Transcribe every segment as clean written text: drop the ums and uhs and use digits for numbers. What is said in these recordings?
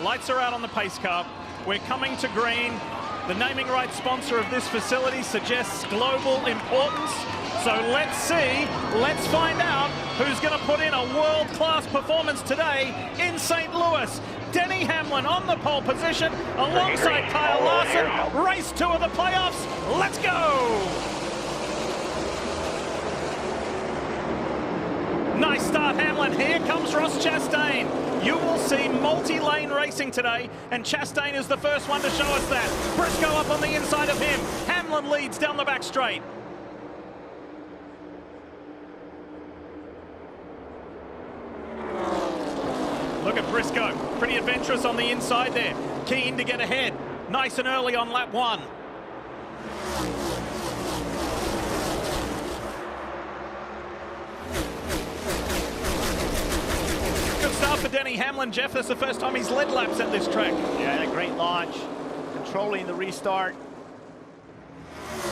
Lights are out on the pace car. We're coming to green. The naming rights sponsor of this facility suggests global importance. So let's see, let's find out who's going to put in a world-class performance today in St. Louis. Denny Hamlin on the pole position alongside Kyle Larson. Race 2 of the playoffs. Let's go! Nice start, Hamlin. Here comes Ross Chastain. You will see multi-lane racing today, and Chastain is the first one to show us that. Briscoe up on the inside of him. Hamlin leads down the back straight. Look at Briscoe, pretty adventurous on the inside there. Keen to get ahead, nice and early on lap 1. Good start for Denny Hamlin, Jeff. That's the first time he's led laps at this track. Yeah, a great launch, controlling the restart.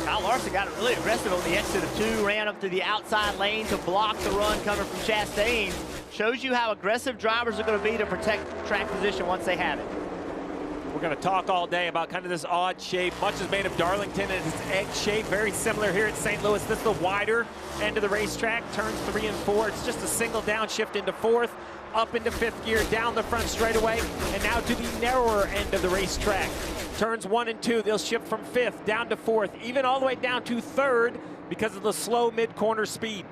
Kyle Larson got really aggressive on the exit of 2, ran up to the outside lane to block the run coming from Chastain. Shows you how aggressive drivers are going to be to protect track position once they have it. We're going to talk all day about kind of this odd shape. Much is made of Darlington and its egg shape. Very similar here at St. Louis. This is the wider end of the racetrack. Turns 3 and 4. It's just a single downshift into 4th, up into 5th gear, down the front straightaway, and now to the narrower end of the racetrack. Turns 1 and 2, they'll shift from 5th down to 4th, even all the way down to 3rd because of the slow mid-corner speed.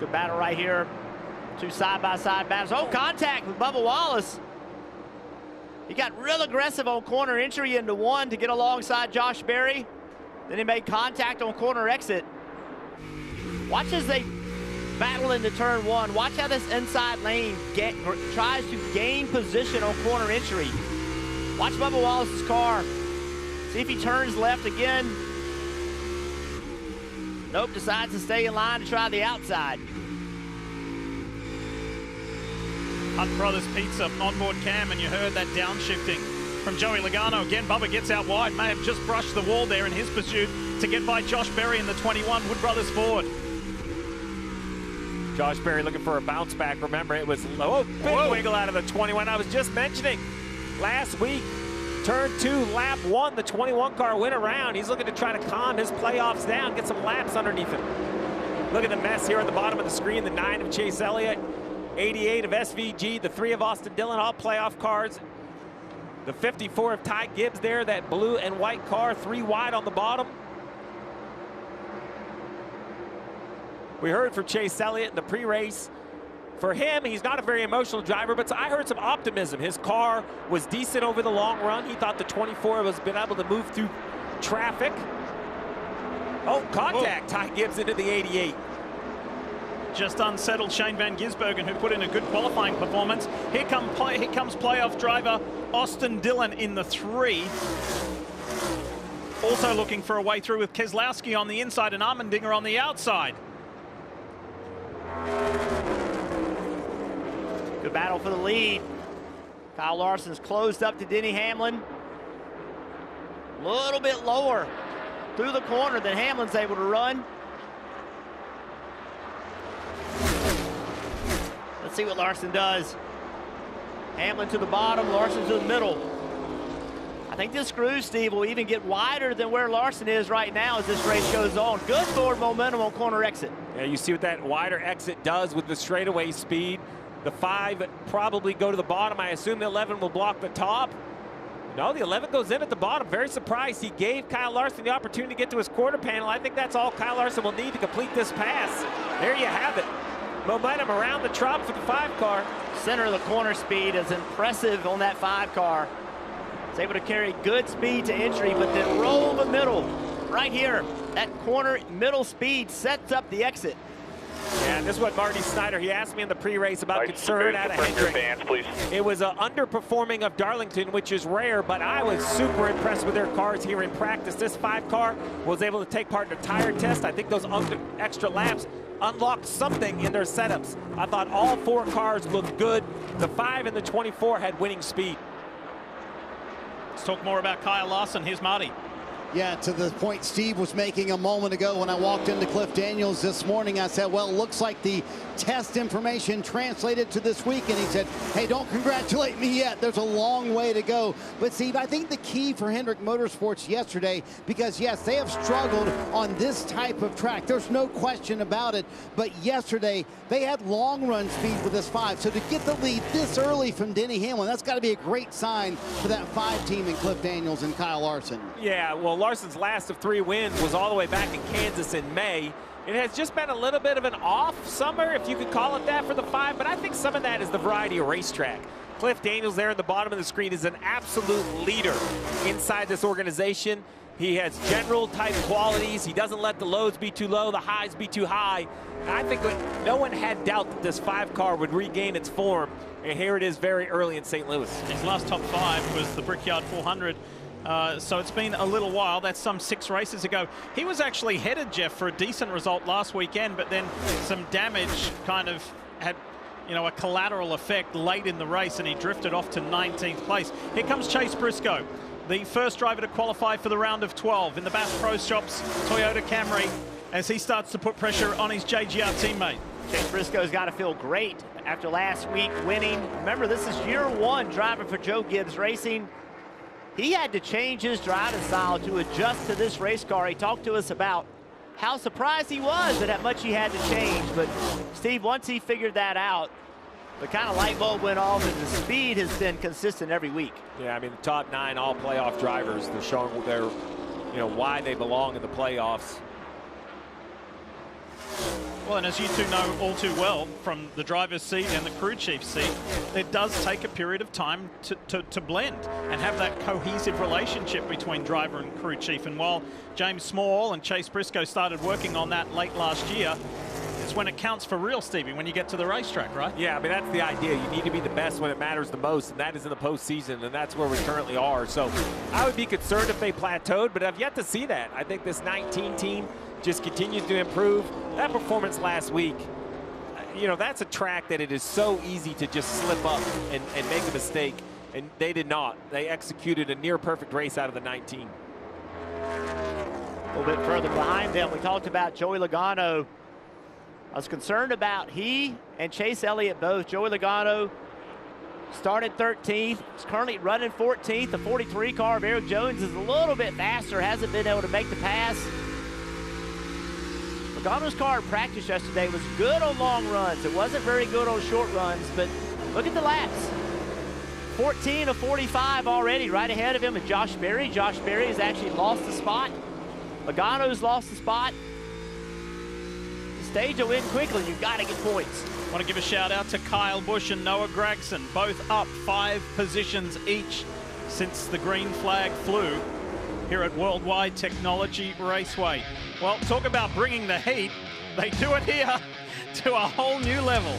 Good battle right here. 2 side-by-side battles. Oh, contact with Bubba Wallace. He got real aggressive on corner entry into 1 to get alongside Josh Berry. Then he made contact on corner exit. Watch as they battle into turn 1. Watch how this inside lane tries to gain position on corner entry. Watch Bubba Wallace's car. See if he turns left again. Nope, decides to stay in line to try the outside. Hunt Brothers Pizza onboard cam, and you heard that downshifting from Joey Logano. Again, Bubba gets out wide, may have just brushed the wall there in his pursuit to get by Josh Berry in the 21 Wood Brothers Ford. Josh Berry looking for a bounce back. Remember, it was low, big wiggle out of the 21. I was just mentioning last week, turn 2, lap 1, the 21 car went around. He's looking to try to calm his playoffs down, get some laps underneath him. Look at the mess here at the bottom of the screen. The 9 of Chase Elliott, 88 of SVG, the 3 of Austin Dillon, all playoff cars. The 54 of Ty Gibbs there, that blue and white car, 3 wide on the bottom. We heard from Chase Elliott in the pre-race. For him, he's not a very emotional driver, but I heard some optimism. His car was decent over the long run. He thought the 24 was been able to move through traffic. Oh, contact. Ty Gibbs into the 88. Just unsettled Shane Van Gisbergen, who put in a good qualifying performance. Here comes playoff driver Austin Dillon in the 3. Also looking for a way through with Keselowski on the inside and Armendinger on the outside. Good battle for the lead. Kyle Larson's closed up to Denny Hamlin. A little bit lower through the corner than Hamlin's able to run. Let's see what Larson does. Hamlin to the bottom, Larson to the middle. I think this cruise, Steve, will even get wider than where Larson is right now as this race goes on. Good forward momentum on corner exit. Yeah, you see what that wider exit does with the straightaway speed. The 5 probably go to the bottom. I assume the 11 will block the top. No, the 11 goes in at the bottom. Very surprised. He gave Kyle Larson the opportunity to get to his quarter panel. I think that's all Kyle Larson will need to complete this pass. There you have it. Momentum around the top for the 5 car. Center of the corner speed is impressive on that 5 car. It's able to carry good speed to entry, but then roll the middle. Right here, that corner middle speed sets up the exit. Yeah, and this is what Marty Snyder, he asked me in the pre-race about concern out of Hendrick. It was an underperforming of Darlington, which is rare, but I was super impressed with their cars here in practice. This 5 car was able to take part in a tire test. I think those extra laps unlocked something in their setups. I thought all 4 cars looked good. The 5 and the 24 had winning speed. Let's talk more about Kyle Larson. Here's Marty. Yeah, to the point Steve was making a moment ago when I walked into Cliff Daniels this morning, I said, well, it looks like the test information translated to this week. And he said, hey, don't congratulate me yet. There's a long way to go. But Steve, I think the key for Hendrick Motorsports yesterday, because yes, they have struggled on this type of track. There's no question about it. But yesterday, they had long run speed with this 5. So to get the lead this early from Denny Hamlin, that's got to be a great sign for that 5 team in Cliff Daniels and Kyle Larson. Yeah, well, Larson's last of 3 wins was all the way back in Kansas in May. It has just been a little bit of an off summer, if you could call it that, for the 5, but I think some of that is the variety of racetrack. Cliff Daniels there in the bottom of the screen is an absolute leader inside this organization. He has general type qualities. He doesn't let the lows be too low, the highs be too high. And I think no one had doubt that this 5 car would regain its form, and here it is very early in St. Louis. His last top 5 was the Brickyard 400. So it's been a little while. That's some 6 races ago. He was actually headed, Jeff, for a decent result last weekend, but then some damage kind of had, you know, a collateral effect late in the race, and he drifted off to 19th place. Here comes Chase Briscoe, the first driver to qualify for the round of 12 in the Bass Pro Shops Toyota Camry, as he starts to put pressure on his JGR teammate. Chase Briscoe's got to feel great after last week winning. Remember, this is year 1 driving for Joe Gibbs Racing. He had to change his driving style to adjust to this race car. He talked to us about how surprised he was at how much he had to change. But Steve, once he figured that out, the kind of light bulb went off, and the speed has been consistent every week. Yeah, I mean, the top 9 all playoff drivers, they're showing their, you know, why they belong in the playoffs. Well, and as you two know all too well from the driver's seat and the crew chief's seat, it does take a period of time to blend and have that cohesive relationship between driver and crew chief. And while James Small and Chase Briscoe started working on that late last year, it's when it counts for real, Stevie, when you get to the racetrack, right? Yeah, I mean, that's the idea. You need to be the best when it matters the most, and that is in the postseason, and that's where we currently are. So I would be concerned if they plateaued, but I've yet to see that. I think this 19 team just continues to improve. That performance last week, you know, that's a track that it is so easy to just slip up and make a mistake, and they did not. They executed a near-perfect race out of the 19. A little bit further behind them, we talked about Joey Logano. I was concerned about he and Chase Elliott both. Joey Logano started 13th, is currently running 14th. The 43 car of Eric Jones is a little bit faster, hasn't been able to make the pass. Logano's car in practice yesterday was good on long runs. It wasn't very good on short runs, but look at the laps. 14 of 45 already, right ahead of him is Josh Berry. Josh Berry has actually lost the spot. Logano's lost the spot. The stage will end quickly. You've got to get points. I want to give a shout out to Kyle Busch and Noah Gragson, both up 5 positions each since the green flag flew here at Worldwide Technology Raceway. Well, talk about bringing the heat. They do it here to a whole new level.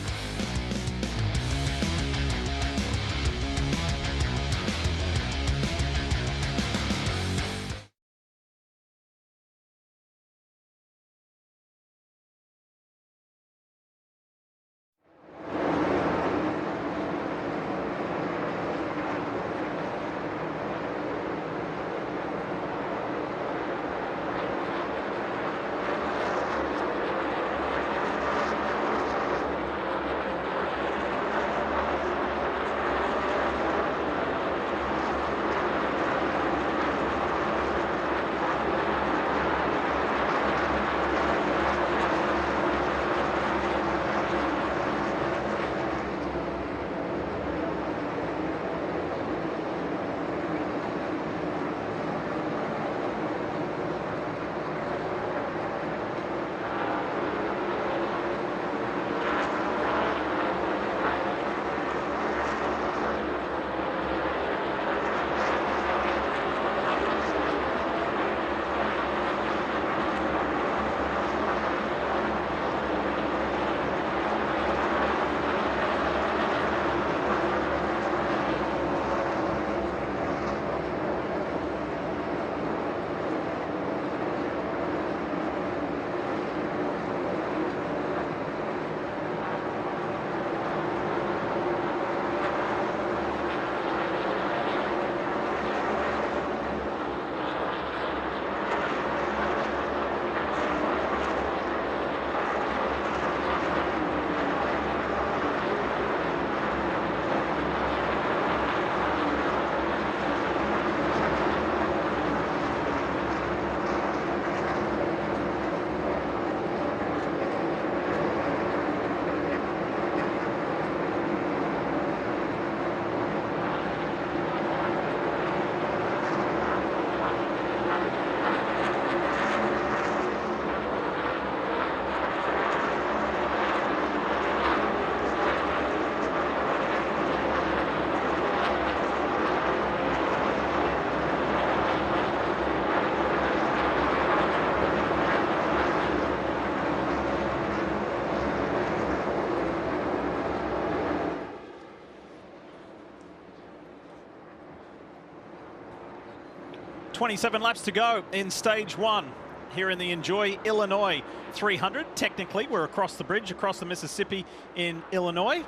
27 laps to go in stage one here in the Enjoy Illinois 300. Technically, we're across the bridge, across the Mississippi in Illinois.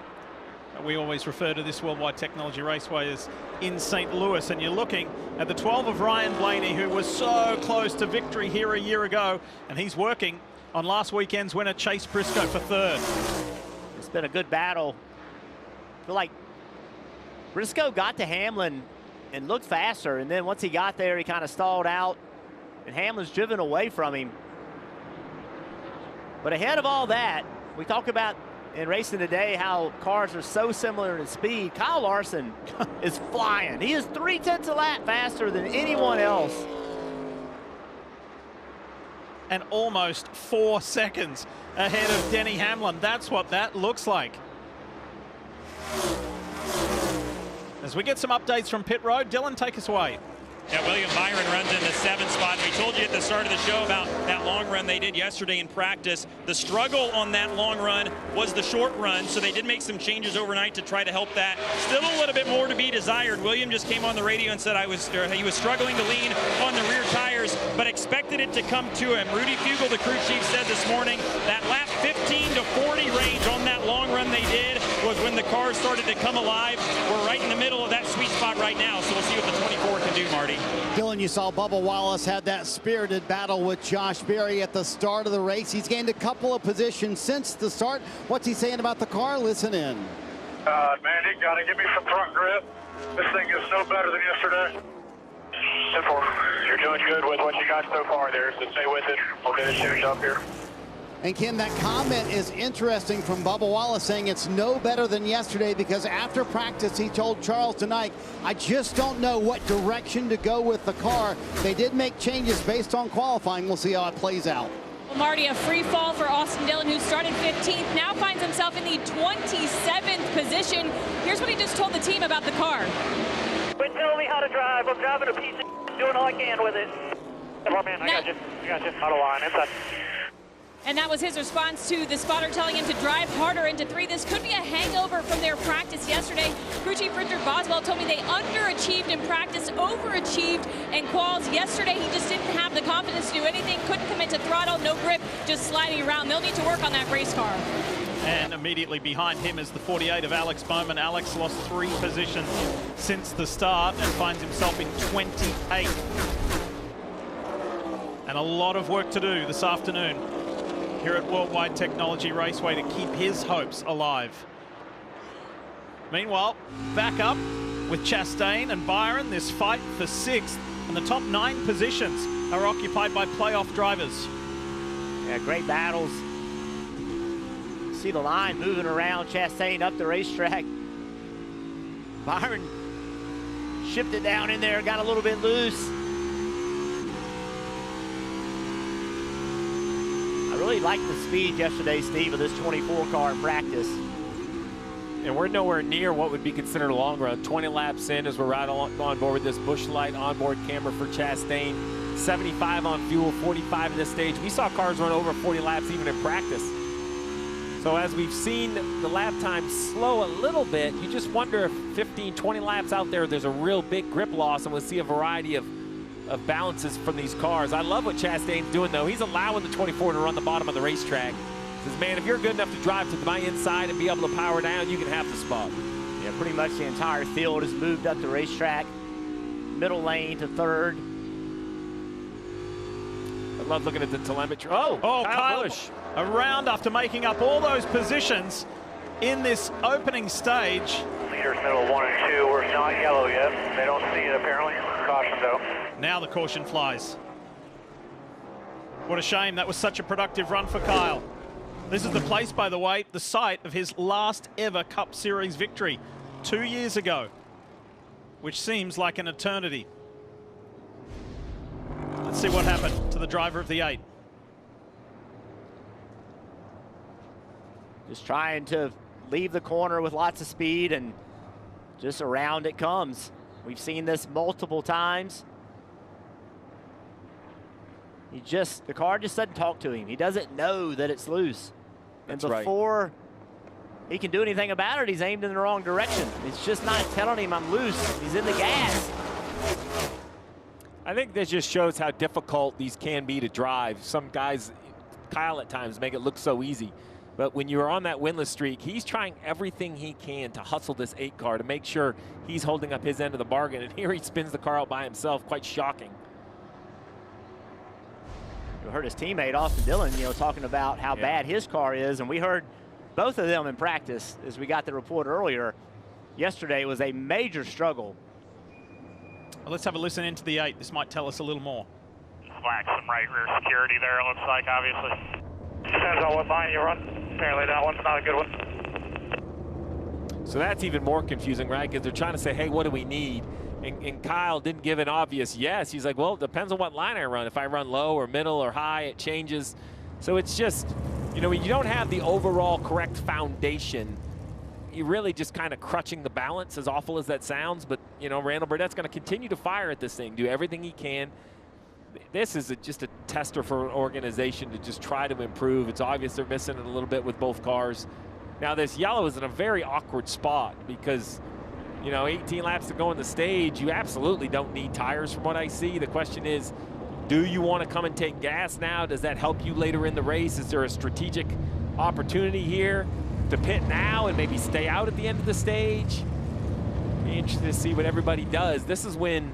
We always refer to this Worldwide Technology Raceway as in St. Louis, and you're looking at the 12 of Ryan Blaney, who was so close to victory here a year ago, and he's working on last weekend's winner, Chase Briscoe, for third. It's been a good battle. I feel like Briscoe got to Hamlin and looked faster, and then once he got there, he kind of stalled out, and Hamlin's driven away from him. But ahead of all that, we talk about in racing today how cars are so similar in speed. Kyle Larson is flying. He is 3/10 a lap faster than anyone else. And almost 4 seconds ahead of Denny Hamlin. That's what that looks like. As we get some updates from pit road, Dylan, take us away. Yeah, William Byron runs in the 7th spot. We told you at the start of the show about that long run they did yesterday in practice. The struggle on that long run was the short run, so they did make some changes overnight to try to help that. Still a little bit more to be desired. William just came on the radio and said he was struggling to lean on the rear tires, but expected it to come to him. Rudy Fugle, the crew chief, said this morning that lap 15 to 40 range on that long run they did was when the cars started to come alive. We're right in the middle of that sweet spot right now, so we'll see what the 24 can do, Marty. Dylan, you saw Bubba Wallace had that spirited battle with Josh Berry at the start of the race. He's gained a couple of positions since the start. What's he saying about the car? Listen in. Man, you got to give me some front grip. This thing is so better than yesterday. Simple. You're doing good with what you got so far there, so stay with it. We'll get it finished up here. And Kim, that comment is interesting from Bubba Wallace, saying it's no better than yesterday because after practice he told Charles tonight, I just don't know what direction to go with the car. They did make changes based on qualifying. We'll see how it plays out. Well, Marty, a free fall for Austin Dillon, who started 15th, now finds himself in the 27th position. Here's what he just told the team about the car. Quit telling me how to drive. I'm driving a piece of doing all I can with it. Come on, man, I got you. Out of line. Inside. And that was his response to the spotter telling him to drive harder into 3. This could be a hangover from their practice yesterday. Crew Chief Richard Boswell told me they underachieved in practice, overachieved in quals. Yesterday, he just didn't have the confidence to do anything, couldn't commit to throttle, no grip, just sliding around. They'll need to work on that race car. And immediately behind him is the 48 of Alex Bowman. Alex lost 3 positions since the start and finds himself in 28th. And a lot of work to do this afternoon here at Worldwide Technology Raceway to keep his hopes alive. Meanwhile, back up with Chastain and Byron, this fight for 6th, and the top 9 positions are occupied by playoff drivers. Yeah, great battles. See the line moving around, Chastain up the racetrack. Byron shipped it down in there, got a little bit loose. I really liked the speed yesterday, Steve, of this 24 car in practice. And we're nowhere near what would be considered a long run. 20 laps in as we're right on board with this Busch Light onboard camera for Chastain. 75 on fuel, 45 in this stage. We saw cars run over 40 laps even in practice. So as we've seen the lap time slow a little bit, you just wonder if 15, 20 laps out there, there's a real big grip loss, and we'll see a variety of balances from these cars. I love what Chastain's doing, though. He's allowing the 24 to run the bottom of the racetrack. He says, man, if you're good enough to drive to my inside and be able to power down, you can have the spot. Yeah, pretty much the entire field has moved up the racetrack. Middle lane to 3rd. I love looking at the telemetry. Oh, Kyle Busch. Around after making up all those positions in this opening stage. Leaders middle 1 and 2. We're not yellow yet. They don't see it apparently. Caution though. Now the caution flies. What a shame. That was such a productive run for Kyle. This is the place, by the way, the site of his last ever Cup Series victory 2 years ago, which seems like an eternity. Let's see what happened to the driver of the 8. Just trying to leave the corner with lots of speed, and just around it comes. We've seen this multiple times. The car just doesn't talk to him. He doesn't know that it's loose. And before he can do anything about it, he's aimed in the wrong direction. It's just not telling him I'm loose. He's in the gas. I think this just shows how difficult these can be to drive. Some guys, Kyle at times, make it look so easy. But when you're on that winless streak, he's trying everything he can to hustle this 8 car to make sure he's holding up his end of the bargain. And here he spins the car out by himself. Quite shocking. You heard his teammate Austin Dillon, talking about how bad his car is, and we heard both of them in practice as we got the report earlier. Yesterday it was a major struggle. Well, let's have a listen into the 8. This might tell us a little more. Lack some right rear security there, it looks like, obviously. Depends on what line you run. Apparently that one's not a good one. So that's even more confusing, right? Because they're trying to say, hey, what do we need? And Kyle didn't give an obvious yes. He's like, well, it depends on what line I run. If I run low or middle or high, it changes. So it's just, when you don't have the overall correct foundation, you're really just kind of crutching the balance, as awful as that sounds. But, Randall Burnett's going to continue to fire at this thing, do everything he can. This is just a tester for an organization to just try to improve. It's obvious they're missing it a little bit with both cars. Now, this yellow is in a very awkward spot because, 18 laps to go in the stage, you absolutely don't need tires from what I see. The question is, do you want to come and take gas now? Does that help you later in the race? Is there a strategic opportunity here to pit now and maybe stay out at the end of the stage? Be interested to see what everybody does. This is when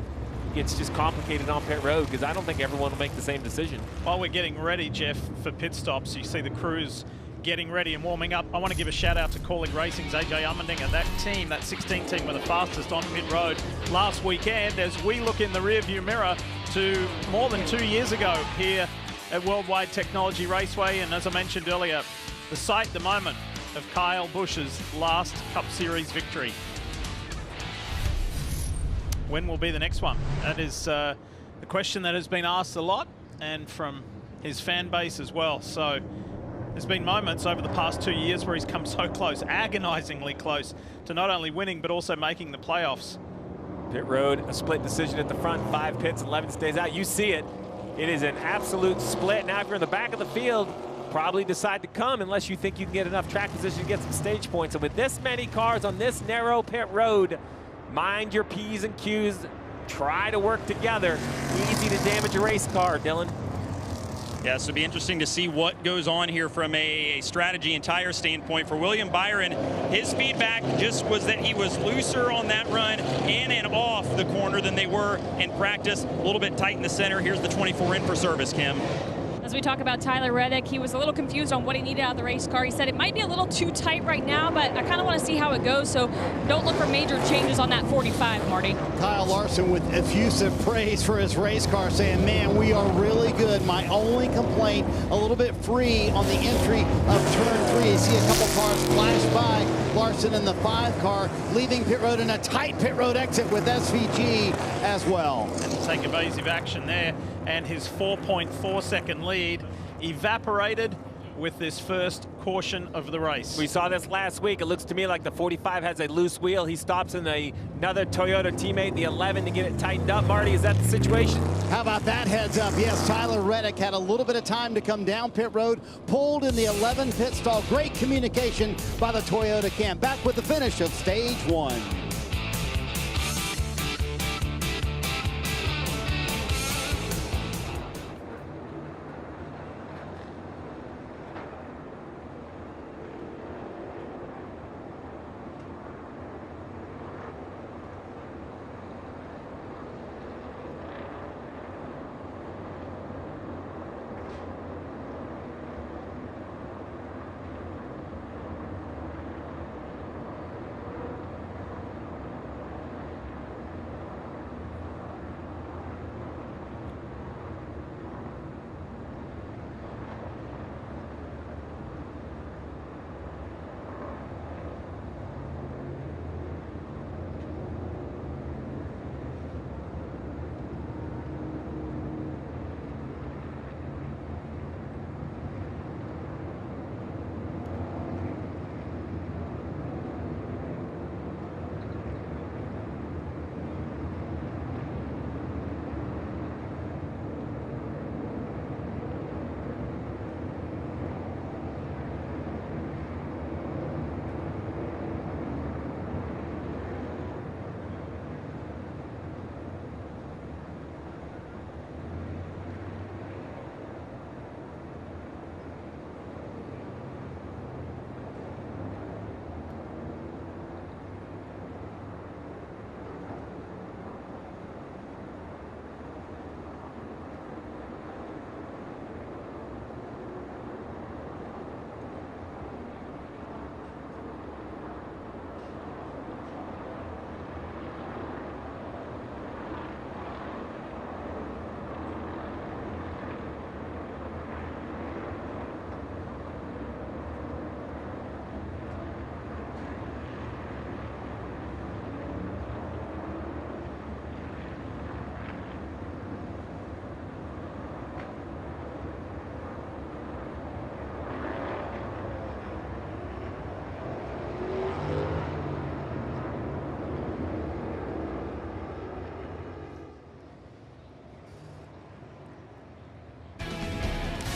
it gets just complicated on pit road because I don't think everyone will make the same decision. While we're getting ready, Jeff, for pit stops, you see the crews getting ready and warming up. I want to give a shout out to Calling Racing's AJ Ummendinger. That team, that 16 team, were the fastest on pit road last weekend as we look in the rearview mirror to more than 2 years ago here at Worldwide Technology Raceway. And as I mentioned earlier, the site, the moment of Kyle Busch's last Cup Series victory. When will be the next one? That is the question that has been asked a lot, and from his fan base as well. So there's been moments over the past 2 years where he's come so close, agonizingly close, to not only winning but also making the playoffs. Pit road, a split decision at the front, 5 pits, 11 stays out. You see it. It is an absolute split. Now if you're in the back of the field, probably decide to come unless you think you can get enough track position to get some stage points. And with this many cars on this narrow pit road, mind your P's and Q's. Try to work together. Easy to damage a race car, Dylan. Yeah, so it'll be interesting to see what goes on here from a strategy and tire standpoint for William Byron. His feedback just was that he was looser on that run in and off the corner than they were in practice. A little bit tight in the center. Here's the 24 in for service, Kim. As we talk about Tyler Reddick, he was a little confused on what he needed out of the race car. He said it might be a little too tight right now, but I kind of want to see how it goes, so don't look for major changes on that 45, Marty. Kyle Larson with effusive praise for his race car, saying, man, we are really good. My only complaint, a little bit free on the entry of turn 3. You see a couple cars flash by. Larson in the 5 car, leaving pit road in a tight pit road exit with SVG as well. And to take evasive action there, and his 4.4 second lead evaporated with this first caution of the race. We saw this last week. It looks to me like the 45 has a loose wheel. He stops in another Toyota teammate, the 11, to get it tightened up. Marty, is that the situation? How about that heads up? Yes, Tyler Reddick had a little bit of time to come down pit road, pulled in the 11 pit stall. Great communication by the Toyota camp. Back with the finish of stage 1.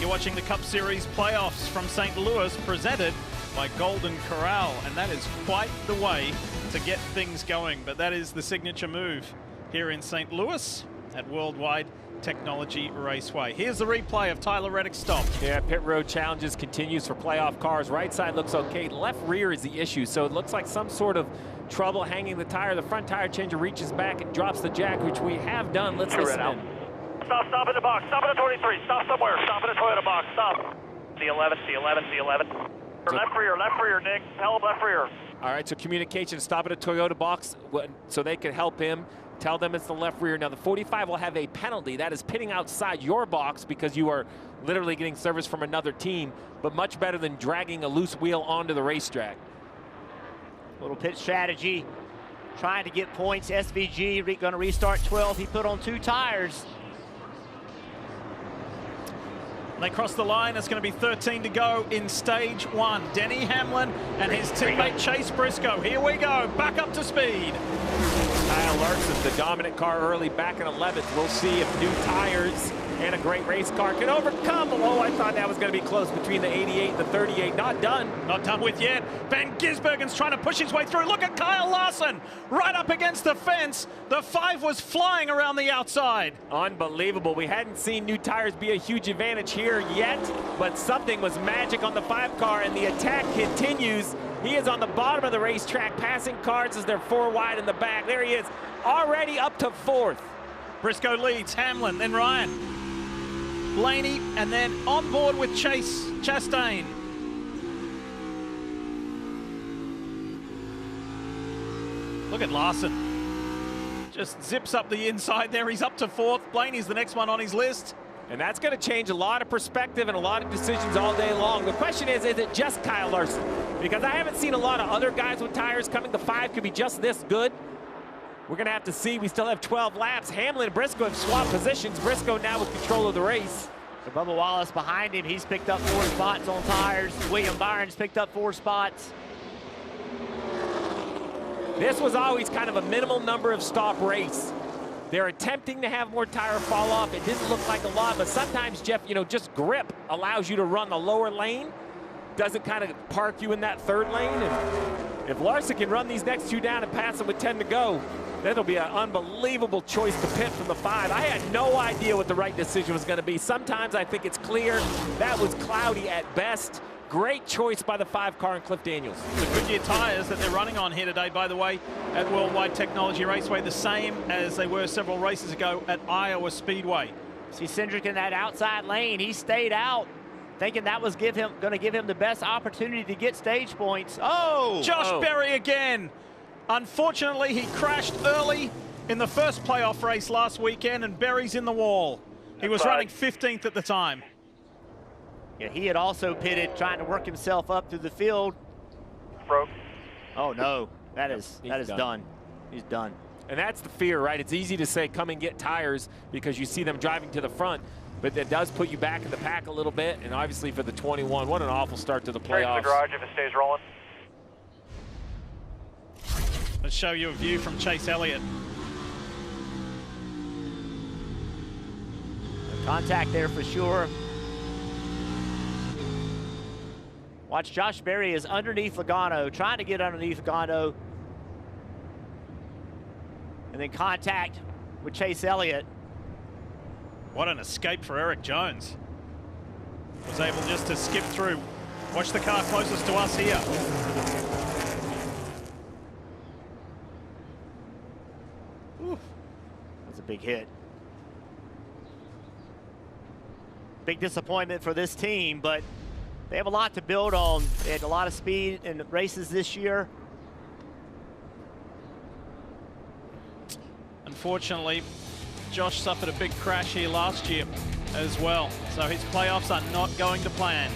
You're watching the Cup Series playoffs from St. Louis, presented by Golden Corral, and that is quite the way to get things going. But that is the signature move here in St. Louis at Worldwide Technology Raceway. Here's the replay of Tyler Reddick's stop. Yeah, pit road challenges continues for playoff cars. Right side looks okay. Left rear is the issue, so it looks like some sort of trouble hanging the tire. The front tire changer reaches back and drops the jack, which we have done. Let's listen in. Stop in the box. Stop at the 23. Stop somewhere. Stop in the Toyota box. Stop. C11, C11, C11. Left rear, Nick. Help left rear. All right, so communication, stop at a Toyota box so they can help him. Tell them it's the left rear. Now, the 45 will have a penalty. That is pitting outside your box because you are literally getting service from another team, but much better than dragging a loose wheel onto the racetrack. Little pit strategy, trying to get points. SVG going to restart 12. He put on 2 tires. They cross the line. It's going to be 13 to go in stage 1. Denny Hamlin and his teammate Chase Briscoe. Here we go, back up to speed. Kyle Larson, the dominant car early, back in 11th. We'll see if new tires and a great race car can overcome. Oh, I thought that was going to be close between the 88 and the 38. Not done. Not done with yet. Van Gisbergen's trying to push his way through. Look at Kyle Larson right up against the fence. The 5 was flying around the outside. Unbelievable. We hadn't seen new tires be a huge advantage here yet, but something was magic on the 5 car, and the attack continues. He is on the bottom of the racetrack, passing cars as they're 4 wide in the back. There he is, already up to 4th. Briscoe leads, Hamlin, then Ryan. Blaney, and then on board with Chase Chastain. Look at Larson. Just zips up the inside there. He's up to 4th. Blaney's the next one on his list. And that's going to change a lot of perspective and a lot of decisions all day long. The question is it just Kyle Larson? Because I haven't seen a lot of other guys with tires coming. The 5 could be just this good. We're going to have to see. We still have 12 laps. Hamlin and Briscoe have swapped positions. Briscoe now with control of the race. So Bubba Wallace behind him. He's picked up 4 spots on tires. William Byron's picked up 4 spots. This was always kind of a minimal number of stop race. They're attempting to have more tire fall off. It didn't look like a lot, but sometimes, Jeff, you know, just grip allows you to run the lower lane. Doesn't kind of park you in that 3rd lane. And if Larson can run these next 2 down and pass them with 10 to go, that'll be an unbelievable choice to pit from the 5. I had no idea what the right decision was going to be. Sometimes I think it's clear. That was cloudy at best. Great choice by the 5 car and Cliff Daniels. The Goodyear tires that they're running on here today, by the way, at Worldwide Technology Raceway, the same as they were several races ago at Iowa Speedway. See Cindric in that outside lane. He stayed out, thinking that was going to give him the best opportunity to get stage points. Oh! Josh Berry again. Unfortunately, he crashed early in the first playoff race last weekend, and Berry's in the wall. He was running 15th at the time. Yeah, he had also pitted, trying to work himself up through the field. Broke. Oh no, that is done. He's done. And that's the fear, right? It's easy to say come and get tires because you see them driving to the front, but it does put you back in the pack a little bit. And obviously for the 21, what an awful start to the playoffs. The garage if it stays rolling. Let's show you a view from Chase Elliott. Contact there for sure. Watch, Josh Berry is underneath Logano, trying to get underneath Logano. And then contact with Chase Elliott. What an escape for Eric Jones. Was able just to skip through. Watch the car closest to us here. Ooh. That's a big hit. Big disappointment for this team, but they have a lot to build on. They had a lot of speed in the races this year. Unfortunately, Josh suffered a big crash here last year as well. So his playoffs are not going to plan.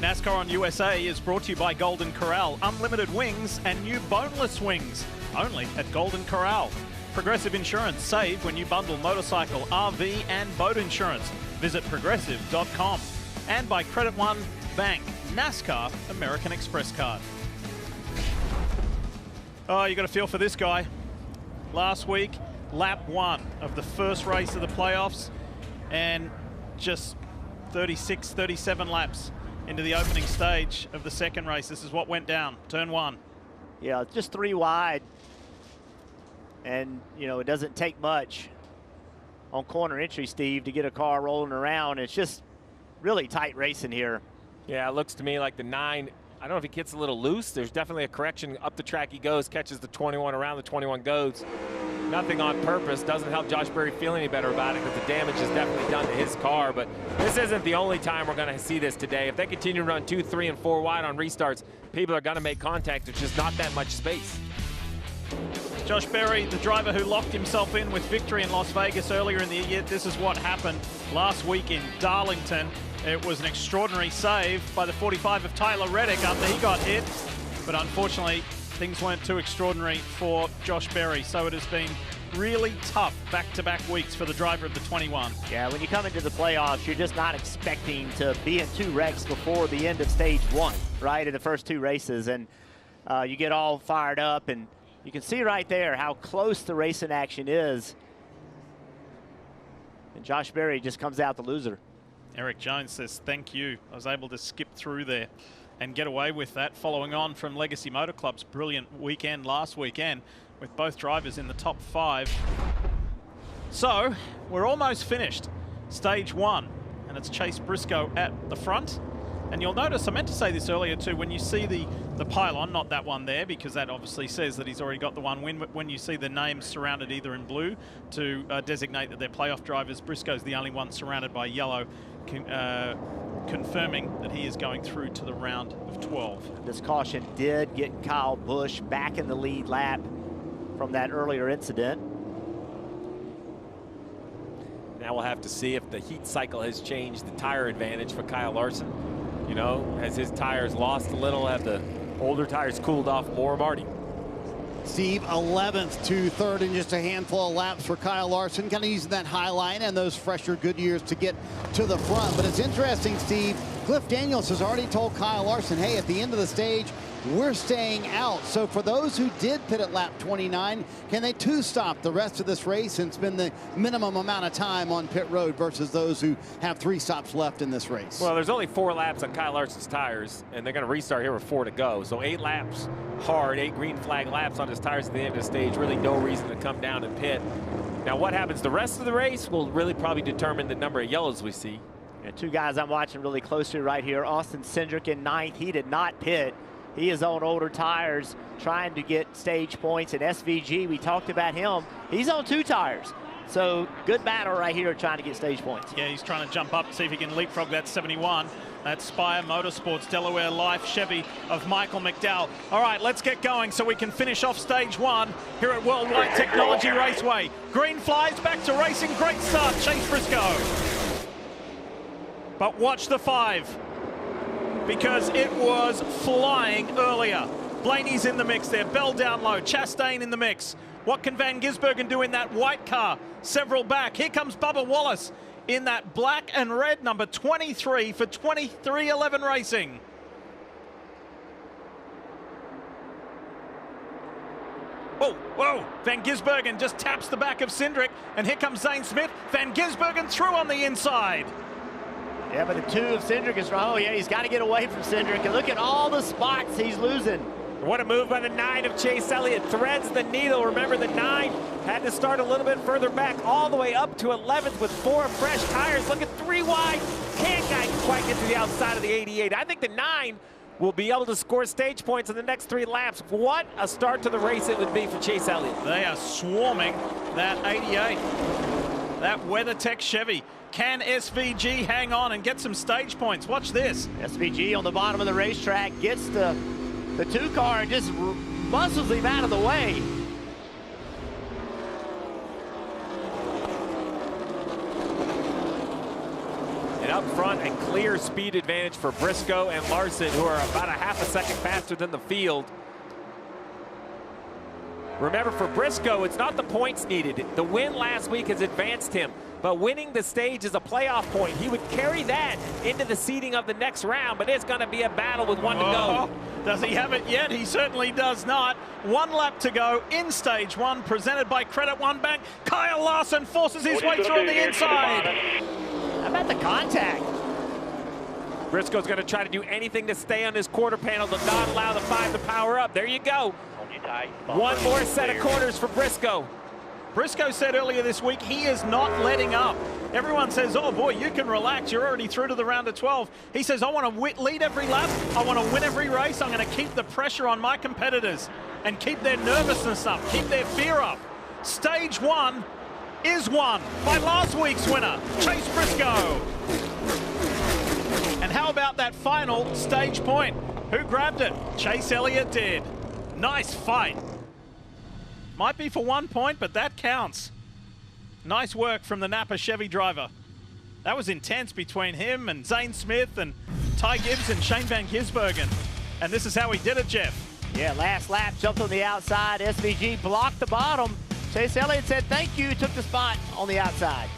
NASCAR on USA is brought to you by Golden Corral. Unlimited wings and new boneless wings. Only at Golden Corral. Progressive Insurance. Save when you bundle motorcycle, RV and boat insurance. Visit progressive.com. And by Credit One Bank. NASCAR American Express card. Oh, you got a feel for this guy. Last week, lap 1 of the first race of the playoffs, and just 36, 37 laps into the opening stage of the second race. This is what went down, turn 1. Yeah, just 3 wide. And, you know, it doesn't take much on corner entry, Steve, to get a car rolling around. It's just really tight racing here. Yeah, it looks to me like the 9, I don't know if he gets a little loose. There's definitely a correction. Up the track he goes, catches the 21 around, the 21 goes. Nothing on purpose. Doesn't help Josh Berry feel any better about it because the damage is definitely done to his car. But this isn't the only time we're going to see this today. If they continue to run 2, 3, and 4 wide on restarts, people are going to make contact. There's just not that much space. Josh Berry, the driver who locked himself in with victory in Las Vegas earlier in the year. This is what happened last week in Darlington. It was an extraordinary save by the 45 of Tyler Reddick after he got hit. But unfortunately, things weren't too extraordinary for Josh Berry. So it has been really tough back-to-back weeks for the driver of the 21. Yeah, when you come into the playoffs, you're just not expecting to be in 2 wrecks before the end of stage 1, right, in the first 2 races. And you get all fired up, and you can see right there how close the racing action is. And Josh Berry just comes out the loser. Eric Jones says, thank you. I was able to skip through there and get away with that, following on from Legacy Motor Club's brilliant weekend last weekend with both drivers in the top 5. So we're almost finished stage 1, and it's Chase Briscoe at the front. And you'll notice, I meant to say this earlier too, when you see the pylon, not that one there, because that obviously says that he's already got the 1 win, but when you see the names surrounded either in blue to designate that they're playoff drivers, Briscoe's the only one surrounded by yellow, confirming that he is going through to the round of 12. This caution did get Kyle Busch back in the lead lap from that earlier incident. Now we'll have to see if the heat cycle has changed the tire advantage for Kyle Larson. You know, as his tires lost a little, have the older tires cooled off more, Marty? Steve, 11th to 3rd in just a handful of laps for Kyle Larson, kind of using that high line and those fresher Goodyears to get to the front. But it's interesting, Steve, Cliff Daniels has already told Kyle Larson, hey, at the end of the stage, we're staying out. So for those who did pit at lap 29, can they two-stop the rest of this race and spend the minimum amount of time on pit road versus those who have 3 stops left in this race? Well, there's only 4 laps on Kyle Larson's tires, and they're going to restart here with 4 to go. So 8 laps hard, 8 green flag laps on his tires at the end of the stage. Really no reason to come down and pit. Now what happens the rest of the race will really probably determine the number of yellows we see. And 2 guys I'm watching really closely right here. Austin Cindric in 9th. He did not pit. He is on older tires trying to get stage points. And SVG, we talked about him. He's on 2 tires. So good battle right here trying to get stage points. Yeah, he's trying to jump up, see if he can leapfrog that 71. That's Spire Motorsports Delaware Life Chevy of Michael McDowell. All right, let's get going so we can finish off stage 1 here at Worldwide Technology Raceway. Green flies back to racing. Great start, Chase Briscoe. But watch the 5, because it was flying earlier. Blaney's in the mix there, Bell down low, Chastain in the mix. What can Van Gisbergen do in that white car? Several back. Here comes Bubba Wallace in that black and red number 23 for 2311 Racing. Oh, whoa, Van Gisbergen just taps the back of Cindric, and here comes Zane Smith. Van Gisbergen through on the inside. Yeah, but the 2 of Cindric is wrong. Oh, yeah, he's got to get away from Cindric. And look at all the spots he's losing. What a move by the 9 of Chase Elliott. Threads the needle. Remember, the 9 had to start a little bit further back, all the way up to 11th with 4 fresh tires. Look at 3 wide. Can't quite get to the outside of the 88. I think the 9 will be able to score stage points in the next 3 laps. What a start to the race it would be for Chase Elliott. They are swarming that 88. That WeatherTech Chevy. Can SVG hang on and get some stage points? Watch this. SVG on the bottom of the racetrack gets the 2 car and just muscles him out of the way. And out front, a clear speed advantage for Briscoe and Larson, who are about a half a second faster than the field. Remember, for Briscoe, it's not the points needed. The win last week has advanced him, but winning the stage is a playoff point. He would carry that into the seeding of the next round, but it's going to be a battle with one to go. Does he have it yet? He certainly does not. 1 lap to go in stage 1, presented by Credit One Bank. Kyle Larson forces his way through on the inside. How about the contact? Briscoe's going to try to do anything to stay on his quarter panel to not allow the 5 to power up. There you go. One more set of corners for Briscoe. Briscoe said earlier this week he is not letting up. Everyone says, oh boy, you can relax. You're already through to the round of 12. He says, I want to lead every lap. I want to win every race. I'm going to keep the pressure on my competitors and keep their nervousness up, keep their fear up. Stage 1 is won by last week's winner, Chase Briscoe. And how about that final stage point? Who grabbed it? Chase Elliott did. Nice fight. Might be for 1 point, but that counts. Nice work from the Napa Chevy driver. That was intense between him and Zane Smith and Ty Gibbs and Shane Van Gisbergen. And this is how he did it, Jeff. Yeah, last lap, jumped on the outside. SVG blocked the bottom. Chase Elliott said thank you, took the spot on the outside.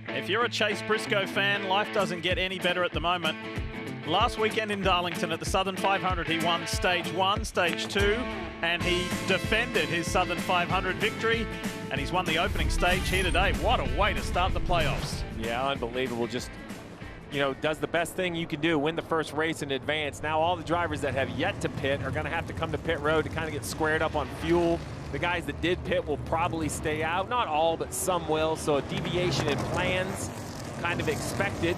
If you're a Chase Briscoe fan, life doesn't get any better at the moment. Last weekend in Darlington at the Southern 500, he won Stage 1, Stage 2, and he defended his Southern 500 victory, and he's won the opening stage here today. What a way to start the playoffs. Yeah, unbelievable. Just, you know, does the best thing you can do, win the first race in advance. Now all the drivers that have yet to pit are going to have to come to pit road to kind of get squared up on fuel. The guys that did pit will probably stay out. Not all, but some will. So a deviation in plans kind of expected.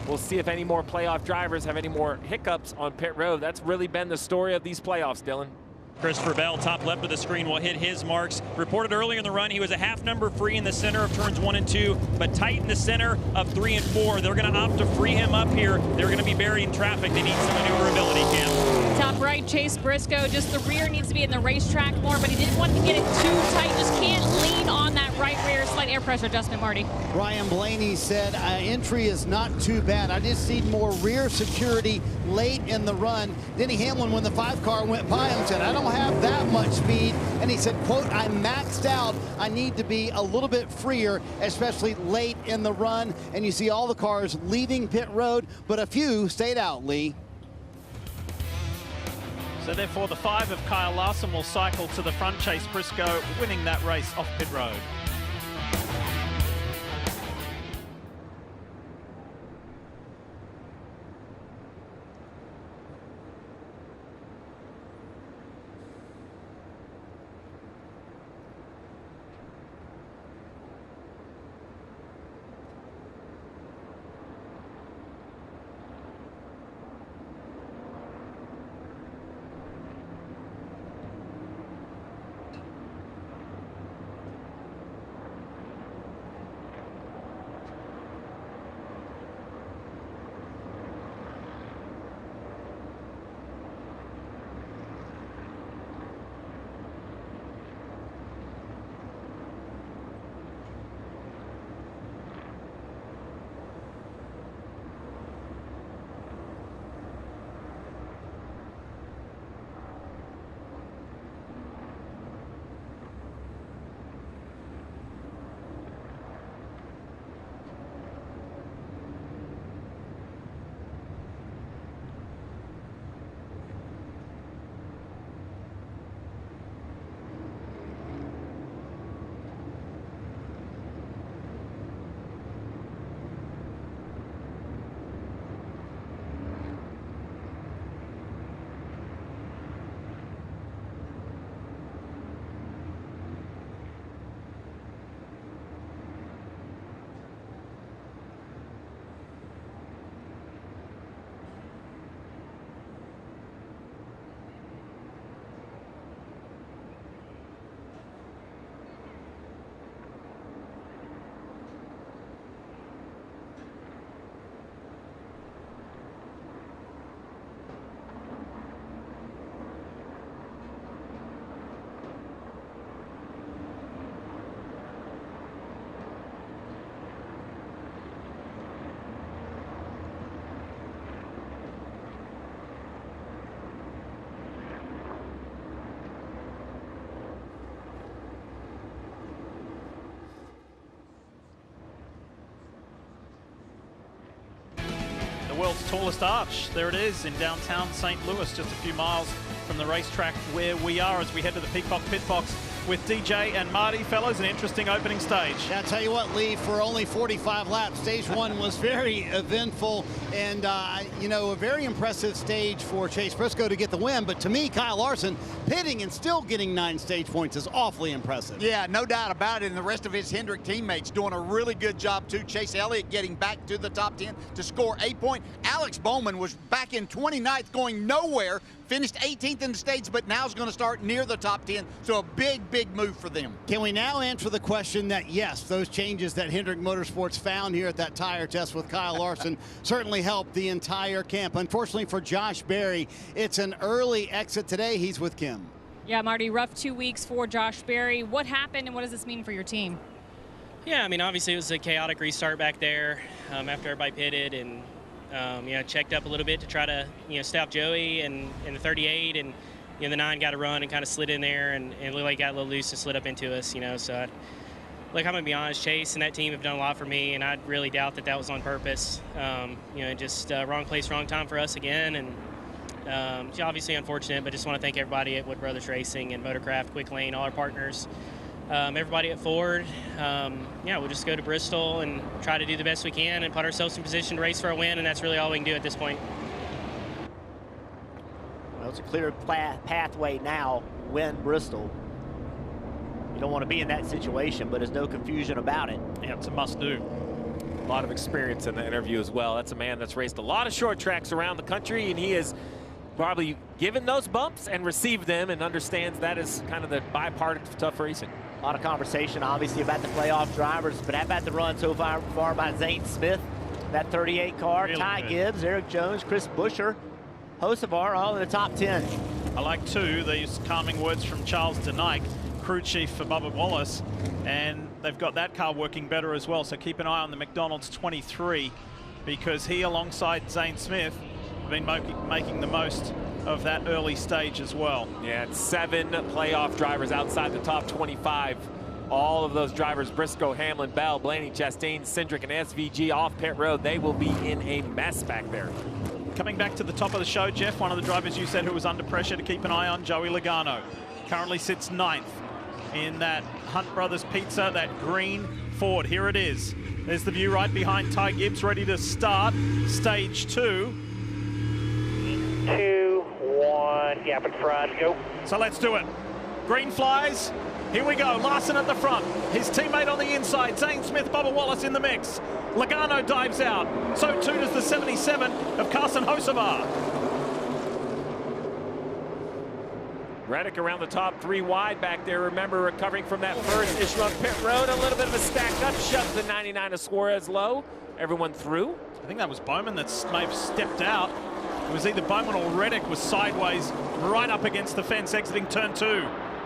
We'll see if any more playoff drivers have any more hiccups on pit road. That's really been the story of these playoffs, Dylan. Christopher Bell, top left of the screen, will hit his marks. Reported earlier in the run, he was a half number free in the center of turns 1 and 2, but tight in the center of 3 and 4. They're going to opt to free him up here. They're going to be buried in traffic. They need some maneuverability, Cam. Top right, Chase Briscoe. Just the rear needs to be in the racetrack more, but he didn't want to get it too tight. Just can't lean on that right rear, slight air pressure adjustment, Marty. Ryan Blaney said entry is not too bad. I just need more rear security late in the run. Denny Hamlin, when the 5 car went by him, said, I don't have that much speed. And he said, quote, I'm maxed out. I need to be a little bit freer, especially late in the run. And you see all the cars leaving pit road, but a few stayed out, Lee. So therefore, the 5 of Kyle Larson will cycle to the front. Chase Briscoe winning that race off pit road. The world's tallest arch. There it is in downtown St. Louis, just a few miles from the racetrack where we are as we head to the Peacock Pit Box with DJ and Marty. Fellows, an interesting opening stage. Yeah, I'll tell you what, Lee, for only 45 laps, stage 1 was very eventful and, you know, a very impressive stage for Chase Briscoe to get the win. But to me, Kyle Larson pitting and still getting 9 stage points is awfully impressive. Yeah, no doubt about it. And the rest of his Hendrick teammates doing a really good job, too. Chase Elliott getting back to the top 10 to score 8 points. Alex Bowman was back in 29th, going nowhere. Finished 18th in the stage, but now is going to start near the top 10. So a big move for them. Can we now answer the question that, yes, those changes that Hendrick Motorsports found here at that tire test with Kyle Larson certainly helped the entire camp. Unfortunately for Josh Berry, it's an early exit today. He's with Kim. Yeah, Marty, rough 2 weeks for Josh Berry. What happened and what does this mean for your team? Yeah, I mean, obviously it was a chaotic restart back there after everybody pitted and checked up a little bit to try to, stop Joey and the 38 and, the 9 got a run and kind of slid in there and looked like he got a little loose and slid up into us, so I'm going to be honest, Chase and that team have done a lot for me and I really doubt that was on purpose. Just wrong place, wrong time for us again and it's obviously unfortunate, but just want to thank everybody at Wood Brothers Racing and Motorcraft, Quick Lane, all our partners. Everybody at Ford, we'll just go to Bristol and try to do the best we can and put ourselves in position to race for a win, and that's really all we can do at this point. Well, it's a clear pathway now, win Bristol. You don't want to be in that situation, but there's no confusion about it. Yeah, it's a must-do. A lot of experience in the interview as well. That's a man that's raced a lot of short tracks around the country, and he has probably given those bumps and received them and understands that is kind of the byproduct of tough racing. A lot of conversation, obviously, about the playoff drivers, but how about the run so far by Zane Smith, that 38 car, really Ty good. Gibbs, Eric Jones, Chris Buescher, Hocevar, all in the top 10. I like, too, these calming words from Charles Denike. crew chief for Bubba Wallace, and they've got that car working better as well. So keep an eye on the McDonald's 23, because he, alongside Zane Smith, have been making the most of that early stage as well. Yeah, it's 7 playoff drivers outside the top 25. All of those drivers, Briscoe, Hamlin, Bell, Blaney, Chastain, Cindric, and SVG off pit road, they will be in a mess back there. Coming back to the top of the show, Jeff, one of the drivers you said who was under pressure to keep an eye on, Joey Logano. Currently sits 9th in that Hunt Brothers Pizza, that green Ford. Here it is. There's the view right behind Ty Gibbs, ready to start stage 2. 2, 1, gap in front, go. So let's do it. Green flies. Here we go. Larson at the front. His teammate on the inside. Zane Smith, Bubba Wallace in the mix. Logano dives out. So too does the 77 of Carson Hocevar. Reddick around the top, 3 wide back there. Remember, recovering from that first issue on pit road. A little bit of a stack up. Shoves the 99 of Suarez low. Everyone through. I think that was Bowman that may have stepped out. It was either Bowman or Reddick was sideways right up against the fence exiting turn 2.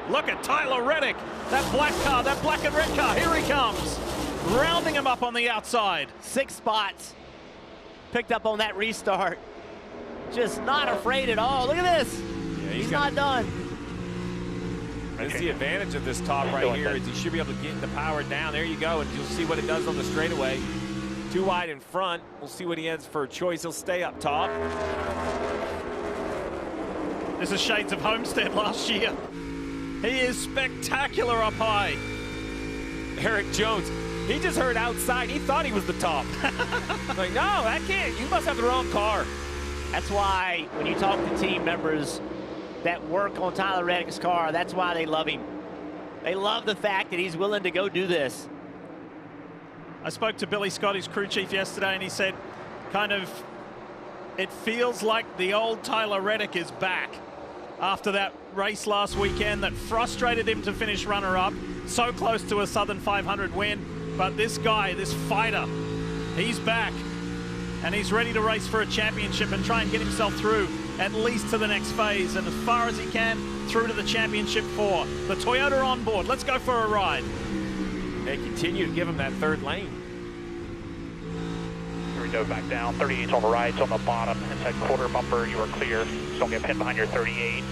Look at Tyler Reddick, that black car, that black and red car. Here he comes, rounding him up on the outside. 6 spots. Picked up on that restart. Just not afraid at all. Look at this. Yeah, he's not done. That's the advantage of this top right here, is he should be able to get the power down. There you go, and you'll see what it does on the straightaway. 2 wide in front. We'll see what he has for a choice. He'll stay up top. This is shades of Homestead last year. He is spectacular up high. Eric Jones, he just heard outside. He thought he was the top. Like, no, that can't. You must have the wrong car. That's why when you talk to team members that work on Tyler Reddick's car, that's why they love him. They love the fact that he's willing to go do this. I spoke to Billy Scott, his crew chief, yesterday, and he said, it feels like the old Tyler Reddick is back after that race last weekend that frustrated him to finish runner-up, so close to a Southern 500 win. But this guy, this fighter, he's back, and he's ready to race for a championship and try and get himself through at least to the next phase, and as far as he can through to the championship 4. The Toyota on board. Let's go for a ride. They continue to give him that 3rd lane. Here we go, back down. 38's on the right, it's on the bottom. Inside quarter bumper, you are clear. Just don't get pinned behind your 38.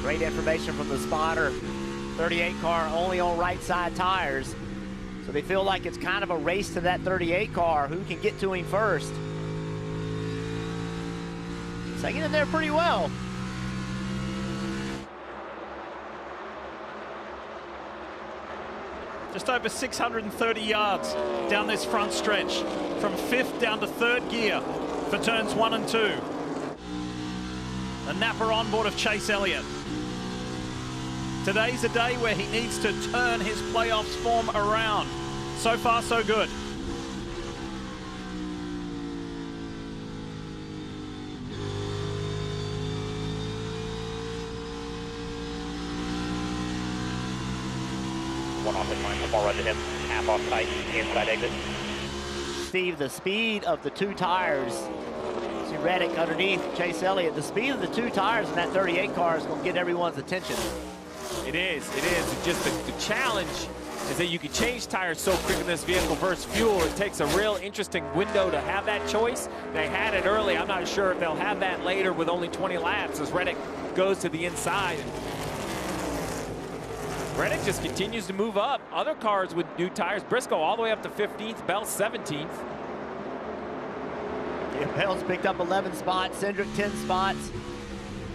Great information from the spotter. 38 car only on right side tires. So they feel like it's kind of a race to that 38 car. Who can get to him first? Hanging in there pretty well. Just over 630 yards down this front stretch, from 5th down to 3rd gear for turns 1 and 2. The Napa on board of Chase Elliott. Today's a day where he needs to turn his playoffs form around. So far, so good. One off in line, small run to him, half off tight, inside exit. Steve, the speed of the 2 tires. See Reddick underneath Chase Elliott. The speed of the 2 tires in that 38 car is going to get everyone's attention. It is. It's just the challenge is that you can change tires so quick in this vehicle versus fuel. It takes a real interesting window to have that choice. They had it early. I'm not sure if they'll have that later with only 20 laps as Reddick goes to the inside. Reddick just continues to move up. Other cars with new tires. Briscoe all the way up to 15th. Bell 17th. Yeah, Bell's picked up 11 spots. Cindric 10 spots.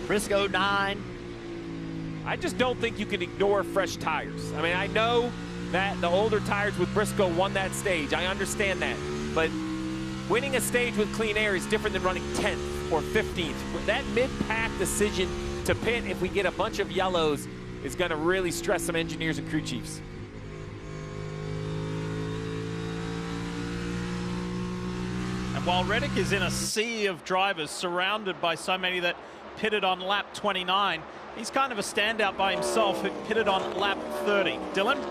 Briscoe 9. I just don't think you can ignore fresh tires. I mean, I know that the older tires with Briscoe won that stage. I understand that. But winning a stage with clean air is different than running 10th or 15th. That mid-pack decision to pit if we get a bunch of yellows is going to really stress some engineers and crew chiefs. And while Reddick is in a sea of drivers surrounded by so many that pitted on lap 29, he's kind of a standout by himself who pitted on lap 30. Dylan?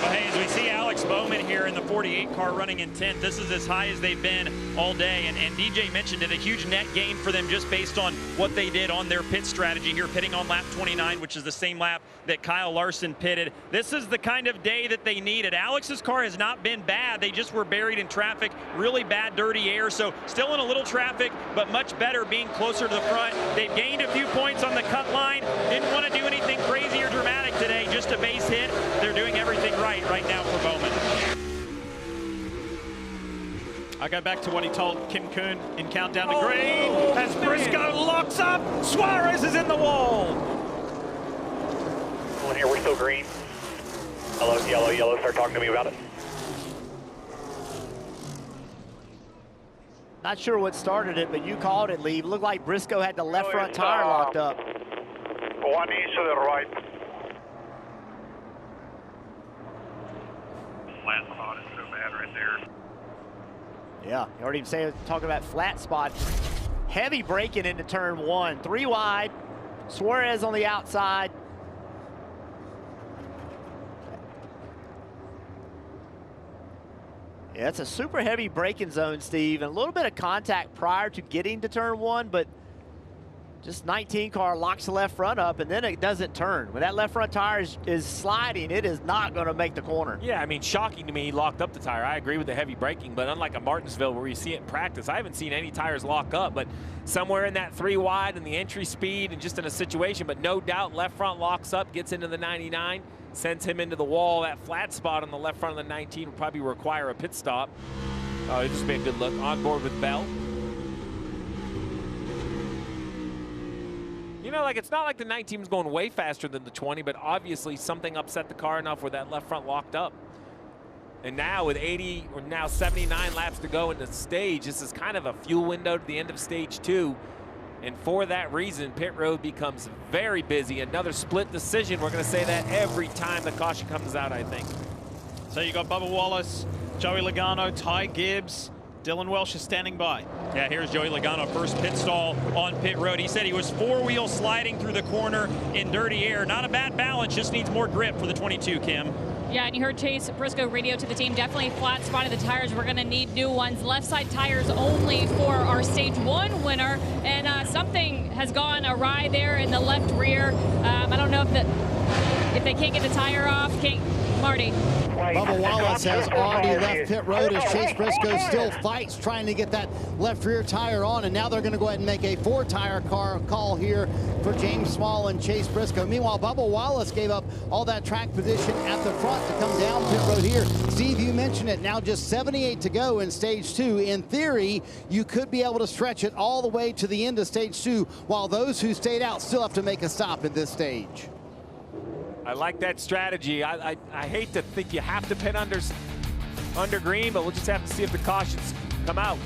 Well, hey, as we see Alex Bowman here in the 48 car running in 10th, this is as high as they've been all day. And DJ mentioned it, a huge net gain for them just based on what they did on their pit strategy here, pitting on lap 29, which is the same lap that Kyle Larson pitted. This is the kind of day that they needed. Alex's car has not been bad. They just were buried in traffic, really bad dirty air. So still in a little traffic, but much better being closer to the front. They've gained a few points on the cut line. Didn't want to do anything crazy or dramatic today, just a base hit. They're doing everything right now for Bowman. I go back to what he told Kim Kuhn in Countdown to Green. As Briscoe locks up, Suarez is in the wall. Well, here, we're still green. Hello, yellow, yellow, start talking to me about it. Not sure what started it, but you called it, Lee. Looked like Briscoe had the left front tire locked up. 1 inch to the right. Flat spot is so bad right there. Yeah, you already talking about flat spot. Heavy braking into turn 1. 3 wide. Suarez on the outside. Yeah, it's a super heavy braking zone, Steve, and a little bit of contact prior to getting to turn 1, but just 19 car locks the left front up, and then it doesn't turn. When that left front tire is sliding, it is not going to make the corner. Yeah, I mean, shocking to me, he locked up the tire. I agree with the heavy braking, but unlike a Martinsville where you see it in practice, I haven't seen any tires lock up, but somewhere in that 3 wide and the entry speed and just in a situation, but no doubt left front locks up, gets into the 99, sends him into the wall. That flat spot on the left front of the 19 will probably require a pit stop. Oh, it'll just be a good look. On board with Bell. You know, like, it's not like the 19 was going way faster than the 20, but obviously something upset the car enough where that left front locked up. And now with 80 or now 79 laps to go in the stage, this is kind of a fuel window to the end of stage 2. And for that reason, pit road becomes very busy. Another split decision. We're going to say that every time the caution comes out, I think. So you got Bubba Wallace, Joey Logano, Ty Gibbs, Dylan Welsh is standing by. Yeah, here's Joey Logano, first pit stall on pit road. He said he was 4-wheel sliding through the corner in dirty air. Not a bad balance, just needs more grip for the 22, Kim. Yeah, and you heard Chase Briscoe radio to the team. Definitely flat spot of the tires. We're going to need new ones. Left side tires only for our stage 1 winner. And something has gone awry there in the left rear. I don't know if they can't get the tire off. Marty. Bubba Wallace has already left pit road as Chase Briscoe still fights trying to get that left rear tire on, and now they're going to go ahead and make a 4-tire call here for James Small and Chase Briscoe. Meanwhile, Bubba Wallace gave up all that track position at the front to come down pit road here. Steve, you mentioned it. Now just 78 to go in stage 2. In theory, you could be able to stretch it all the way to the end of stage 2, while those who stayed out still have to make a stop at this stage. I like that strategy. I hate to think you have to pit under green, but we'll just have to see if the cautions come out.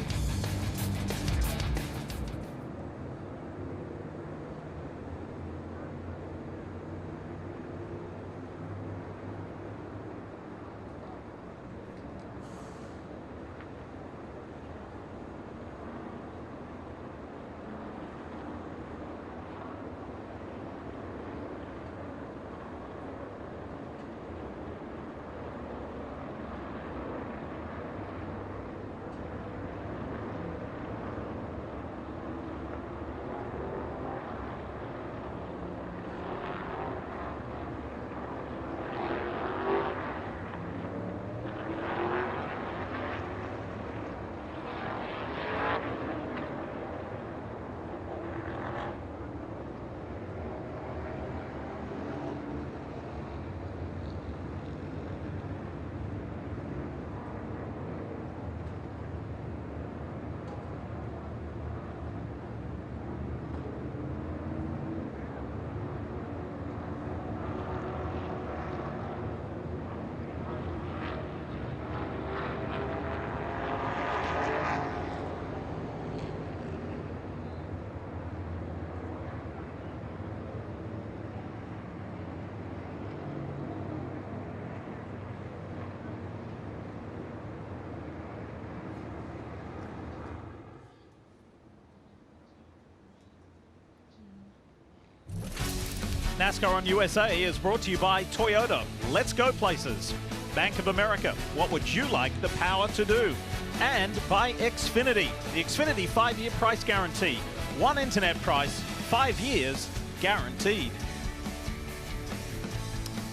NASCAR on USA is brought to you by Toyota. Let's go places. Bank of America, what would you like the power to do? And by Xfinity, the Xfinity 5-year price guarantee. One internet price, 5 years guaranteed.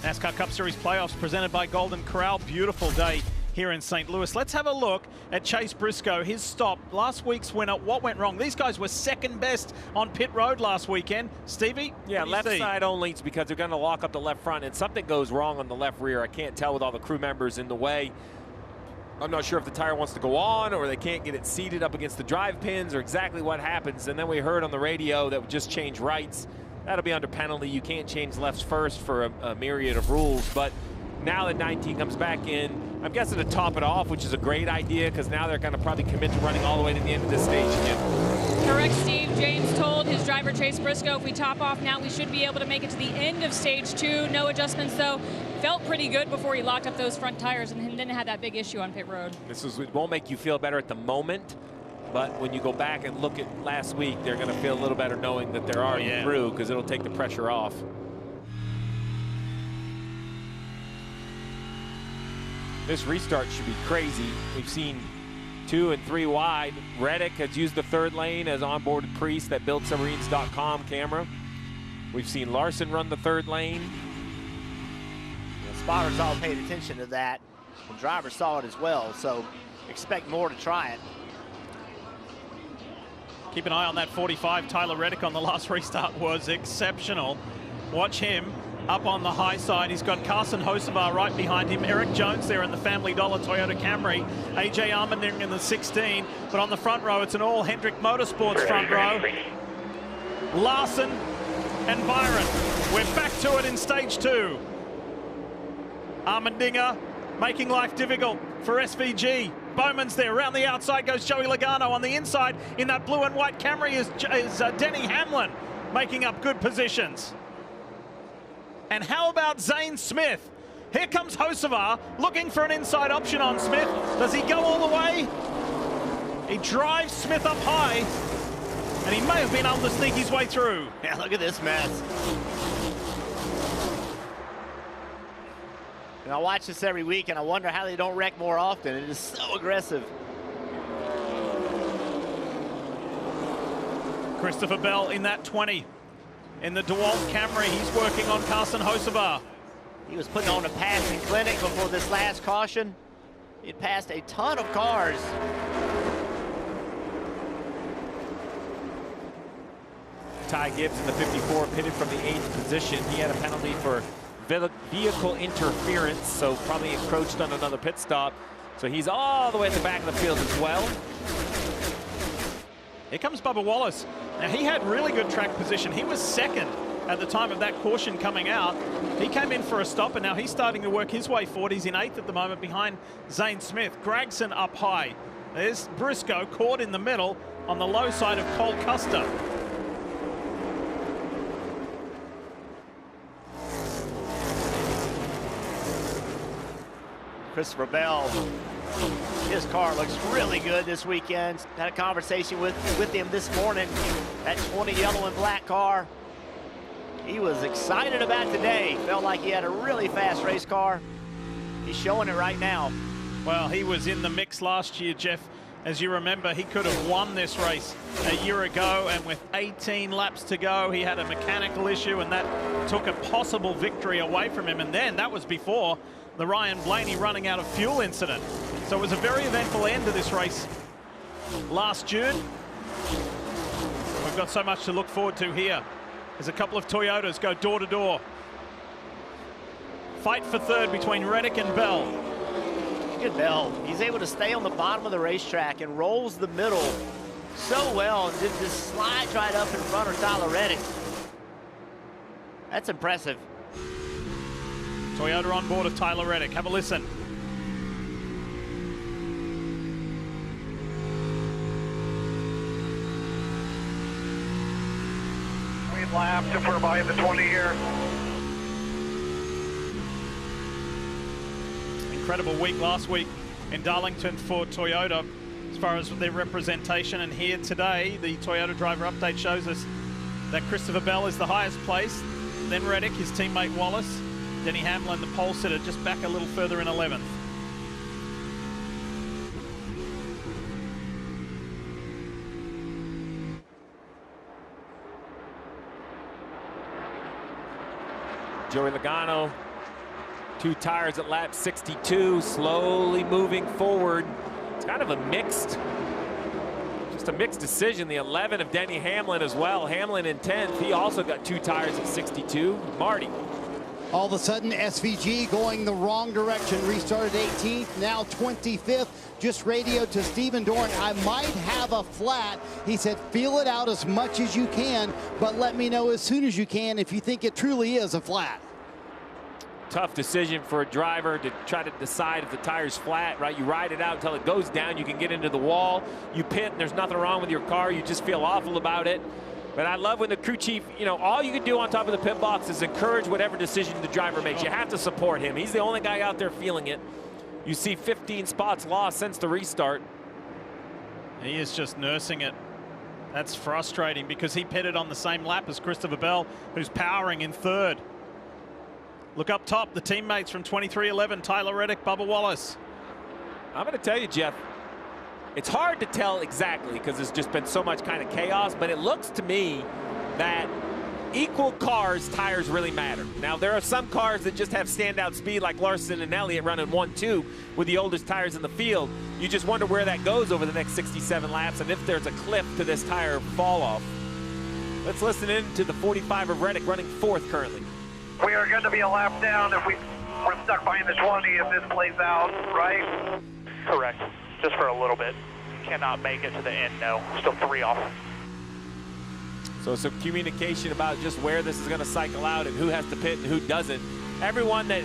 NASCAR Cup Series playoffs presented by Golden Corral. Beautiful day here in St. Louis. Let's have a look at Chase Briscoe, his stop, last week's winner. What went wrong? These guys were second best on pit road last weekend. Stevie? Yeah, left side only because they're going to lock up the left front, and something goes wrong on the left rear. I can't tell with all the crew members in the way. I'm not sure if the tire wants to go on or they can't get it seated up against the drive pins or exactly what happens. And then we heard on the radio that we just change rights. That'll be under penalty. You can't change lefts first for a myriad of rules. But now that 19 comes back in, I'm guessing to top it off, which is a great idea because now they're going to probably commit to running all the way to the end of this stage again. Correct, Steve. James told his driver, Chase Briscoe, if we top off now, we should be able to make it to the end of stage 2. No adjustments, though. Felt pretty good before he locked up those front tires and didn't have that big issue on pit road. It won't make you feel better at the moment, but when you go back and look at last week, they're going to feel a little better knowing that they're already through because it'll take the pressure off. This restart should be crazy. We've seen 2 and 3 wide. Reddick has used the third lane as onboarded Priest, that BuildSubmarines.com camera. We've seen Larson run the third lane. The spotters all paid attention to that. The drivers saw it as well, so expect more to try it. Keep an eye on that 45. Tyler Reddick on the last restart was exceptional. Watch him up on the high side. He's got Carson Hocevar right behind him. Eric Jones there in the Family Dollar Toyota Camry. AJ Allmendinger in the 16. But on the front row, it's an all Hendrick Motorsports front row. Larson and Byron. We're back to it in stage 2. Allmendinger making life difficult for SVG. Bowman's there. Around the outside goes Joey Logano. On the inside in that blue and white Camry is Denny Hamlin making up good positions. And how about Zane Smith? Here comes Hocevar looking for an inside option on Smith. Does he go all the way? He drives Smith up high, and he may have been able to sneak his way through. Yeah, look at this mess. And I watch this every week, and I wonder how they don't wreck more often. It is so aggressive. Christopher Bell in that 20. In the DeWalt Camry, he's working on Carson Hocevar. He was putting on a passing clinic before this last caution. He passed a ton of cars. Ty Gibbs in the 54 pitted from the 8th position. He had a penalty for vehicle interference, so probably encroached on another pit stop. So he's all the way at the back of the field as well. Here comes Bubba Wallace. Now, he had really good track position. He was second at the time of that caution coming out. He came in for a stop, and now he's starting to work his way forward. He's in 8th at the moment behind Zane Smith. Gregson up high. There's Briscoe caught in the middle on the low side of Cole Custer. Christopher Bell, his car looks really good this weekend. Had a conversation with him this morning. That 20 yellow and black car, he was excited about today. Felt like he had a really fast race car. He's showing it right now. Well, he was in the mix last year, Jeff. As you remember, he could have won this race a year ago, and with 18 laps to go, he had a mechanical issue, and that took a possible victory away from him. And then that was before the Ryan Blaney running out of fuel incident. So it was a very eventful end to this race last June. We've got so much to look forward to here as a couple of Toyotas go door to door. Fight for third between Reddick and Bell. Look at Bell. He's able to stay on the bottom of the racetrack and rolls the middle so well and just slides right up in front of Tyler Reddick. That's impressive. Toyota on board of Tyler Reddick. Have a listen. We've lapped if we're by the 20 here. Incredible week last week in Darlington for Toyota as far as their representation, and here today the Toyota driver update shows us that Christopher Bell is the highest place, then Reddick, his teammate Wallace, Denny Hamlin, the pole sitter, just back a little further in 11th. Joey Logano, 2 tires at lap 62, slowly moving forward. It's kind of a mixed decision. The 11 of Denny Hamlin as well. Hamlin in 10th. He also got 2 tires at 62. Marty. All of a sudden, SVG going the wrong direction. Restarted 18th, now 25th. Just radioed to Steven Dorn. I might have a flat. He said, feel it out as much as you can, but let me know as soon as you can if you think it truly is a flat. Tough decision for a driver to try to decide if the tire's flat, right? You ride it out until it goes down. You can get into the wall. You pit, and there's nothing wrong with your car. You just feel awful about it. But I love when the crew chief, you know, all you can do on top of the pit box is encourage whatever decision the driver makes. You have to support him. He's the only guy out there feeling it. You see 15 spots lost since the restart. He is just nursing it. That's frustrating because he pitted on the same lap as Christopher Bell, who's powering in 3rd. Look up top, the teammates from 2311, Tyler Reddick, Bubba Wallace. I'm going to tell you, Jeff, it's hard to tell exactly because there's just been so much kind of chaos, but it looks to me that equal cars, tires really matter. Now, there are some cars that just have standout speed like Larson and Elliott running 1-2 with the oldest tires in the field. You just wonder where that goes over the next 67 laps and if there's a cliff to this tire fall off. Let's listen in to the 45 of Reddick running 4th currently. We are going to be a lap down if we're stuck behind the 20 if this plays out, right? Correct. Just for a little bit. Cannot make it to the end, no. Still 3 off. So some communication about just where this is going to cycle out and who has to pit and who doesn't. Everyone that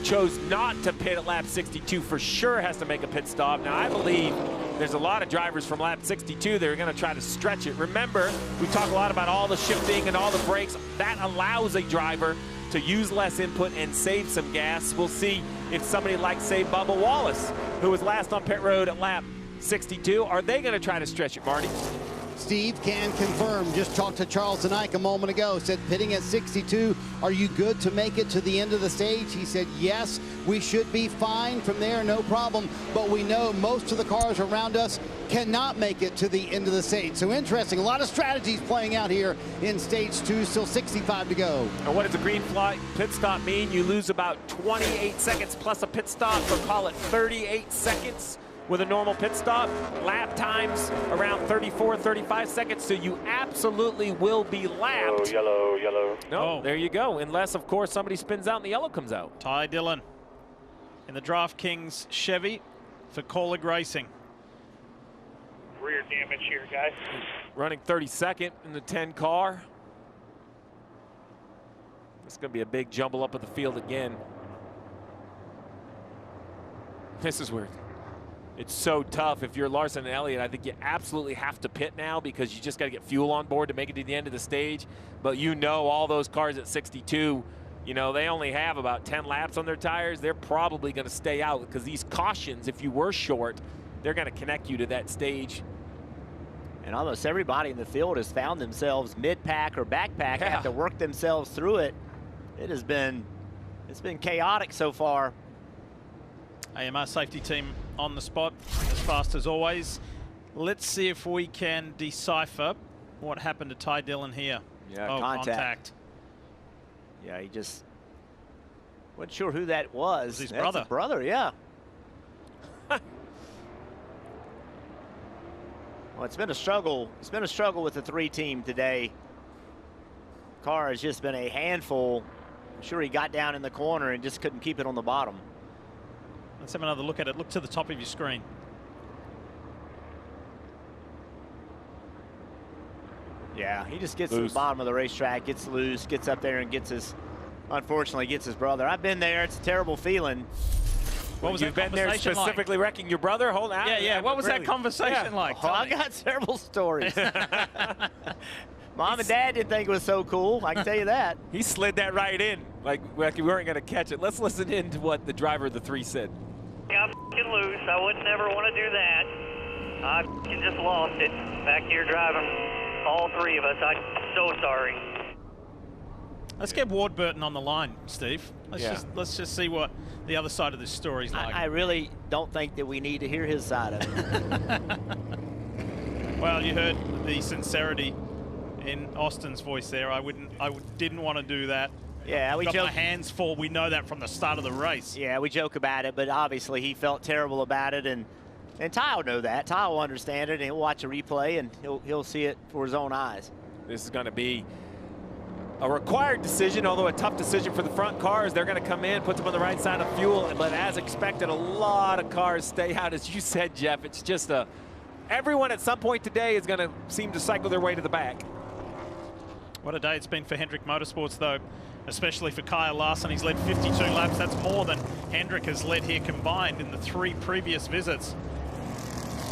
chose not to pit at lap 62 for sure has to make a pit stop. Now, I believe there's a lot of drivers from lap 62 that are going to try to stretch it. Remember, we talk a lot about all the shifting and all the brakes. That allows a driver to use less input and save some gas. We'll see if somebody like, say, Bubba Wallace, who was last on pit road at lap 62, are they going to try to stretch it, Marty? Steve can confirm. Just talked to Charles and Ike a moment ago. Said pitting at 62, are you good to make it to the end of the stage? He said, yes, we should be fine from there, no problem. But we know most of the cars around us cannot make it to the end of the stage. So interesting, a lot of strategies playing out here in stage 2, still 65 to go. And what does a green flag pit stop mean? You lose about 28 seconds plus a pit stop, so call it 38 seconds. With a normal pit stop, lap times around 34, 35 seconds, so you absolutely will be lapped. Yellow, yellow. No, there you go, unless, of course, somebody spins out and the yellow comes out. Ty Dillon in the DraftKings Chevy for Kaulig Racing. Rear damage here, guys. Running 32nd in the 10 car. It's going to be a big jumble up of the field again. This is weird. It's so tough. If you're Larson and Elliott, I think you absolutely have to pit now because you just got to get fuel on board to make it to the end of the stage. But you know all those cars at 62, you know, they only have about 10 laps on their tires. They're probably going to stay out because these cautions, if you were short, they're going to connect you to that stage. And almost everybody in the field has found themselves mid-pack or backpack, have to work themselves through it. It's been chaotic so far. AMR safety team on the spot as fast as always. Let's see if we can decipher what happened to Ty Dillon here. Yeah, contact. Yeah, he just wasn't sure who that was. It was his That's brother. His brother, yeah. Well, it's been a struggle. It's been a struggle with the 3 team today. Car has just been a handful. I'm sure he got down in the corner and just couldn't keep it on the bottom. Let's have another look at it. Look to the top of your screen. Yeah, he just gets to the bottom of the racetrack, gets loose, gets up there and unfortunately gets his brother. I've been there. It's a terrible feeling. What was You've that been there conversation specifically like? wrecking your brother? Hold on. Yeah. What was that conversation like? Oh, I got several stories. Mom and Dad didn't think it was so cool. I can tell you that. He slid that right in, like we weren't going to catch it. Let's listen in to what the driver of the 3 said. Yeah, I'm f***ing loose. I would never want to do that. I f***ing just lost it. Back here driving all 3 of us. I'm so sorry. Let's get Warburton on the line, Steve. Let's just see what the other side of this story's like. I really don't think that we need to hear his side of it. Well, you heard the sincerity in Austin's voice there. I didn't want to do that. Yeah, we got joke. my hands full. We know that from the start of the race. Yeah, we joke about it, but obviously he felt terrible about it, and Ty will know that. Ty will understand it, and he'll watch a replay, and he'll see it for his own eyes. This is going to be a required decision, although a tough decision for the front cars. They're going to come in, put them on the right side of fuel, but as expected, a lot of cars stay out. As you said, Jeff, it's just everyone at some point today is going to seem to cycle their way to the back. What a day it's been for Hendrick Motorsports, though, especially for Kyle Larson. He's led 52 laps. That's more than Hendrick has led here combined in the 3 previous visits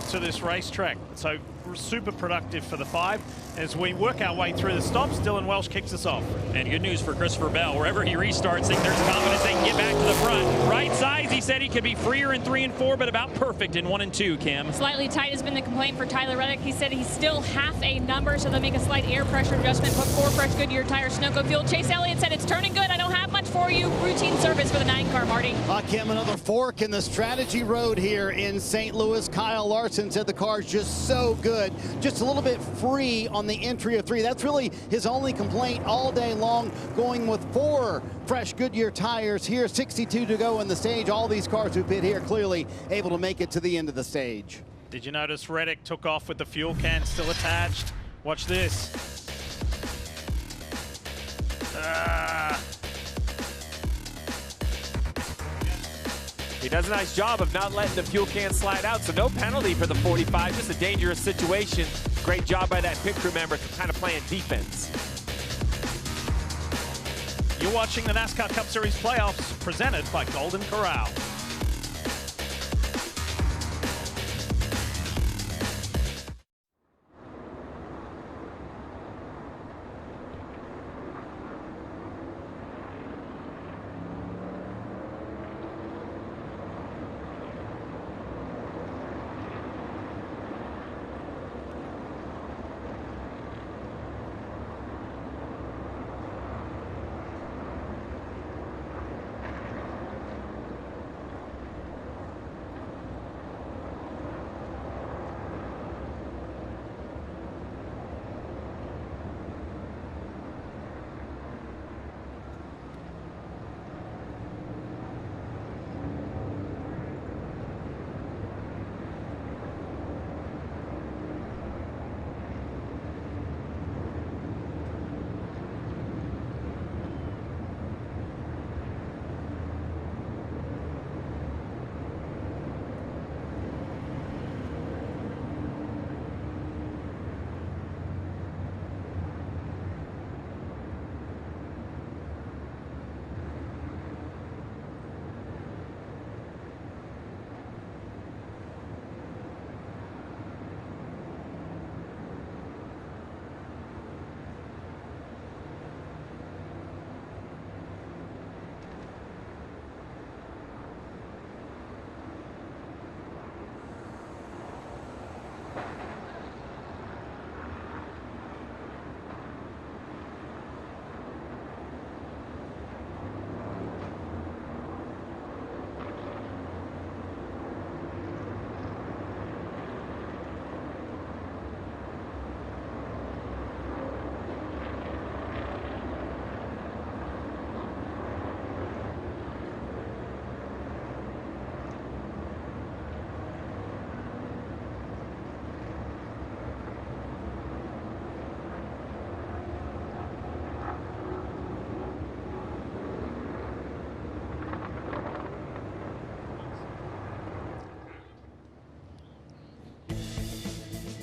to this racetrack. So super productive for the 5. As we work our way through the stops, Dylan Welsh kicks us off. And good news for Christopher Bell. Wherever he restarts, there's confidence they can get back to the front. Right size, he said he could be freer in 3 and 4, but about perfect in 1 and 2, Kim. Slightly tight has been the complaint for Tyler Reddick. He said he's still half a number, so they'll make a slight air pressure adjustment, put 4 fresh Goodyear tires, Sunoco fuel. Chase Elliott said it's turning good. I don't have much for you. Routine service for the 9 car, Marty. Kim, another fork in the strategy road here in St. Louis. Kyle Larson said the car's just so good. Just a little bit free on the entry of 3. That's really his only complaint all day long, going with 4 fresh Goodyear tires here. 62 to go in the stage. All these cars who pit here clearly able to make it to the end of the stage. Did you notice Reddick took off with the fuel can still attached? Watch this. He does a nice job of not letting the fuel can slide out, so no penalty for the 45. Just a dangerous situation. Great job by that pit crew member kind of playing defense. You're watching the NASCAR Cup Series playoffs presented by Golden Corral.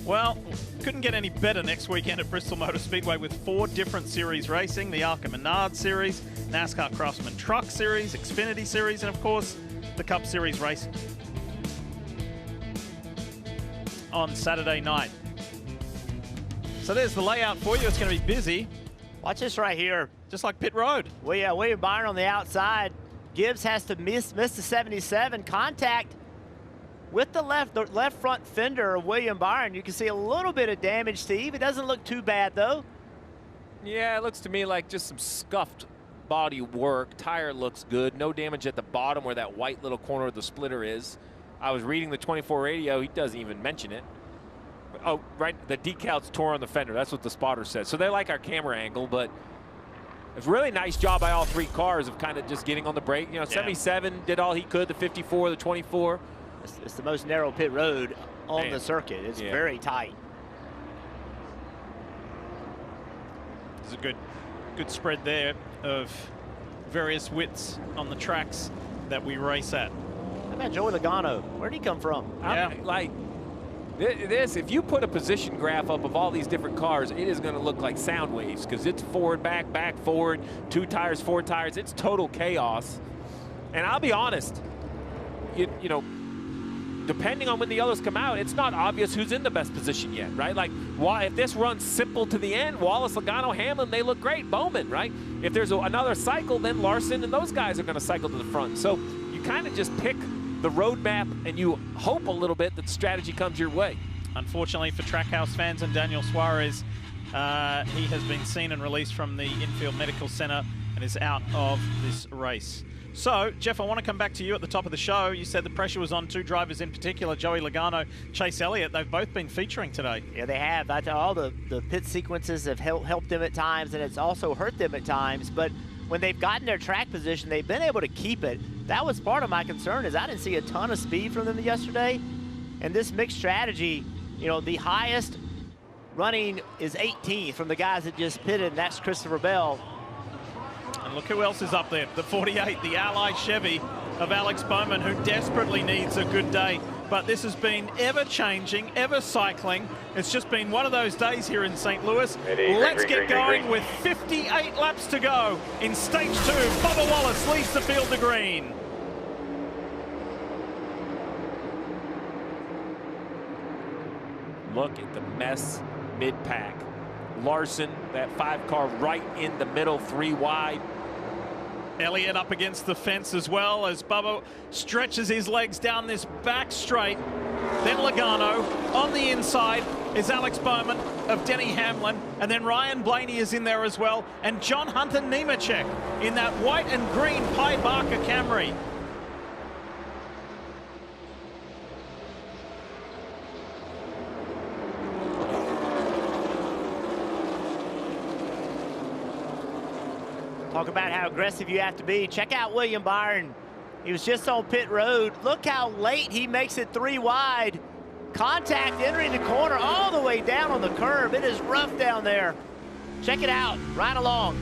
Well, couldn't get any better next weekend at Bristol Motor Speedway with 4 different series racing. The Arca Menard Series, NASCAR Craftsman Truck Series, Xfinity Series, and of course, the Cup Series racing on Saturday night. So there's the layout for you. It's going to be busy. Watch this right here. Just like pit road. Well, yeah, William Byron on the outside. Gibbs has to miss the 77. Contact with the left front fender of William Byron. You can see a little bit of damage, Steve. It doesn't look too bad, though. Yeah, it looks to me like just some scuffed body work. Tire looks good. No damage at the bottom where that white little corner of the splitter is. I was reading the 24 radio. He doesn't even mention it. Oh, right. The decal's tore on the fender. That's what the spotter said. So they like our camera angle, but it's a really nice job by all three cars of kind of just getting on the brake. You know, 77 did all he could. The 54, the 24. It's the most narrow pit road on the circuit. It's very tight. There's a good spread there of various widths on the tracks that we race at. How about Joey Logano? Where'd he come from? Like this, if you put a position graph up of all these different cars, it is going to look like sound waves because it's forward, back, back, forward, 2 tires, 4 tires. It's total chaos. And I'll be honest, you know, depending on when the others come out, it's not obvious who's in the best position yet, right? Like, if this runs simple to the end, Wallace, Logano, Hamlin, they look great. Bowman, right? If there's another cycle, then Larson and those guys are going to cycle to the front. So you kind of just pick the roadmap and you hope a little bit that the strategy comes your way. Unfortunately for Trackhouse fans and Daniel Suarez, he has been seen and released from the infield medical center and is out of this race. So, Jeff, I want to come back to you at the top of the show. You said the pressure was on 2 drivers in particular, Joey Logano, Chase Elliott. They've both been featuring today. Yeah, they have. All the pit sequences have helped them at times, and it's also hurt them at times. But when they've gotten their track position, they've been able to keep it. That was part of my concern, is I didn't see a ton of speed from them yesterday. And this mixed strategy, you know, the highest running is 18th from the guys that just pitted, and that's Christopher Bell. And look who else is up there, the 48, the Ally Chevy of Alex Bowman, who desperately needs a good day. But this has been ever-changing, ever-cycling. It's just been one of those days here in St. Louis. Let's get going with 58 laps to go in Stage 2. Bubba Wallace leads the field to green. Look at the mess mid-pack. Larson, that 5 car right in the middle, 3 wide. Elliott up against the fence as well as Bubba stretches his legs down this back straight. Then Logano. On the inside is Alex Bowman of Denny Hamlin. And then Ryan Blaney is in there as well. And John Hunter Nemechek in that white and green Pied Barker Camry. Talk about how aggressive you have to be. Check out William Byron. He was just on pit road. Look how late he makes it 3 wide. Contact entering the corner all the way down on the curb. It is rough down there. Check it out, right along.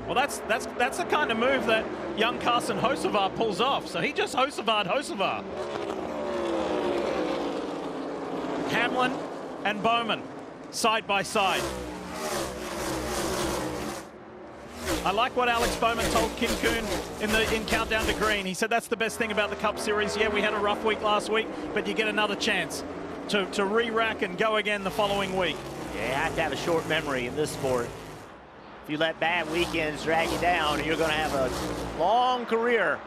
Well, that's the kind of move that young Carson Hocevar pulls off. So he just Hocevar. Hamlin and Bowman side by side. I like what Alex Bowman told Kim Kuhn in Countdown to Green. He said that's the best thing about the Cup Series. Yeah, we had a rough week last week, but you get another chance to re-rack and go again the following week. Yeah, you have to have a short memory in this sport. If you let bad weekends drag you down, you're going to have a long career.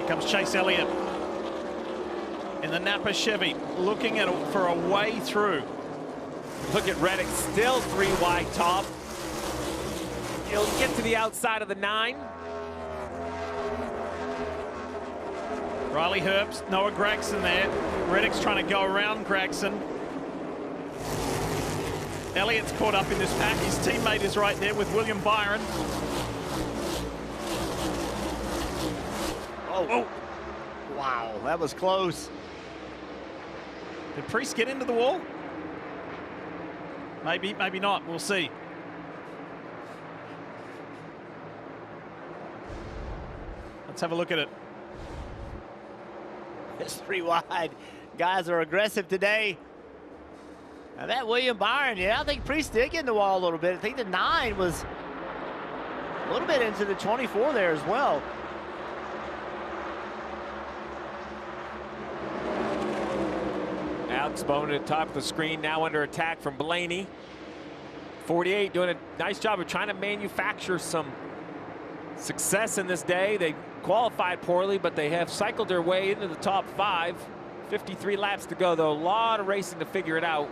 Comes Chase Elliott in the Napa Chevy, looking for a way through. Look at Reddick, still 3 wide top. He'll get to the outside of the 9. Riley Herbst, Noah Gragson there. Reddick's trying to go around Gragson. Elliott's caught up in this pack. His teammate is right there with William Byron. Oh, wow, that was close. Did Priest get into the wall? Maybe, maybe not. We'll see. Let's have a look at it. It's 3 wide. Guys are aggressive today. Now that William Byron, yeah, I think Priest did get in the wall a little bit. I think the 9 was a little bit into the 24 there as well. Alex Bowman at the top of the screen, now under attack from Blaney. 48 doing a nice job of trying to manufacture some success in this day. They qualified poorly, but they have cycled their way into the top 5. 53 laps to go, though. A lot of racing to figure it out.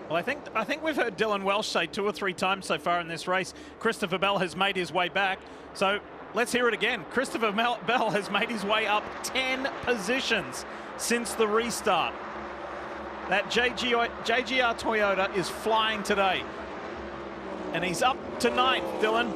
Well, I think we've heard Dylan Welsh say 2 or 3 times so far in this race, Christopher Bell has made his way back. So let's hear it again. Christopher Bell has made his way up 10 positions since the restart. That JGR Toyota is flying today. And he's up to 9th, Dylan.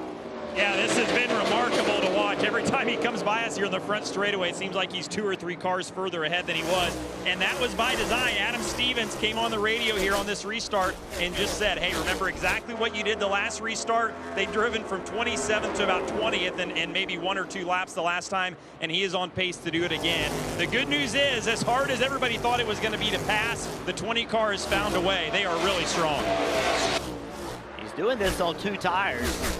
Yeah, this has been remarkable to watch. Every time he comes by us here in the front straightaway, it seems like he's 2 or 3 cars further ahead than he was. And that was by design. Adam Stevens came on the radio here on this restart and just said, hey, remember exactly what you did the last restart? They'd driven from 27th to about 20th and maybe 1 or 2 laps the last time, and he is on pace to do it again. The good news is, as hard as everybody thought it was going to be to pass, the 20 car has found a way. They are really strong. He's doing this on 2 tires.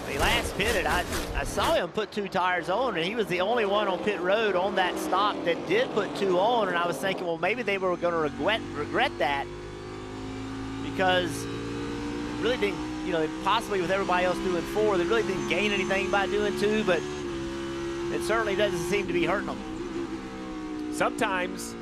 He last pitted, I saw him put 2 tires on, and he was the only one on pit road on that stop that did put 2 on, and I was thinking, well, maybe they were going to regret that, because really didn't, you know, possibly with everybody else doing 4, they really didn't gain anything by doing 2, but it certainly doesn't seem to be hurting them. Sometimes,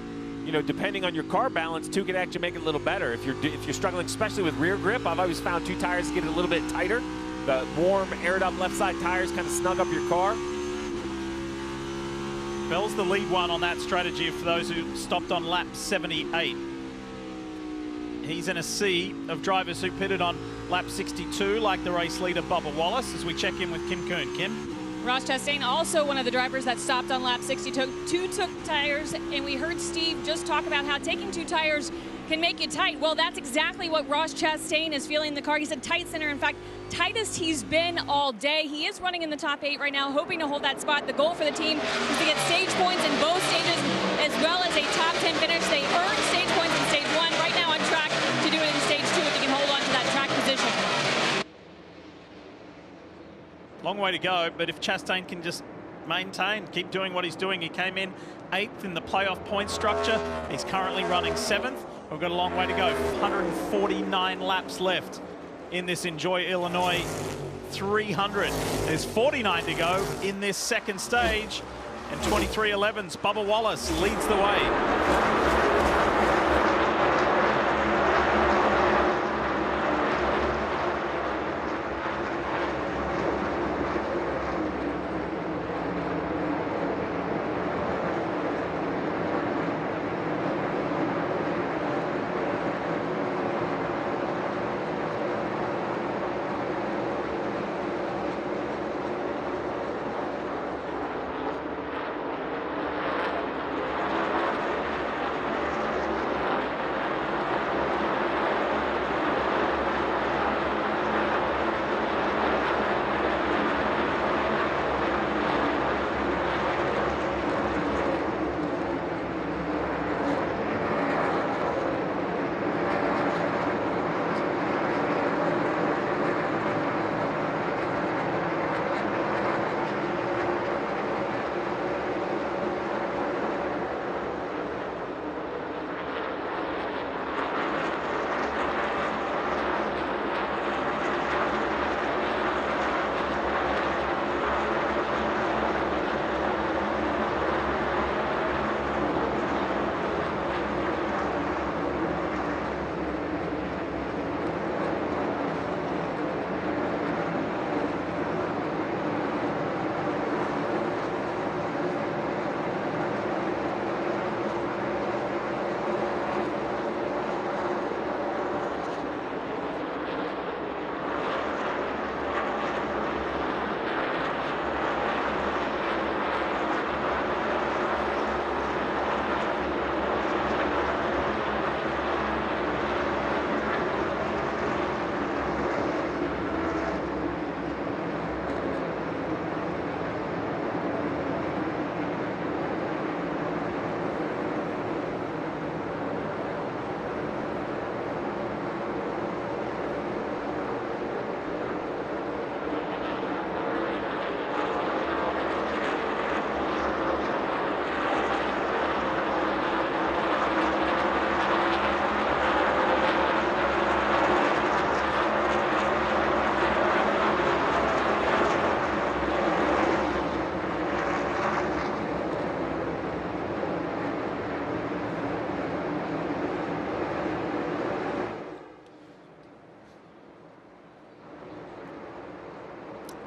you know, depending on your car balance, 2 can actually make it a little better. If you're struggling, especially with rear grip, I've always found 2 tires get it a little bit tighter. The warm, aired-up left side tires kind of snug up your car. Bell's the lead one on that strategy for those who stopped on lap 78. He's in a sea of drivers who pitted on lap 62, like the race leader Bubba Wallace, as we check in with Kim Kuhn. Kim? Ross Chastain, also one of the drivers that stopped on lap 62, took tires, and we heard Steve just talk about how taking 2 tires can make you tight. Well, that's exactly what Ross Chastain is feeling in the car. He said tight center. In fact, tightest he's been all day. He is running in the top 8 right now, hoping to hold that spot. The goal for the team is to get stage points in both stages, as well as a top 10 finish. They earned stage points in stage 1, right now on track to do it in stage 2 if they can hold on to that track position. Long way to go, but if Chastain can just maintain, keep doing what he's doing. He came in 8th in the playoff point structure. He's currently running 7th. We've got a long way to go. 149 laps left in this Enjoy Illinois 300. There's 49 to go in this second stage, and 23.11's Bubba Wallace leads the way.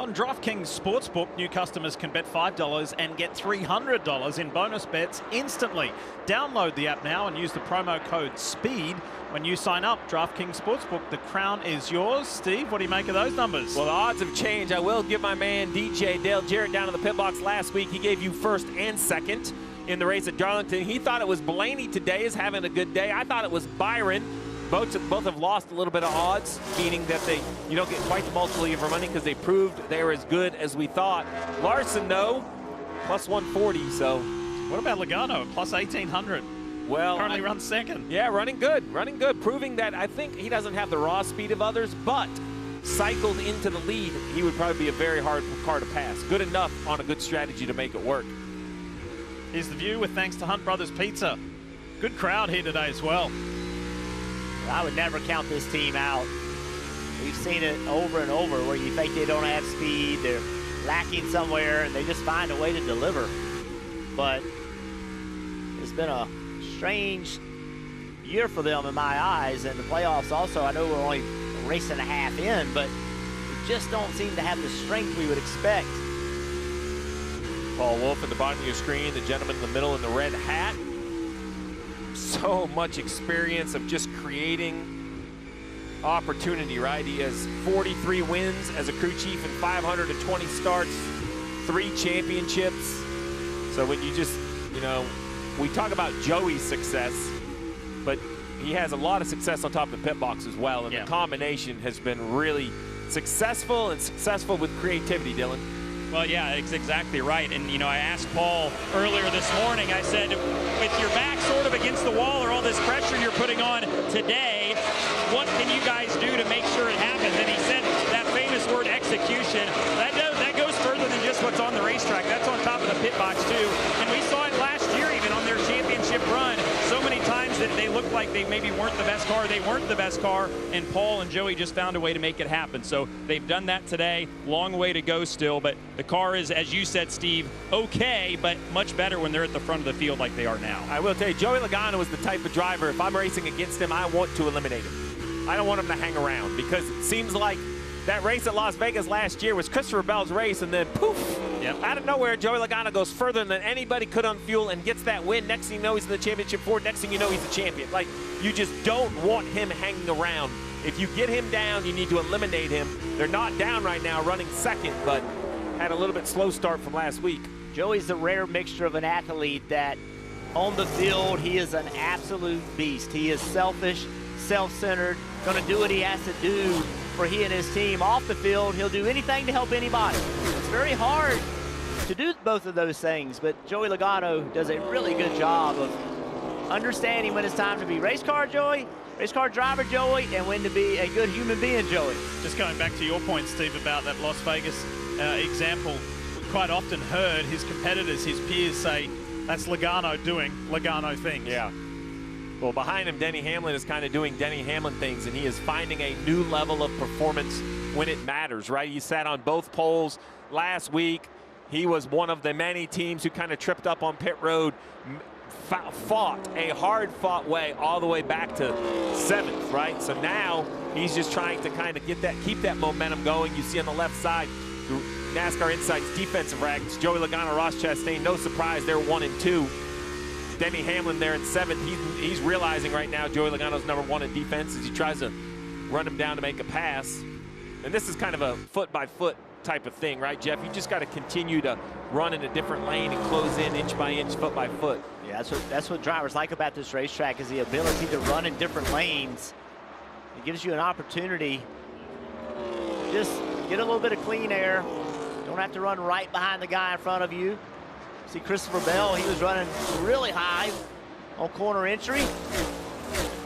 On DraftKings Sportsbook, new customers can bet $5 and get $300 in bonus bets instantly. Download the app now and use the promo code SPEED when you sign up. DraftKings Sportsbook, the crown is yours. Steve, what do you make of those numbers? Well, the odds have changed. I will give my man DJ Dale Jarrett down in the pit box last week. He gave you first and second in the race at Darlington. He thought it was Blaney today is having a good day. I thought it was Byron. Both have lost a little bit of odds, meaning that you don't get quite the multiple of your money because they proved they were as good as we thought. Larson, no, plus 140. So, what about Logano, plus 1,800? Well, currently runs second. Yeah, running good, proving that I think he doesn't have the raw speed of others, but cycled into the lead, he would probably be a very hard car to pass. Good enough on a good strategy to make it work. Here's the view with thanks to Hunt Brothers Pizza. Good crowd here today as well. I would never count this team out. We've seen it over and over where you think they don't have speed, they're lacking somewhere, and they just find a way to deliver. But it's been a strange year for them in my eyes, and the playoffs also. I know we're only a race and a half in, but we just don't seem to have the strength we would expect. Paul Wolf at the bottom of your screen, the gentleman in the middle in the red hat. So much experience of just creating opportunity, right? He has 43 wins as a crew chief and 520 starts, 3 championships. So when you just, we talk about Joey's success, but he has a lot of success on top of the pit box as well. And the combination has been really successful and successful with creativity, Dylan. Well, yeah, it's exactly right. And, I asked Paul earlier this morning, I said, with your back sort of against the wall or all this pressure you're putting on today, what can you guys do to make sure it happens? And he said that famous word execution. That goes further than just what's on the racetrack. That's on top of the pit box, too. And we saw it last year even on their championship run. So many times that they looked like they maybe weren't the best car. They weren't the best car, and Paul and Joey just found a way to make it happen. So they've done that today. Long way to go still, but the car is, as you said, Steve, okay, but much better when they're at the front of the field like they are now. I will tell you, Joey Logano is the type of driver, if I'm racing against him, I want to eliminate him. I don't want him to hang around, because it seems like that race at Las Vegas last year was Christopher Bell's race, and then poof, out of nowhere, Joey Logano goes further than anybody could on fuel and gets that win. Next thing you know, he's in the championship Ford. Next thing you know, he's the champion. Like, you just don't want him hanging around. If you get him down, you need to eliminate him. They're not down right now, running second, but had a little bit slow start from last week. Joey's a rare mixture of an athlete that on the field, he is an absolute beast. He is selfish, self-centered, going to do what he has to do for he and his team. Off the field, he'll do anything to help anybody. It's very hard to do both of those things, but Joey Logano does a really good job of understanding when it's time to be race car Joey, race car driver Joey, and when to be a good human being Joey. Just going back to your point, Steve, about that Las Vegas example, we quite often heard his competitors, his peers say, that's Logano doing Logano things. Yeah. Well, behind him, Denny Hamlin is kind of doing Denny Hamlin things, and he is finding a new level of performance when it matters, right? He sat on both poles last week. He was one of the many teams who kind of tripped up on pit road, fought a hard-fought way all the way back to 7th, right? So now he's just trying to kind of keep that momentum going. You see on the left side, NASCAR Insights defensive ranks, Joey Logano, Ross Chastain, no surprise, they're 1 and 2. Denny Hamlin there in 7th. He's realizing right now Joey Logano's #1 in defense as he tries to run him down to make a pass. And this is kind of a foot-by-foot type of thing, right, Jeff? You just got to continue to run in a different lane and close in inch by inch, foot by foot. Yeah, that's what drivers like about this racetrack, is the ability to run in different lanes. It gives you an opportunity to just get a little bit of clean air. Don't have to run right behind the guy in front of you. See Christopher Bell, he was running really high on corner entry.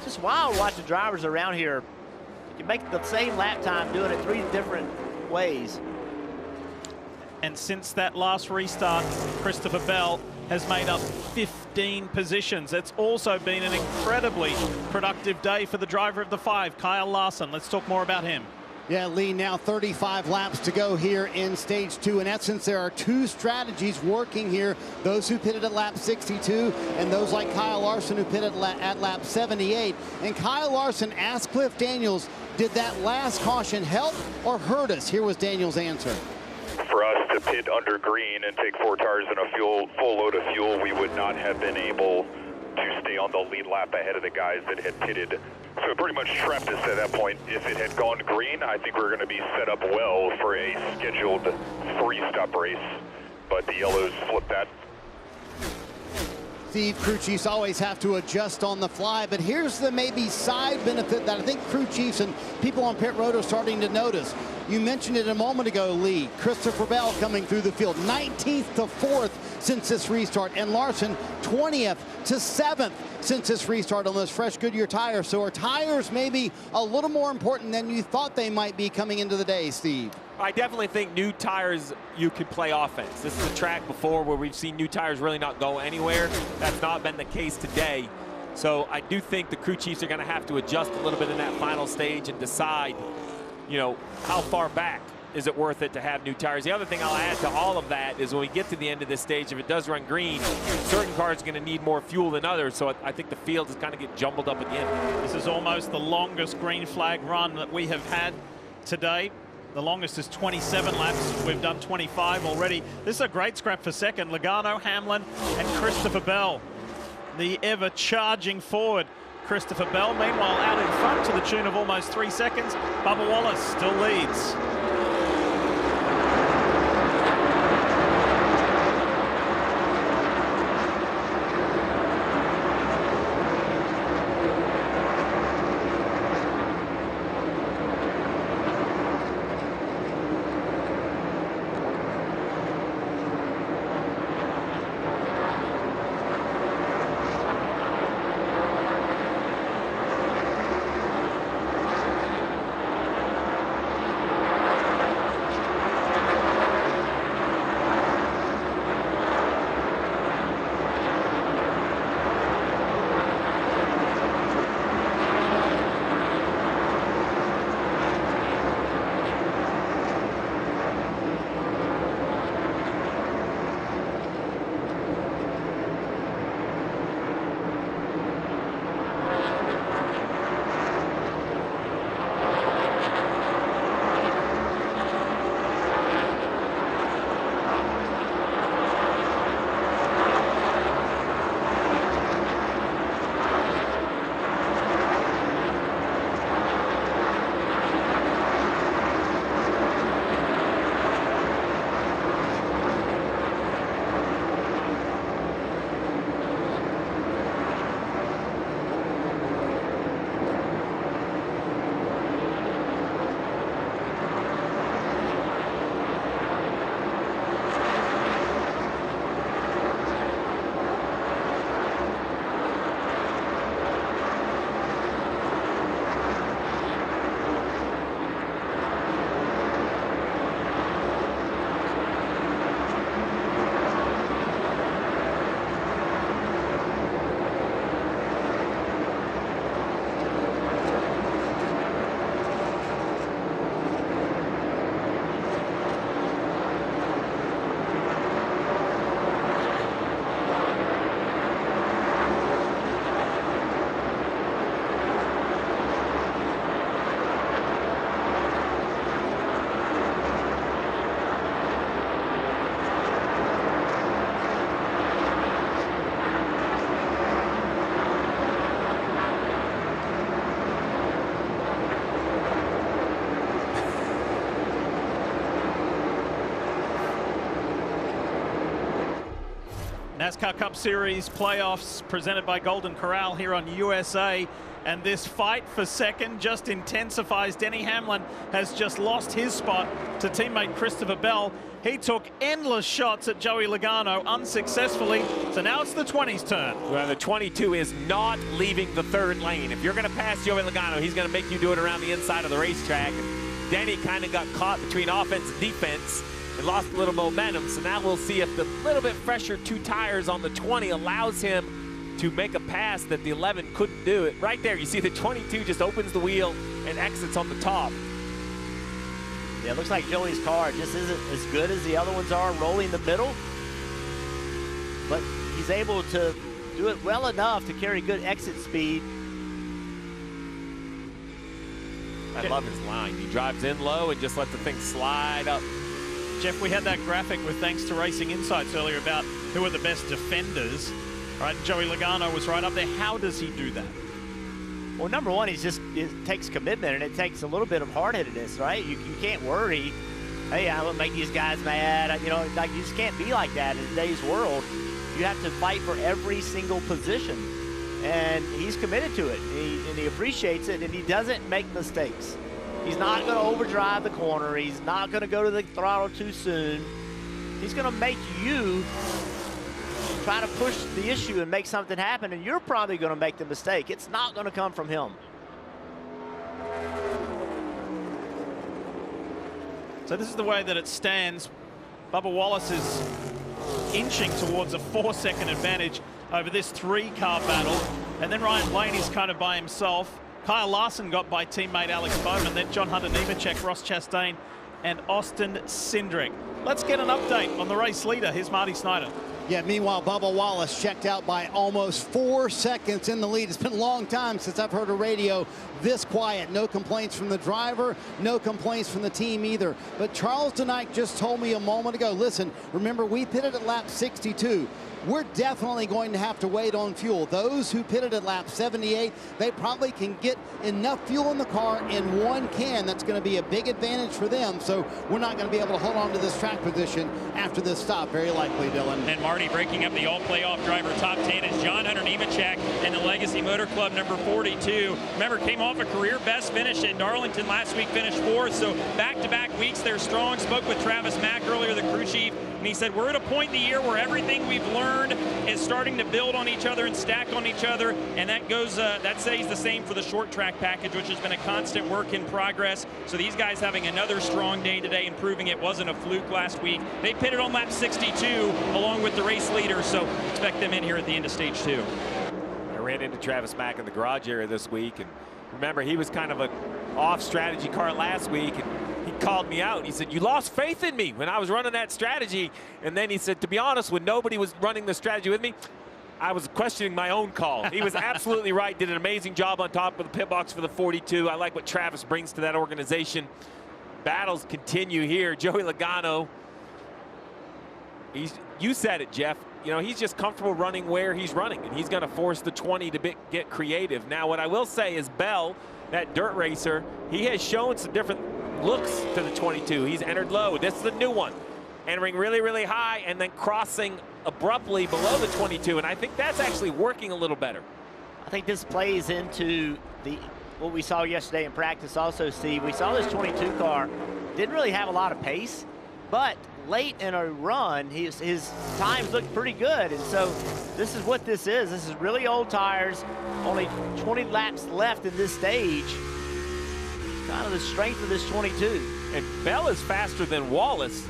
Just wild watching drivers around here. You can make the same lap time doing it 3 different ways. And since that last restart, Christopher Bell has made up 15 positions. It's also been an incredibly productive day for the driver of the 5, Kyle Larson. Let's talk more about him. Yeah, Lee, now 35 laps to go here in stage 2. In essence, there are 2 strategies working here. Those who pitted at lap 62 and those like Kyle Larson who pitted at lap 78. And Kyle Larson asked Cliff Daniels, did that last caution help or hurt us? Here was Daniels' answer. for us to pit under green and take 4 tires and a full load of fuel, we would not have been able to stay on the lead lap ahead of the guys that had pitted. So it pretty much trapped us at that point. If it had gone green, I think we were going to be set up well for a scheduled 3-stop race. But the yellows flipped that. Steve, crew chiefs always have to adjust on the fly, but here's the maybe side benefit that I think crew chiefs and people on pit road are starting to notice. You mentioned it a moment ago, Lee. Christopher Bell coming through the field, 19th to 4th since this restart, and Larson 20th to 7th since this restart on those fresh Goodyear tires. So are tires maybe a little more important than you thought they might be coming into the day, Steve? I definitely think new tires, you could play offense. This is a track before where we've seen new tires really not go anywhere. That's not been the case today. So I do think the crew chiefs are going to have to adjust a little bit in that final stage and decide, you know, how far back is it worth it to have new tires. The other thing I'll add to all of that is when we get to the end of this stage, if it does run green, certain cars are going to need more fuel than others. So I think the field is kind of get jumbled up again. This is almost the longest green flag run that we have had today. The longest is 27 laps. We've done 25 already. This is a great scrap for second. Logano, Hamlin, and Christopher Bell. The ever charging forward. Christopher Bell, meanwhile, out in front to the tune of almost 3 seconds. Bubba Wallace still leads. NASCAR Cup Series playoffs presented by Golden Corral here on USA. And this fight for second just intensifies. Denny Hamlin has just lost his spot to teammate Christopher Bell. He took endless shots at Joey Logano unsuccessfully. So now it's the 20's turn. Well, the 22 is not leaving the third lane. If you're going to pass Joey Logano, he's going to make you do it around the inside of the racetrack. Denny kind of got caught between offense and defense and lost a little momentum. So now we'll see if the little bit fresher 2 tires on the 20 allows him to make a pass that the 11 couldn't do. It right there, you see the 22 just opens the wheel and exits on the top. Yeah, it looks like Joey's car just isn't as good as the other ones are rolling the middle, but he's able to do it well enough to carry good exit speed. I love his line. He drives in low and just lets the thing slide up. Jeff, we had that graphic with Thanks to Racing Insights earlier about who are the best defenders. Right, Joey Logano was right up there. How does he do that? Well, number one, it takes commitment, and it takes a little bit of hard-headedness, right? You can't worry, hey, I'm going to make these guys mad. You know, like, you just can't be like that in today's world. You have to fight for every single position, and he's committed to it, and he appreciates it, and he doesn't make mistakes. He's not going to overdrive the corner. He's not going to go to the throttle too soon. He's going to make you try to push the issue and make something happen, and you're probably going to make the mistake. It's not going to come from him. So this is the way that it stands. Bubba Wallace is inching towards a 4-second advantage over this 3-car battle. And then Ryan Blaney's kind of by himself. Kyle Larson got by teammate Alex Bowman, then John Hunter Nemechek, Ross Chastain, and Austin Cindric. Let's get an update on the race leader. Here's Marty Snyder. Yeah, meanwhile, Bubba Wallace checked out by almost 4 seconds in the lead. It's been a long time since I've heard a radio this quiet. No complaints from the driver, no complaints from the team either. But Charles DeNike just told me a moment ago, listen, remember, we pitted at lap 62. We're definitely going to have to wait on fuel. Those who pitted at lap 78, they probably can get enough fuel in the car in one can. That's going to be a big advantage for them. So we're not going to be able to hold on to this track position after this stop, very likely, Dylan. And Marty breaking up the all-playoff driver top 10 is John Hunter Nemechek in the Legacy Motor Club number 42. Remember, came off a career best finish in Darlington last week, finished 4th. So back-to-back weeks, they're strong. Spoke with Travis Mack earlier, the crew chief, and he said, we're at a point in the year where everything we've learned is starting to build on each other and stack on each other, and that goes that stays the same for the short track package, which has been a constant work in progress. So these guys having another strong day today and proving it wasn't a fluke last week. They pitted on lap 62 along with the race leader, so expect them in here at the end of stage 2. I ran into Travis Mack in the garage area this week, and remember, he was kind of an off strategy car last week, and he called me out. He said, you lost faith in me when I was running that strategy. And then he said, to be honest, when nobody was running the strategy with me, I was questioning my own call. He was absolutely right. Did an amazing job on top of the pit box for the 42. I like what Travis brings to that organization. Battles continue here. Joey Logano, you said it, Jeff. You know, he's just comfortable running where he's running, and he's going to force the 20 to get creative. Now, what I will say is Bell, that dirt racer, he has shown some different looks to the 22. He's entered low. This is the new one. Entering really, really high and then crossing abruptly below the 22. And I think that's actually working a little better. I think this plays into what we saw yesterday in practice also, Steve. We saw this 22 car didn't really have a lot of pace, but late in a run, his times looked pretty good. And so this is what this is. This is really old tires, only 20 laps left in this stage. Kind of the strength of this 22. And Bell is faster than Wallace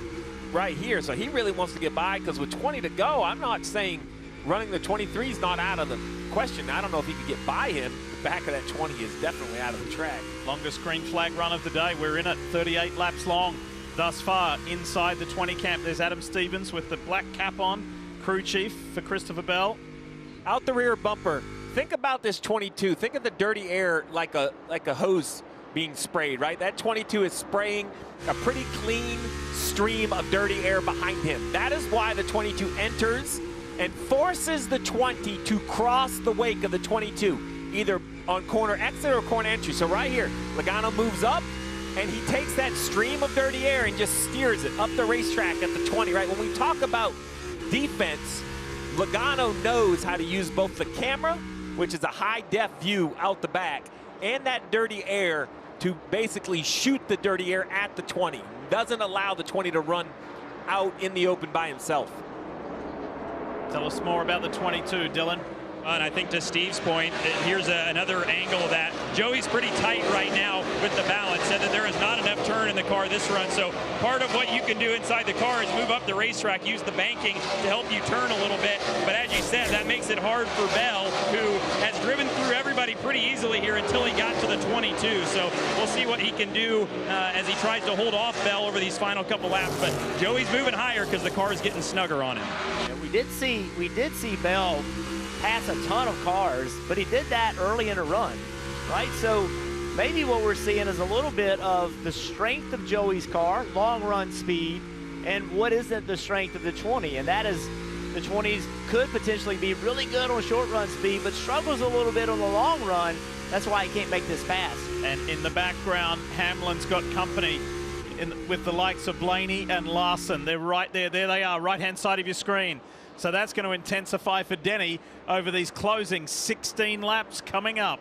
right here, so he really wants to get by, because with 20 to go, I'm not saying running the 23 is not out of the question. I don't know if he could get by him. The back of that 20 is definitely out of the track. Longest green flag run of the day. We're in it, 38 laps long thus far inside the 20 camp. There's Adam Stevens with the black cap on, crew chief for Christopher Bell. Out the rear bumper. Think about this 22. Think of the dirty air like a hose being sprayed, right? That 22 is spraying a pretty clean stream of dirty air behind him. That is why the 22 enters and forces the 20 to cross the wake of the 22, either on corner exit or corner entry. So right here, Logano moves up and he takes that stream of dirty air and just steers it up the racetrack at the 20, right? When we talk about defense, Logano knows how to use both the camera, which is a high-def view out the back, and that dirty air to basically shoot the dirty air at the 20. Doesn't allow the 20 to run out in the open by himself. Tell us more about the 22, Dylan. And I think to Steve's point, here's another angle of that. Joey's pretty tight right now with the balance, said that there is not enough turn in the car this run. So part of what you can do inside the car is move up the racetrack, use the banking to help you turn a little bit. But as you said, that makes it hard for Bell, who has driven through everybody pretty easily here until he got to the 22. So we'll see what he can do as he tries to hold off Bell over these final couple laps. But Joey's moving higher because the car is getting snugger on him. Yeah, we did see Bell pass a ton of cars, but he did that early in a run, right? So maybe what we're seeing is a little bit of the strength of Joey's car, long run speed, and what isn't the strength of the 20, and that is the 20s could potentially be really good on short run speed, but struggles a little bit on the long run. That's why he can't make this pass. And in the background, Hamlin's got company with the likes of Blaney and Larson. They're right there. There they are, right-hand side of your screen. So that's going to intensify for Denny over these closing 16 laps coming up.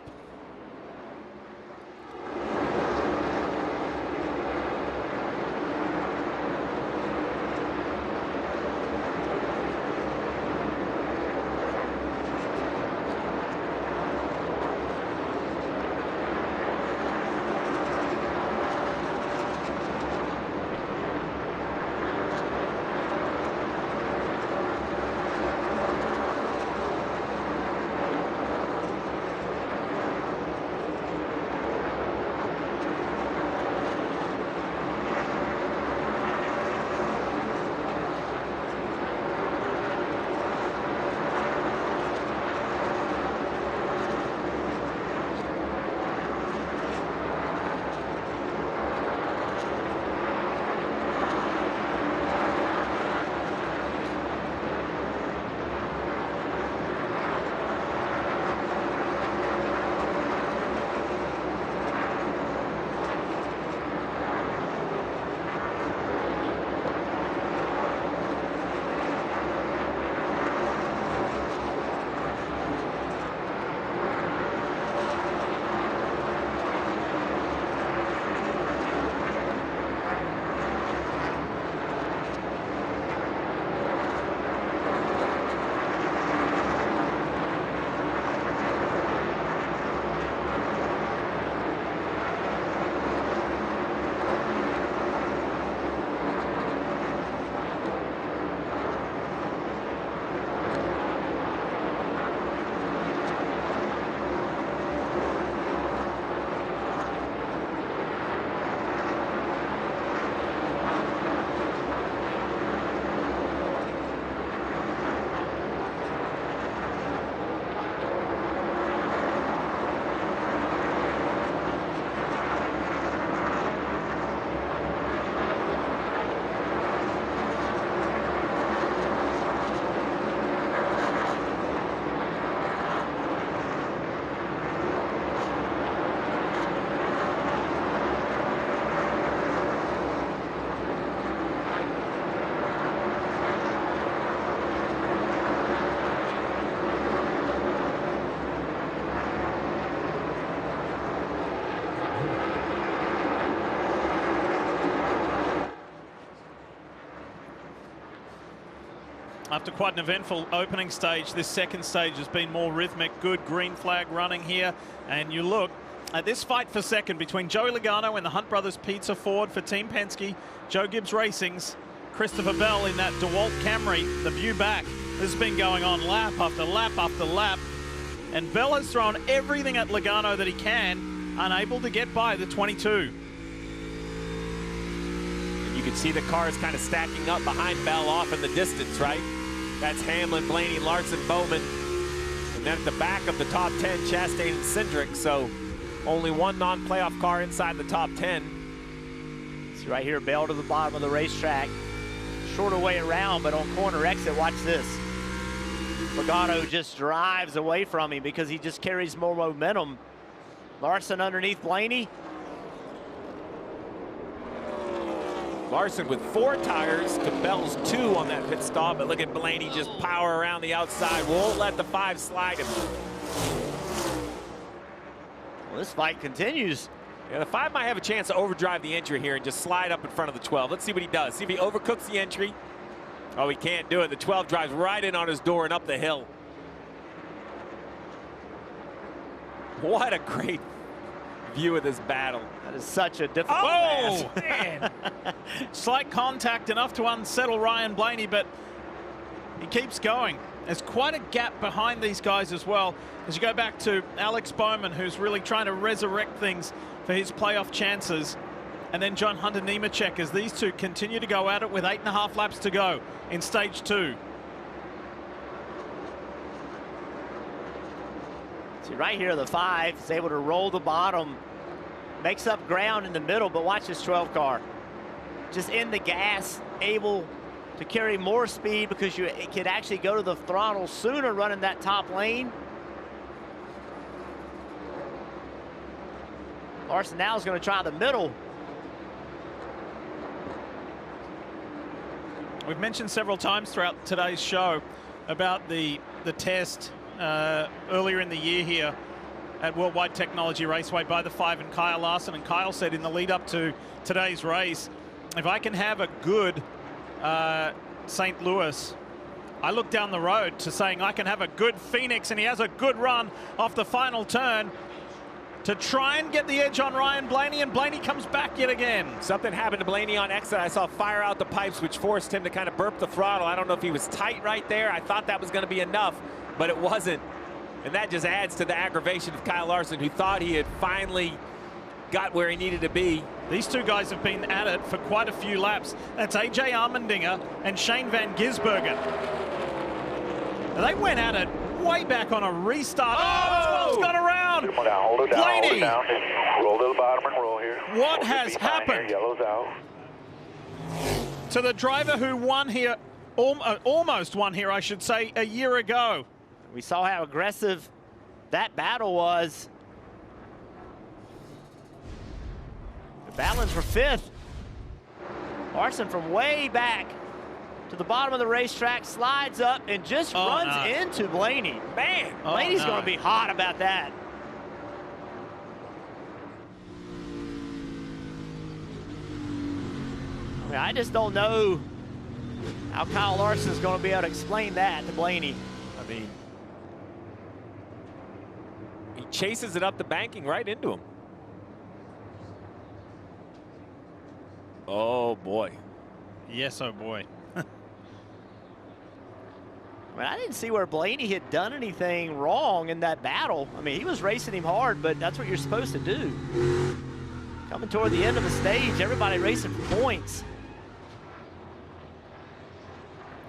After quite an eventful opening stage, this second stage has been more rhythmic. Good green flag running here. And you look at this fight for second between Joey Logano and the Hunt Brothers Pizza Ford for Team Penske, Joe Gibbs Racing's Christopher Bell in that DeWalt Camry, the view back. This has been going on lap after lap after lap. And Bell has thrown everything at Logano that he can, unable to get by the 22. You can see the cars kind of stacking up behind Bell off in the distance, right? That's Hamlin, Blaney, Larson, Bowman. And then at the back of the top 10, Chastain and Cindric. So only one non-playoff car inside the top 10. See right here, Bell to the bottom of the racetrack. Shorter way around, but on corner exit, watch this. Logano just drives away from him because he just carries more momentum. Larson underneath Blaney. Larson with 4 tires to Bell's 2 on that pit stop, but look at Blaney just power around the outside. Won't let the 5 slide him. Well, this fight continues. Yeah, the 5 might have a chance to overdrive the entry here and just slide up in front of the 12. Let's see what he does. See if he overcooks the entry. Oh, he can't do it. The 12 drives right in on his door and up the hill. What a great view of this battle. That is such a difficult pass. Oh, man. Slight contact, enough to unsettle Ryan Blaney, but he keeps going. There's quite a gap behind these guys as well. As you go back to Alex Bowman, who's really trying to resurrect things for his playoff chances. And then John Hunter Nemechek, as these two continue to go at it with 8.5 laps to go in stage 2. See right here, the 5 is able to roll the bottom, makes up ground in the middle, but watch this 12 car. Just in the gas, able to carry more speed because you could actually go to the throttle sooner running that top lane. Larson now is going to try the middle. We've mentioned several times throughout today's show about the test earlier in the year here at Worldwide Technology Raceway by the 5 and Kyle Larson. And Kyle said in the lead up to today's race, if I can have a good St. Louis, I look down the road to saying I can have a good Phoenix, and he has a good run off the final turn to try and get the edge on Ryan Blaney, and Blaney comes back yet again. Something happened to Blaney on exit. I saw fire out the pipes, which forced him to kind of burp the throttle. I don't know if he was tight right there. I thought that was going to be enough, but it wasn't. And that just adds to the aggravation of Kyle Larson, who thought he had finally got where he needed to be. These two guys have been at it for quite a few laps. That's AJ Allmendinger and Shane Van Gisbergen. They went at it way back on a restart. Oh, it's gone around. Hold it down, Blaney. hold it down. Just roll to the bottom and roll here. What has happened? Yellow's out. To the driver who won here, almost won here, I should say, a year ago. We saw how aggressive that battle was. The battling for 5th. Larson from way back to the bottom of the racetrack, slides up and just runs into Blaney. Man, Blaney's going to be hot about that. I mean, I just don't know how Kyle Larson's going to be able to explain that to Blaney. I mean, he chases it up the banking right into him. Oh, boy. Yes, oh, boy. I mean, I didn't see where Blaney had done anything wrong in that battle. I mean, he was racing him hard, but that's what you're supposed to do. Coming toward the end of the stage, everybody racing for points.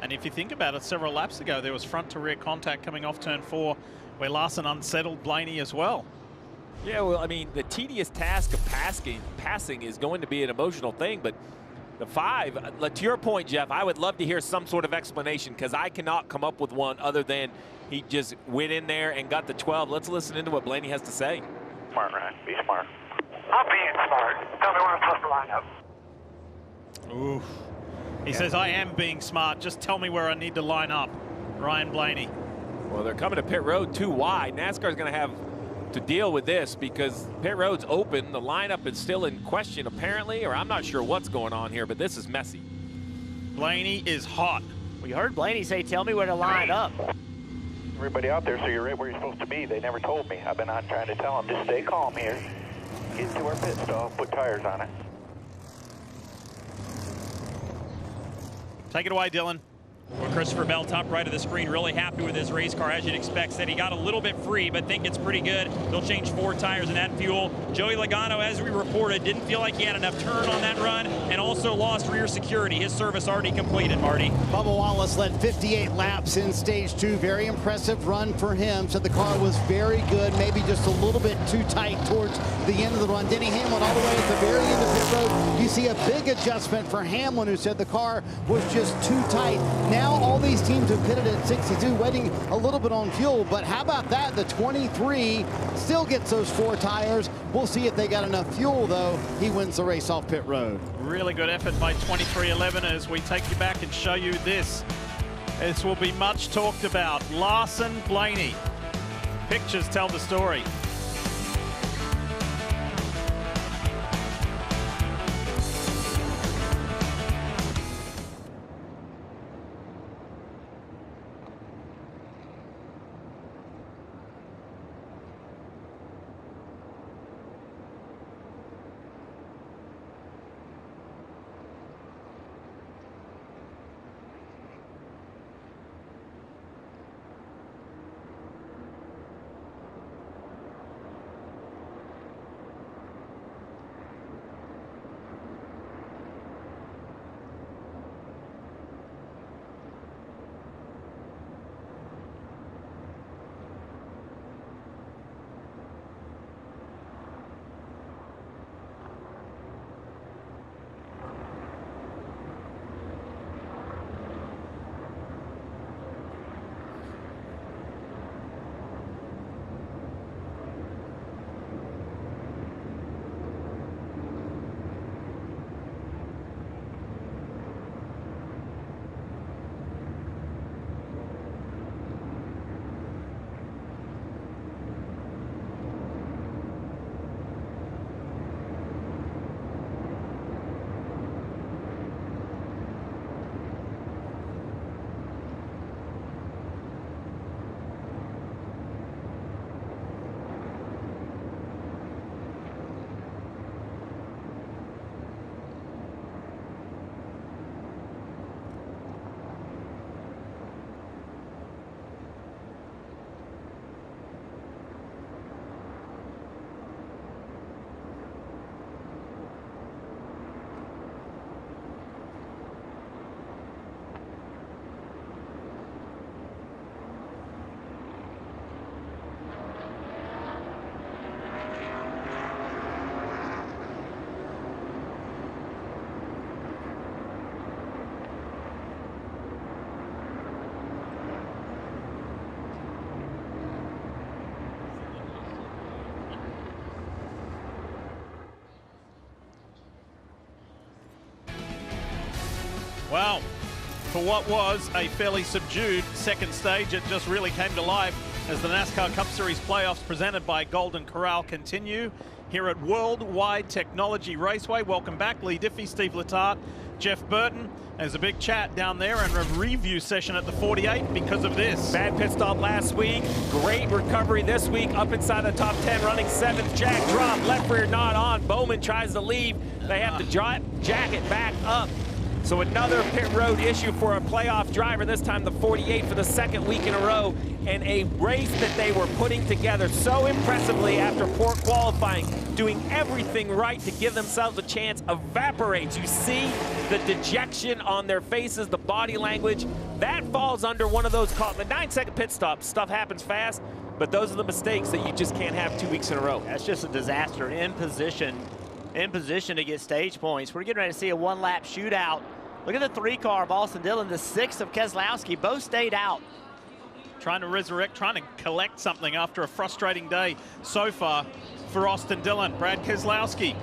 And if you think about it, several laps ago, there was front to rear contact coming off turn 4 where Larson unsettled Blaney as well. Yeah, well, I mean, the tedious task of passing is going to be an emotional thing, but the 5, to your point, Jeff, I would love to hear some sort of explanation, because I cannot come up with one other than he just went in there and got the 12. Let's listen into what Blaney has to say. Smart, Ryan. Be smart. I'm being smart. Tell me where I'm supposed to line up. Ooh. He says, I am being smart. Just tell me where I need to line up. Ryan Blaney. Well, they're coming to pit road too wide. NASCAR's going to have to deal with this because pit road's open. The lineup is still in question, apparently, or I'm not sure what's going on here, but this is messy. Blaney is hot. We heard Blaney say, tell me where to line up. Everybody out there, so you're right where you're supposed to be. They never told me. I've been on trying to tell them, just stay calm here. Get to our pit stop, put tires on it. Take it away, Dylan. Well, Christopher Bell, top right of the screen, really happy with his race car, as you'd expect. Said he got a little bit free, but think it's pretty good. They'll change 4 tires and add fuel. Joey Logano, as we reported, didn't feel like he had enough turn on that run and also lost rear security. His service already completed, Marty. Bubba Wallace led 58 laps in stage 2. Very impressive run for him. Said the car was very good, maybe just a little bit too tight towards the end of the run. Denny Hamlin all the way at the very end of pit road. You see a big adjustment for Hamlin, who said the car was just too tight. Now all these teams have pitted at 62, waiting a little bit on fuel, but how about that? The 23 still gets those 4 tires. We'll see if they got enough fuel, though. He wins the race off pit road. Really good effort by 2311 as we take you back and show you this. This will be much talked about. Larson Blaney. Pictures tell the story. Well, for what was a fairly subdued second stage, it just really came to life as the NASCAR Cup Series playoffs presented by Golden Corral continue here at Worldwide Technology Raceway. Welcome back, Lee Diffie, Steve Letarte, Jeff Burton. There's a big chat down there and a review session at the 48 because of this. Bad pit stop last week, great recovery this week, up inside the top 10, running 7th. Jack drop, left rear not on. Bowman tries to leave. They have to jack it back up. So another pit road issue for a playoff driver, this time the 48 for the second week in a row, and a race that they were putting together so impressively after poor qualifying, doing everything right to give themselves a chance, evaporates. You see the dejection on their faces, the body language. That falls under one of those the 9-second pit stops. Stuff happens fast, but those are the mistakes that you just can't have 2 weeks in a row. That's just a disaster. In position to get stage points. We're getting ready to see a one-lap shootout. Look at the 3-car of Austin Dillon, the 6 of Keselowski. Both stayed out. Trying to resurrect, trying to collect something after a frustrating day so far for Austin Dillon. Brad Keselowski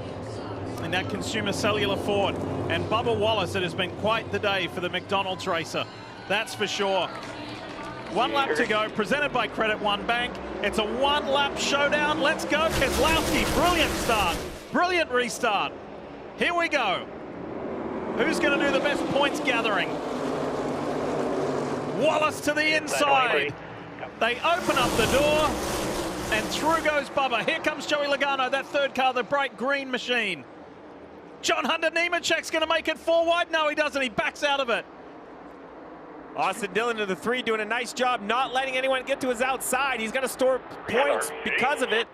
in that Consumer Cellular Ford. And Bubba Wallace, it has been quite the day for the McDonald's racer. That's for sure. One lap to go, presented by Credit One Bank. It's a one-lap showdown. Let's go, Keselowski. Brilliant start. Brilliant restart. Here we go. Who's going to do the best points gathering? Wallace to the inside. They open up the door, and through goes Bubba. Here comes Joey Logano, that third car, the bright green machine. John Hunter Nemechek's going to make it 4 wide. No, he doesn't. He backs out of it. Austin Dillon to the 3, doing a nice job not letting anyone get to his outside. He's going to store points because of it.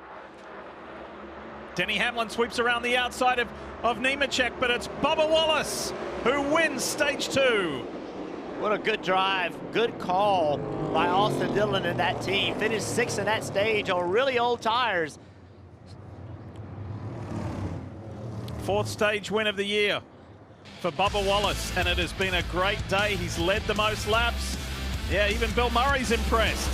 Denny Hamlin sweeps around the outside of Nemechek, but it's Bubba Wallace who wins stage 2. What a good drive, good call by Austin Dillon and that team. Finished 6th in that stage on really old tires. 4th stage win of the year for Bubba Wallace, and it has been a great day. He's led the most laps. Yeah, even Bill Murray's impressed.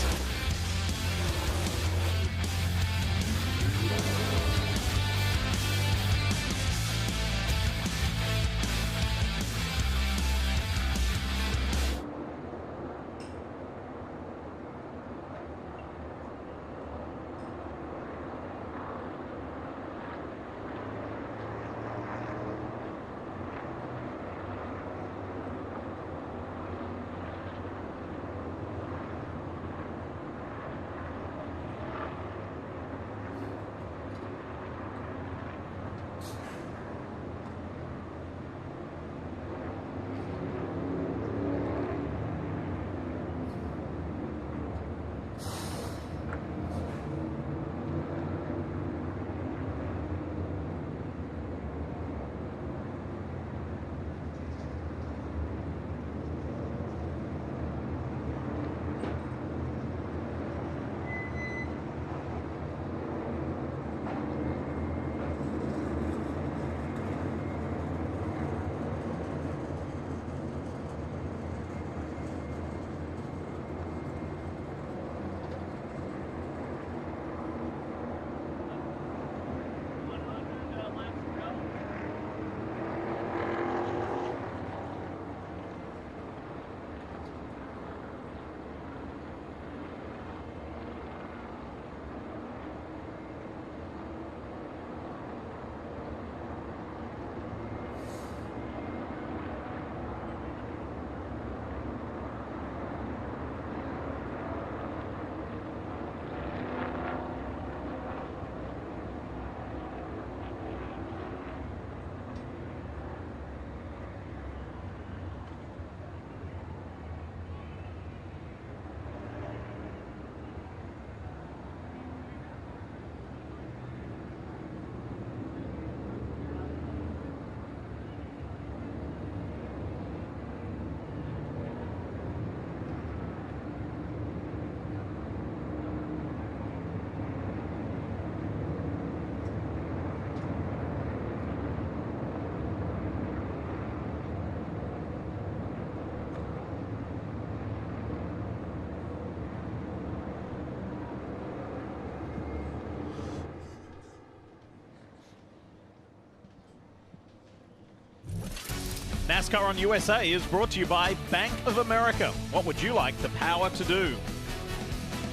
NASCAR on USA is brought to you by Bank of America. What would you like the power to do?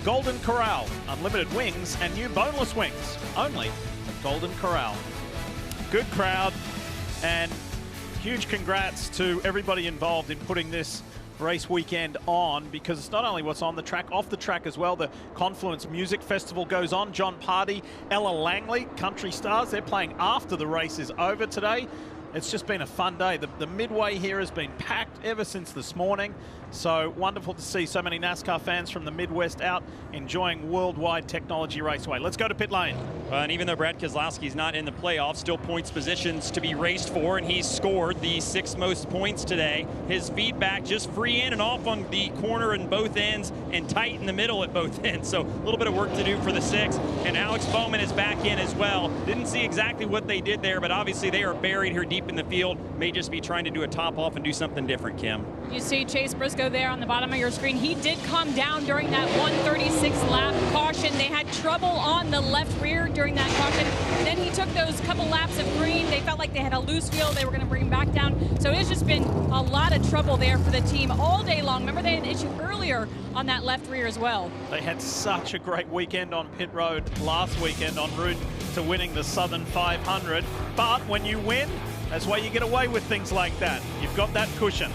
Golden Corral, unlimited wings and new boneless wings, only at Golden Corral. Good crowd, and huge congrats to everybody involved in putting this race weekend on, because it's not only what's on the track, off the track as well. The Confluence Music Festival goes on. John Party, Ella Langley, country stars, they're playing after the race is over today. It's just been a fun day. The midway here has been packed ever since this morning. So wonderful to see so many NASCAR fans from the Midwest out enjoying Worldwide Technology Raceway. Let's go to pit lane. And even though Brad Keselowski's not in the playoffs, still points positions to be raced for, and he's scored the 6th most points today. His feedback just free in and off on the corner in both ends and tight in the middle at both ends. So a little bit of work to do for the 6th. And Alex Bowman is back in as well. Didn't see exactly what they did there, but obviously they are buried here deep in the field. May just be trying to do a top off and do something different, Kim. You see Chase Briscoe there on the bottom of your screen. He did come down during that 136 lap caution. They had trouble on the left rear during that caution. Then he took those couple laps of green. They felt like they had a loose wheel. They were going to bring him back down. So it's just been a lot of trouble there for the team all day long. Remember, they had an issue earlier on that left rear as well. They had such a great weekend on pit road last weekend en route to winning the Southern 500. But when you win, that's why you get away with things like that. You've got that cushion.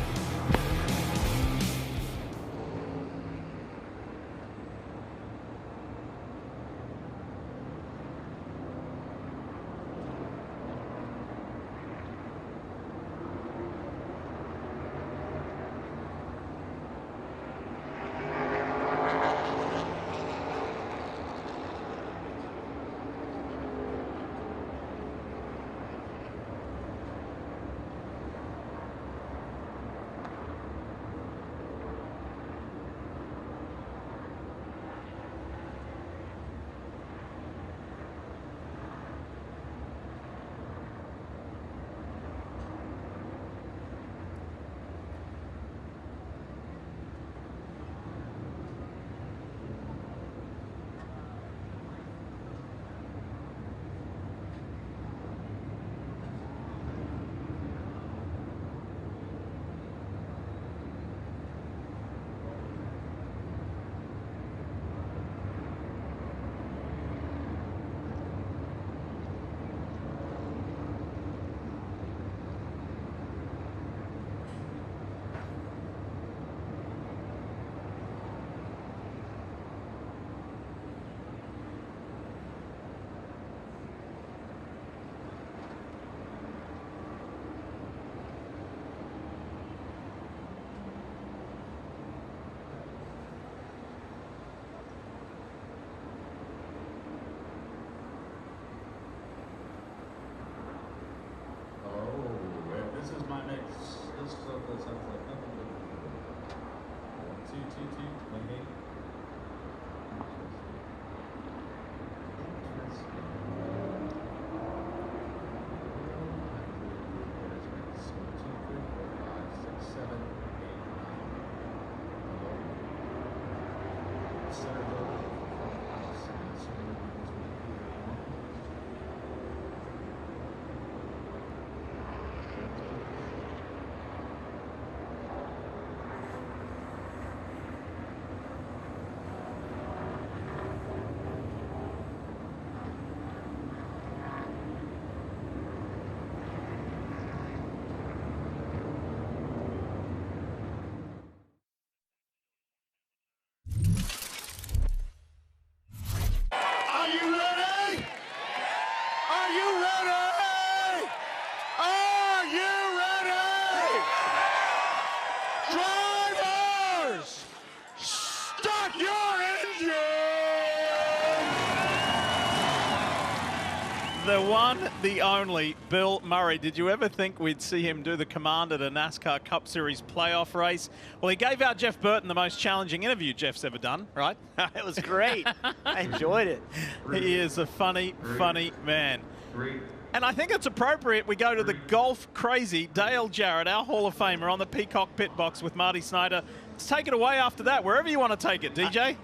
The one, the only, Bill Murray. Did you ever think we'd see him do the command at a NASCAR Cup Series playoff race? Well, he gave out Jeff Burton the most challenging interview Jeff's ever done, right? It was great. I enjoyed it. He is a funny, funny man. And I think it's appropriate we go to the golf crazy Dale Jarrett, our Hall of Famer, on the Peacock pit box with Marty Snyder. Let's take it away after that, wherever you want to take it, DJ.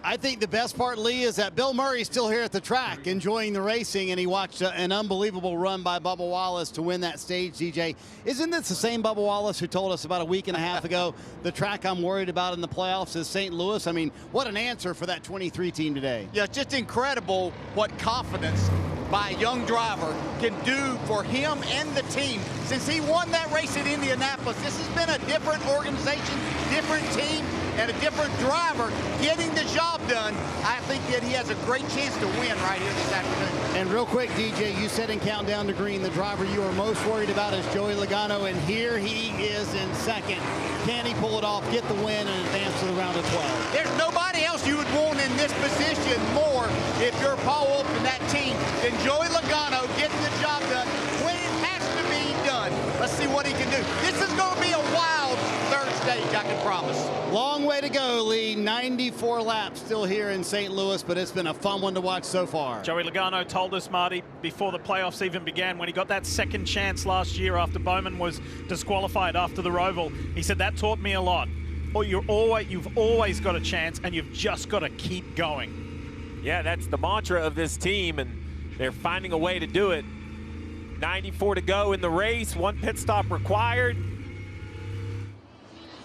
I think the best part, Lee, is that Bill Murray's still here at the track enjoying the racing, and he watched an unbelievable run by Bubba Wallace to win that stage, DJ. Isn't this the same Bubba Wallace who told us about a week and a half ago, the track I'm worried about in the playoffs is St. Louis? I mean, what an answer for that 23 team today. Yeah, it's just incredible what confidence by a young driver can do for him and the team. Since he won that race at Indianapolis, this has been a different organization, different team, and a different driver getting the job done. I think that he has a great chance to win right here this afternoon. And real quick, DJ, you said in Countdown to Green, the driver you are most worried about is Joey Logano, and here he is in second. Can he pull it off, get the win, and advance to the round of 12? There's nobody else you would want in this position more if you're Paul Wolf and that team than Joey Logano getting the job done when it has to be done. Let's see what he can do. This is going to be a wild third stage, I can promise. Long way to go, Lee. 94 laps still here in St. Louis, but it's been a fun one to watch so far. Joey Logano told us, Marty, before the playoffs even began, when he got that second chance last year after Bowman was disqualified after the Roval, he said, that taught me a lot. Or you've always got a chance, and you've just got to keep going. Yeah, that's the mantra of this team, and they're finding a way to do it. 94 to go in the race, 1 pit stop required.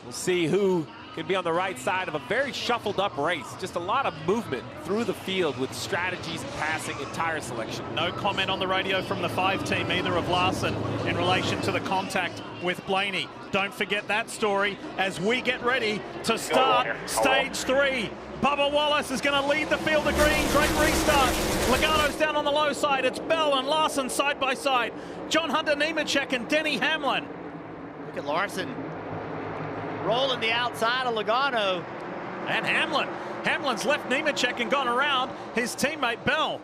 We'll see who can be on the right side of a very shuffled up race. Just a lot of movement through the field with strategies, passing, and tire selection. No comment on the radio from the 5 team, either of Larson, in relation to the contact with Blaney. Don't forget that story as we get ready to start stage 3. Bubba Wallace is going to lead the field of green. Great restart. Logano's down on the low side. It's Bell and Larson side by side. John Hunter Nemechek and Denny Hamlin. Look at Larson rolling the outside of Logano. And Hamlin. Hamlin's left Nemechek and gone around his teammate Bell.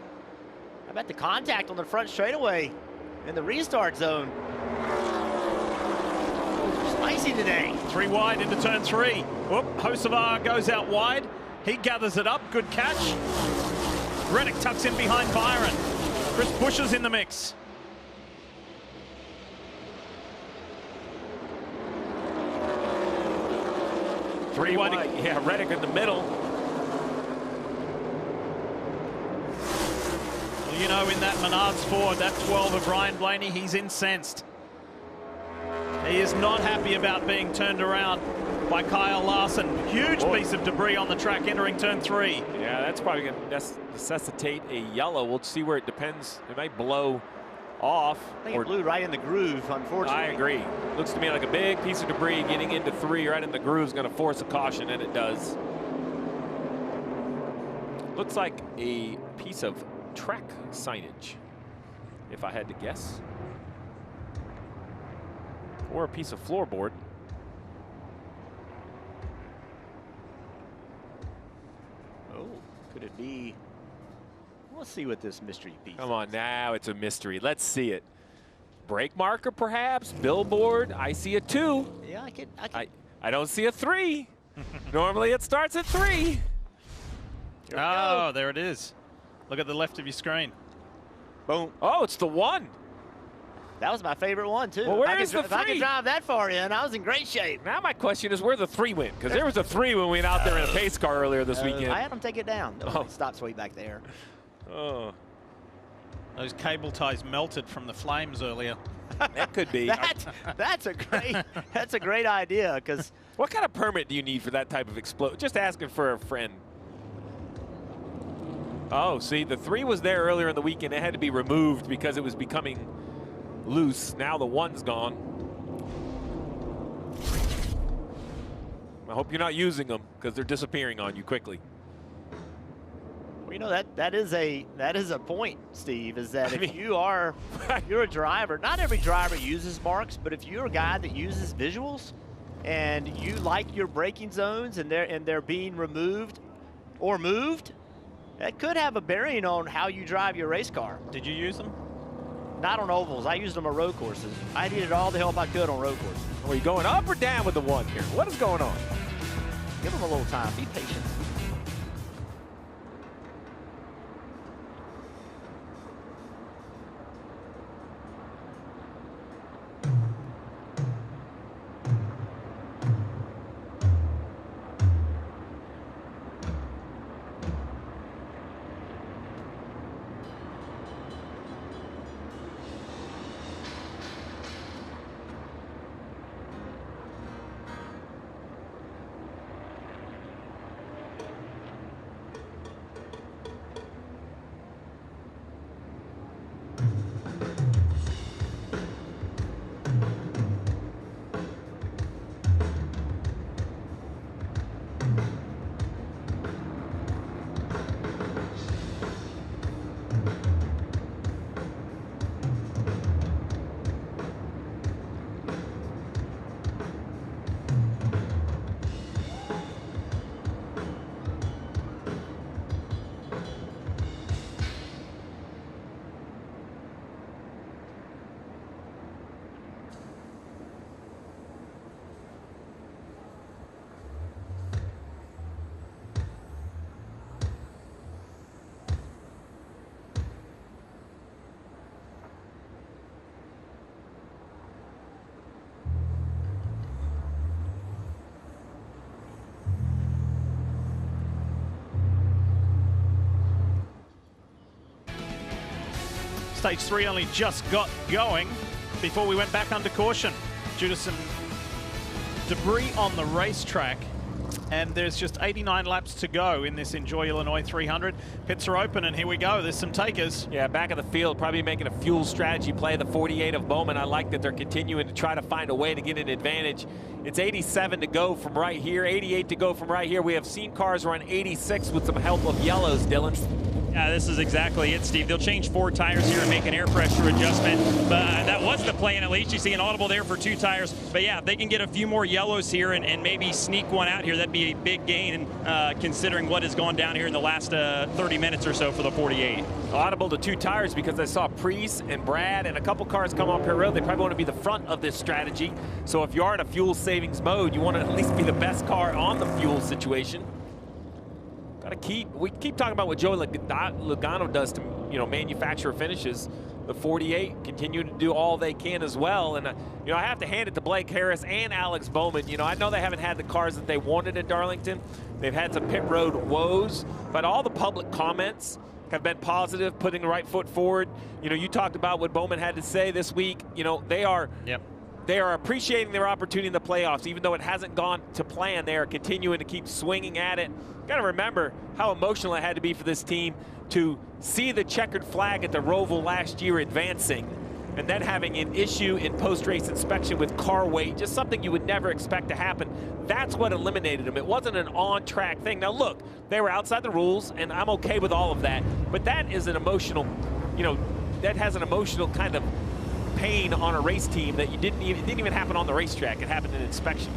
How about the contact on the front straightaway in the restart zone? Spicy today. 3 wide into turn 3. Whoop, Hocevar goes out wide. He gathers it up. Good catch. Reddick tucks in behind Byron. Chris Bush is in the mix. Three wide. Yeah, Reddick in the middle. Well, you know, in that Menards Ford, that 12 of Ryan Blaney, he's incensed. He is not happy about being turned around by Kyle Larson. Huge piece of debris on the track entering turn 3. Yeah, that's probably going to necessitate a yellow. We'll see where it depends. It might blow off. I think it blew right in the groove, unfortunately. I agree. Looks to me like a big piece of debris getting into 3 right in the groove is going to force a caution, and it does. Looks like a piece of track signage, if I had to guess. Or a piece of floorboard. Oh, could it be? Let's see what this mystery piece Come on, now it's a mystery. Let's see it. Brake marker, perhaps. Billboard. I see a 2. Yeah, I don't see a 3. Normally it starts at 3. Oh, there it is. Look at the left of your screen. Boom. Oh, it's the 1. That was my favorite one, too. Well, where is the 3? If I could drive that far in, I was in great shape. Now my question is where the 3 went, because there was a 3 when we went out there in a pace car earlier this weekend. I had them take it down. Stop way back there. Oh. Those cable ties melted from the flames earlier. That could be. That's a great idea, because what kind of permit do you need for that type of explosion? Just asking for a friend. Oh, see, the 3 was there earlier in the weekend. It had to be removed because it was becoming loose. Now the 1's gone. I hope you're not using them because they're disappearing on you quickly. Well, you know, that is a point, Steve, is that if you're a driver, not every driver uses marks, but if you're a guy that uses visuals and you like your braking zones and they're being removed or moved, that could have a bearing on how you drive your race car. Did you use them? Not on ovals. I used them on road courses. I needed all the help I could on road courses. Are you going up or down with the 1 here? What is going on? Give them a little time. Be patient. Stage 3 only just got going before we went back under caution due to some debris on the racetrack. And there's just 89 laps to go in this Enjoy Illinois 300. Pits are open, and here we go. There's some takers. Yeah, back of the field, probably making a fuel strategy play. The 48 of Bowman. I like that they're continuing to try to find a way to get an advantage. It's 87 to go from right here, 88 to go from right here. We have seen cars run 86 with some help of yellows, Dylan. Yeah, this is exactly it, Steve. They'll change 4 tires here and make an air pressure adjustment. But that was the plan, at least. You see an audible there for 2 tires. But yeah, if they can get a few more yellows here and maybe sneak one out here, that'd be a big gain, considering what has gone down here in the last 30 minutes or so for the 48. Audible to 2 tires because I saw Priest and Brad and a couple cars come on pit road. They probably want to be the front of this strategy. So if you are in a fuel savings mode, you want to at least be the best car on the fuel situation. We keep talking about what Joey Logano does to, manufacturer finishes. The 48 continue to do all they can as well. And, I have to hand it to Blake Harris and Alex Bowman. I know they haven't had the cars that they wanted at Darlington. They've had some pit road woes, but all the public comments have been positive, putting the right foot forward. You talked about what Bowman had to say this week. They are appreciating their opportunity in the playoffs. Even though it hasn't gone to plan, they are continuing to keep swinging at it. Got to remember how emotional it had to be for this team to see the checkered flag at the Roval last year advancing and then having an issue in post-race inspection with car weight, just something you would never expect to happen. That's what eliminated them. It wasn't an on-track thing. Now look, they were outside the rules, and I'm okay with all of that, but that is an emotional, that has an emotional kind of pain on a race team that it didn't even happen on the racetrack. It happened in inspection.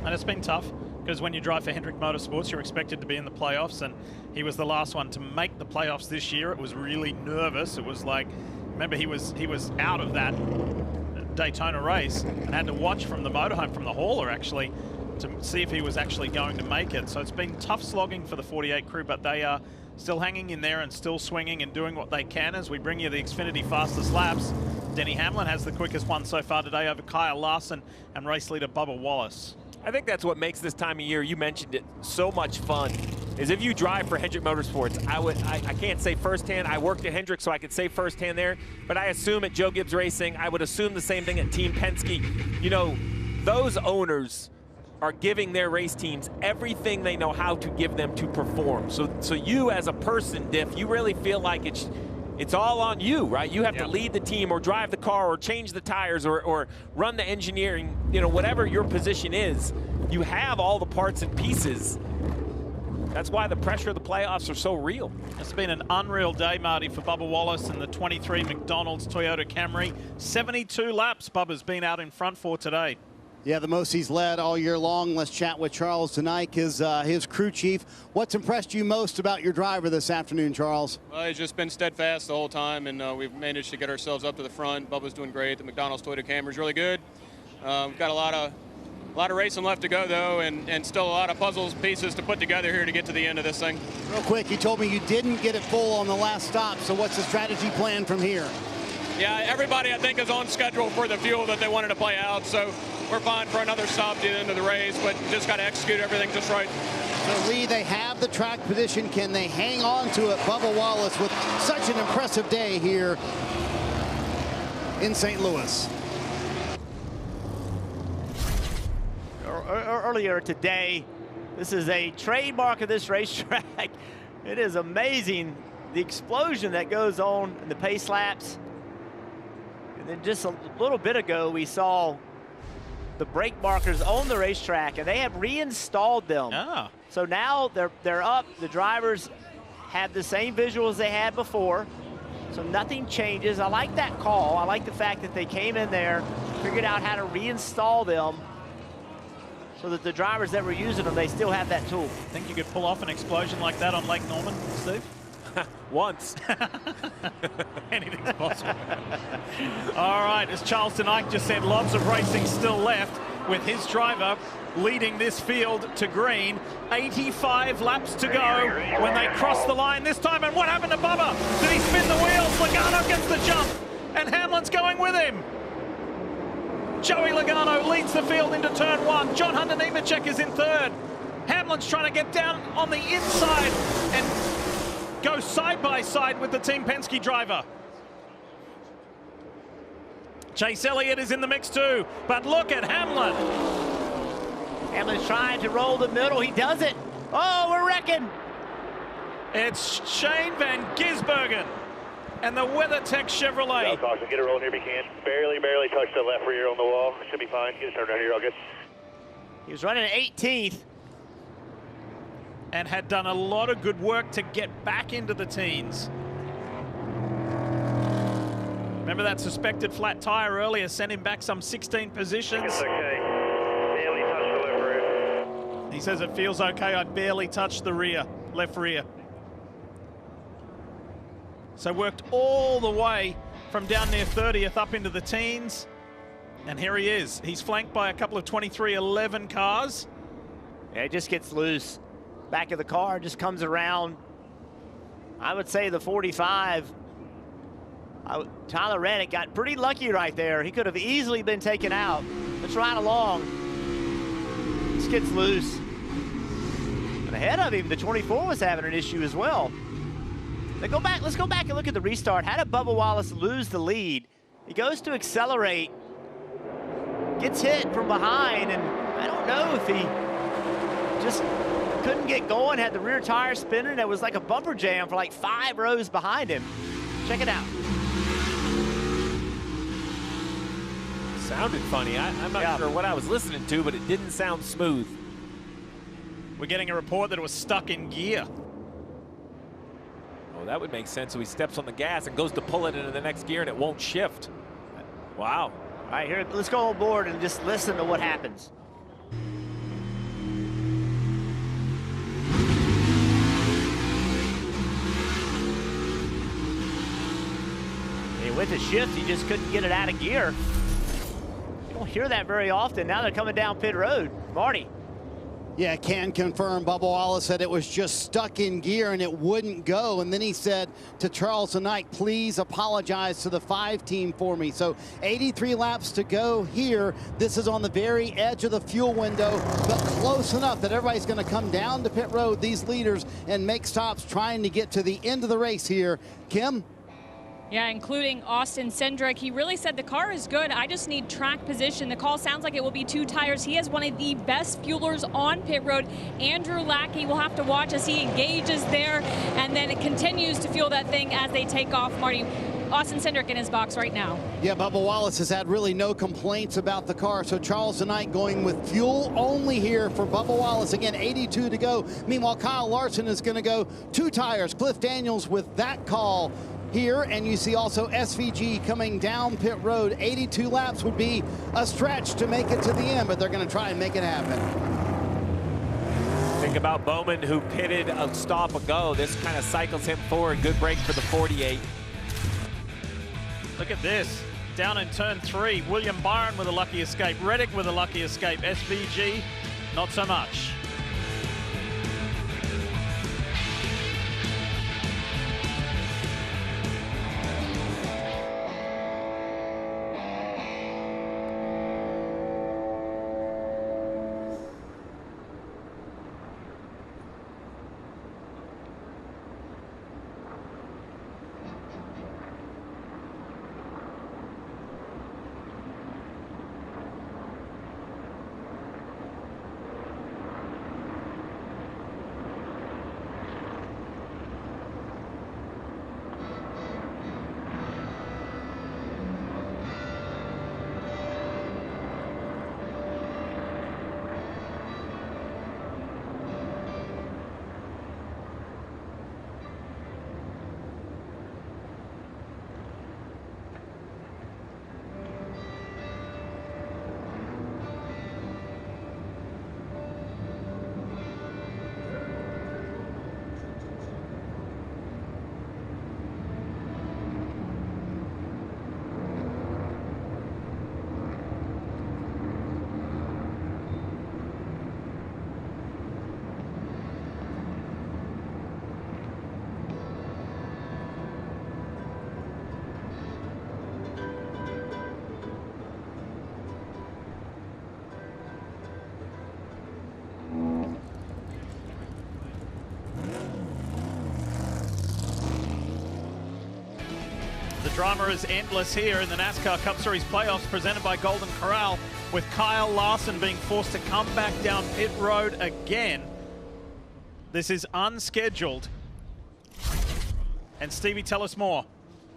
And it's been tough because when you drive for Hendrick Motorsports, you're expected to be in the playoffs, and he was the last one to make the playoffs this year. It was really nervous. It was like, remember, he was out of that Daytona race and had to watch from the motorhome, from the hauler actually, to see if he was actually going to make it. So it's been tough slogging for the 48 crew, but they are still hanging in there and still swinging and doing what they can as we bring you the Xfinity fastest laps. Denny Hamlin has the quickest one so far today over Kyle Larson and race leader Bubba Wallace. I think that's what makes this time of year, you mentioned it, so much fun, is if you drive for Hendrick Motorsports. I can't say firsthand. I worked at Hendrick, so I could say firsthand there, but I assume at Joe Gibbs Racing, I would assume the same thing at Team Penske. Those owners are giving their race teams everything they know how to give them to perform. So you as a person, Diff, you really feel like it's all on you, right? You have to lead the team or drive the car or change the tires or run the engineering, whatever your position is. You have all the parts and pieces. That's why the pressure of the playoffs are so real. It's been an unreal day, Marty, for Bubba Wallace and the 23 McDonald's Toyota Camry. 72 laps Bubba's been out in front for today. Yeah, the most he's led all year long. Let's chat with Charles tonight, his crew chief. What's impressed you most about your driver this afternoon, Charles? Well, he's just been steadfast the whole time, and we've managed to get ourselves up to the front. Bubba's doing great. The McDonald's Toyota Camry's really good. We've got a lot of racing left to go, though, and still a lot of puzzles, pieces to put together here to get to the end of this thing. Real quick, you told me you didn't get it full on the last stop, so what's the strategy plan from here? Yeah, everybody, I think, is on schedule for the fuel that they wanted to play out, so we're fine for another stop at the end of the race, but just got to execute everything just right. So, Lee, they have the track position. Can they hang on to it? Bubba Wallace with such an impressive day here in St. Louis. Earlier today, this is a trademark of this racetrack. It is amazing, the explosion that goes on in the pace laps. And then just a little bit ago, we saw the brake markers on the racetrack, and they have reinstalled them. Ah. So now they're up. The drivers have the same visuals they had before, so nothing changes. I like that call. I like the fact that they came in there, figured out how to reinstall them, so that the drivers that were using them, they still have that tool. Think you could pull off an explosion like that on Lake Norman, Steve? Once. Anything's possible. All right, as Charleston Ike just said, lots of racing still left with his driver leading this field to green. 85 laps to go when they cross the line this time. And what happened to Bubba? Did he spin the wheels? Logano gets the jump, and Hamlin's going with him. Joey Logano leads the field into turn one. John Hunter Nemechek is in third. Hamlin's trying to get down on the inside and go side by side with the Team Penske driver. Chase Elliott is in the mix too, but look at Hamlin. Hamlin's trying to roll the middle. He does it. Oh, we're wrecking. It's Shane Van Gisbergen and the WeatherTech Chevrolet. Caution, get it rolling here if you can. Barely touch the left rear on the wall. Should be fine. Get it turned around here, all good. He was running 18th. And had done a lot of good work to get back into the teens. Remember that suspected flat tire earlier sent him back some 16 positions. It's okay. Barely touched the left rear. He says it feels okay. I barely touched the rear, left rear. So worked all the way from down near 30th up into the teens. And here he is. He's flanked by a couple of 23-11 cars. Yeah, it just gets loose. Back of the car just comes around. I would say the 45. Tyler Reddick got pretty lucky right there. He could have easily been taken out. Let's ride along. This gets loose. And ahead of him, the 24 was having an issue as well. Let's go back and look at the restart. How did Bubba Wallace lose the lead? He goes to accelerate, gets hit from behind, and I don't know if he just couldn't get going, had the rear tire spinning. It was like a bumper jam for like 5 rows behind him. Check it out. Sounded funny. I'm not sure what I was listening to, but it didn't sound smooth. We're getting a report that it was stuck in gear. Oh, that would make sense. So he steps on the gas and goes to pull it into the next gear and it won't shift. Wow. All right, here, let's go on board and just listen to what happens. With the shift, he just couldn't get it out of gear. You don't hear that very often. Now they're coming down pit road. Marty. Yeah, can confirm. Bubba Wallace said it was just stuck in gear and it wouldn't go. And then he said to Charles Knight, please apologize to the 5 team for me. So 83 laps to go here. This is on the very edge of the fuel window, but close enough that everybody's going to come down to pit road, these leaders, and make stops trying to get to the end of the race here. Kim? Yeah, including Austin Cindric. He really said the car is good. I just need track position. The call sounds like it will be 2 tires. He has one of the best fuelers on pit road. Andrew Lackey will have to watch as he engages there, and then it continues to fuel that thing as they take off. Marty, Austin Cindric in his box right now. Yeah, Bubba Wallace has had really no complaints about the car. So Charles Knight going with fuel only here for Bubba Wallace. Again, 82 to go. Meanwhile, Kyle Larson is going to go 2 tires. Cliff Daniels with that call here, and you see also SVG coming down pit road. 82 laps would be a stretch to make it to the end, but they're going to try and make it happen. Think about Bowman, who pitted a stop ago. This kind of cycles him forward. Good break for the 48. Look at this. Down in turn 3, William Byron with a lucky escape. Reddick with a lucky escape. SVG, not so much. drama is endless here in the NASCAR Cup Series playoffs presented by Golden Corral, with Kyle Larson being forced to come back down pit road again. This is unscheduled. And Stevie, tell us more.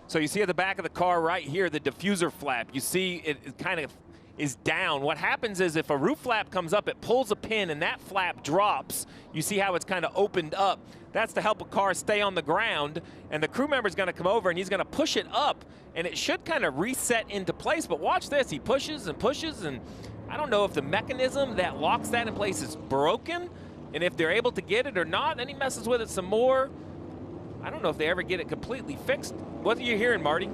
So you see at the back of the car right here, the diffuser flap. You see it kind of is down. What happens is if a roof flap comes up, it pulls a pin and that flap drops. You see how it's kind of opened up. That's to help a car stay on the ground. And the crew member is going to come over and he's going to push it up and it should kind of reset into place. But watch this, he pushes and pushes, and I don't know if the mechanism that locks that in place is broken and if they're able to get it or not. Then he messes with it some more. I don't know if they ever get it completely fixed. What are you hearing, Marty?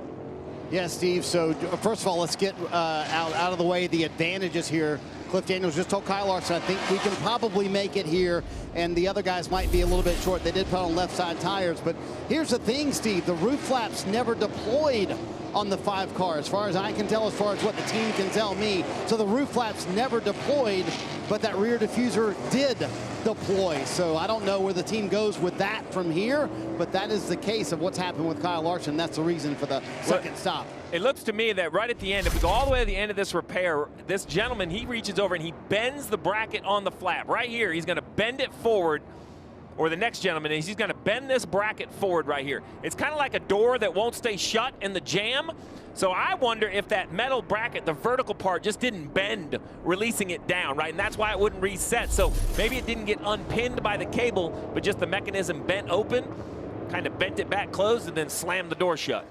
Yeah, Steve, so first of all, let's get out of the way the advantages here. Cliff Daniels just told Kyle Larson, I think we can probably make it here, and the other guys might be a little bit short. They did put on left side tires, but here's the thing, Steve, the roof flaps never deployed on the 5 car, as far as I can tell, as far as what the team can tell me. So the roof flaps never deployed, but that rear diffuser did deploy. So I don't know where the team goes with that from here, but that is the case of what's happened with Kyle Larson. That's the reason for the second stop. It looks to me that right at the end, if we go all the way to the end of this repair, this gentleman, he reaches over and he bends the bracket on the flap. Right here, he's going to bend it forward, or the next gentleman is, he's going to bend this bracket forward right here. It's kind of like a door that won't stay shut in the jam. So I wonder if that metal bracket, the vertical part, just didn't bend, releasing it down, right? And that's why it wouldn't reset. So maybe it didn't get unpinned by the cable, but just the mechanism bent open, kind of bent it back closed, and then slammed the door shut.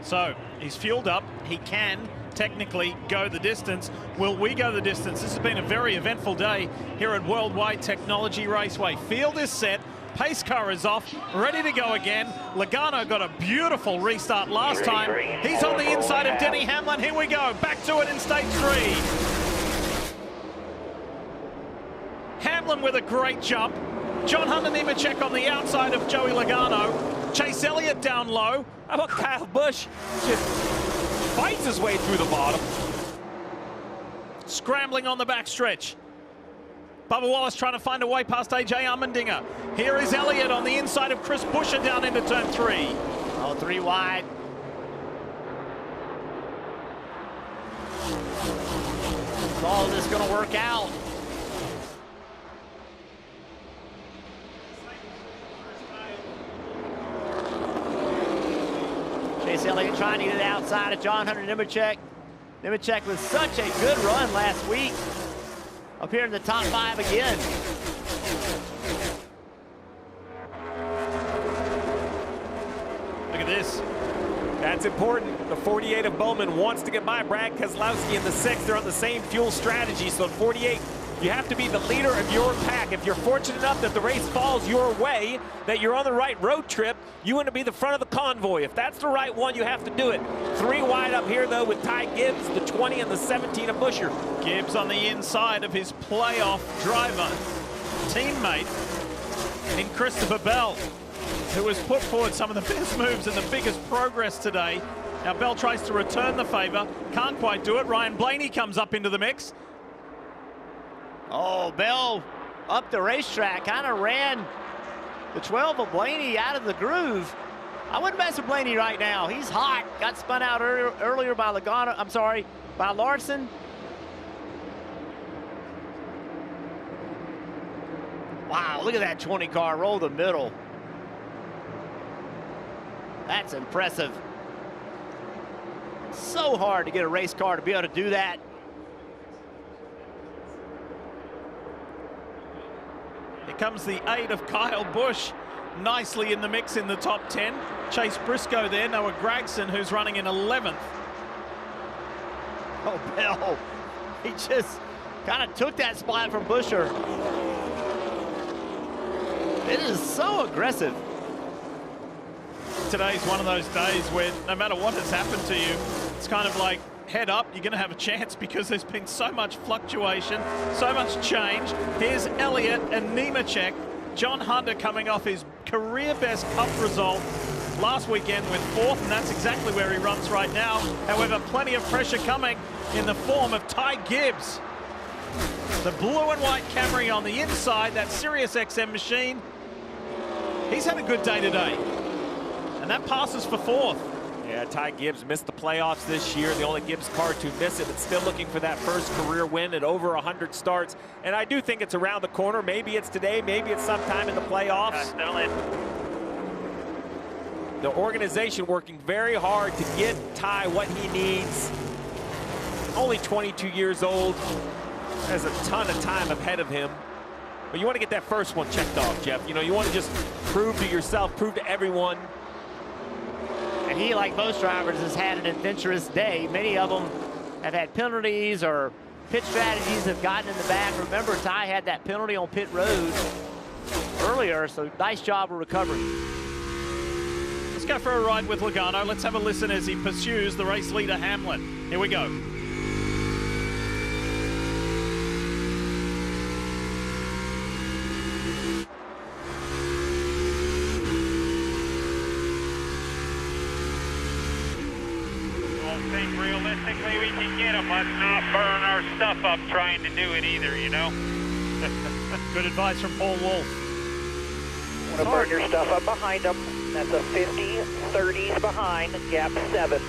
So he's fueled up. He can technically go the distance. Will we go the distance? This has been a very eventful day here at Worldwide Technology Raceway. Field is set. Pace car is off, ready to go again. Logano got a beautiful restart last time. He's on the inside of Denny Hamlin. Here we go. Back to it in stage 3. Hamlin with a great jump. John Hunter Nemechek on the outside of Joey Logano. Chase Elliott down low. How about Kyle Busch just fights his way through the bottom? Scrambling on the backstretch. Bubba Wallace trying to find a way past AJ Allmendinger. Here is Elliott on the inside of Chris Buescher down into turn 3. Oh, 3 wide. Is all this going to work out? Chase Elliott trying to get it outside of John Hunter Nemechek. Nemechek with such a good run last week. Up here in the top 5 again. Look at this. That's important. The 48 of Bowman wants to get by Brad Keselowski in the 6. They're on the same fuel strategy. So at 48, you have to be the leader of your pack. If you're fortunate enough that the race falls your way, that you're on the right road trip, you want to be the front of the convoy. If that's the right one, you have to do it. 3 wide up here, though, with Ty Gibbs, the 20 and the 17 of Buescher. Gibbs on the inside of his playoff driver, teammate in Christopher Bell, who has put forward some of the best moves and the biggest progress today. Now Bell tries to return the favor, can't quite do it. Ryan Blaney comes up into the mix. Oh, Bell up the racetrack, kind of ran the 12 of Blaney out of the groove. I wouldn't mess with Blaney right now. He's hot. Got spun out earlier by Logano. I'm sorry, by Larson. Wow, look at that 20 car roll the middle. That's impressive. So hard to get a race car to be able to do that. Here comes the 8 of Kyle Busch, nicely in the mix in the top 10. Chase Briscoe there, Noah Gragson, who's running in 11th. Oh, Bell, he just kind of took that spot from Buescher. It is so aggressive. Today's one of those days where no matter what has happened to you, it's kind of like, head up, you're going to have a chance because there's been so much fluctuation, so much change. Here's Elliott and Nemechek. John Hunter coming off his career best Cup result last weekend with 4th, and that's exactly where he runs right now. However, plenty of pressure coming in the form of Ty Gibbs. The blue and white Camry on the inside, that Sirius XM machine. He's had a good day today. And And that passes for fourth. Yeah, Ty Gibbs missed the playoffs this year, the only Gibbs car to miss it, but still looking for that first career win at over 100 starts. And I do think it's around the corner. Maybe it's today, maybe it's sometime in the playoffs. The organization working very hard to get Ty what he needs. Only 22 years old, has a ton of time ahead of him. But you want to get that first one checked off, Jeff. You know, you want to just prove to yourself, prove to everyone. And he, like most drivers, has had an adventurous day. Many of them have had penalties or pit strategies have gotten in the back. Remember, Ty had that penalty on pit road earlier, so nice job of recovery. Let's go for a ride with Logano. Let's have a listen as he pursues the race leader, Hamlin. Here we go. Realistically, we can get them. Let's not burn our stuff up trying to do it either, you know? Good advice from Paul Wolf. Want to burn your stuff up behind them. That's a 50, 30s behind, gap 7.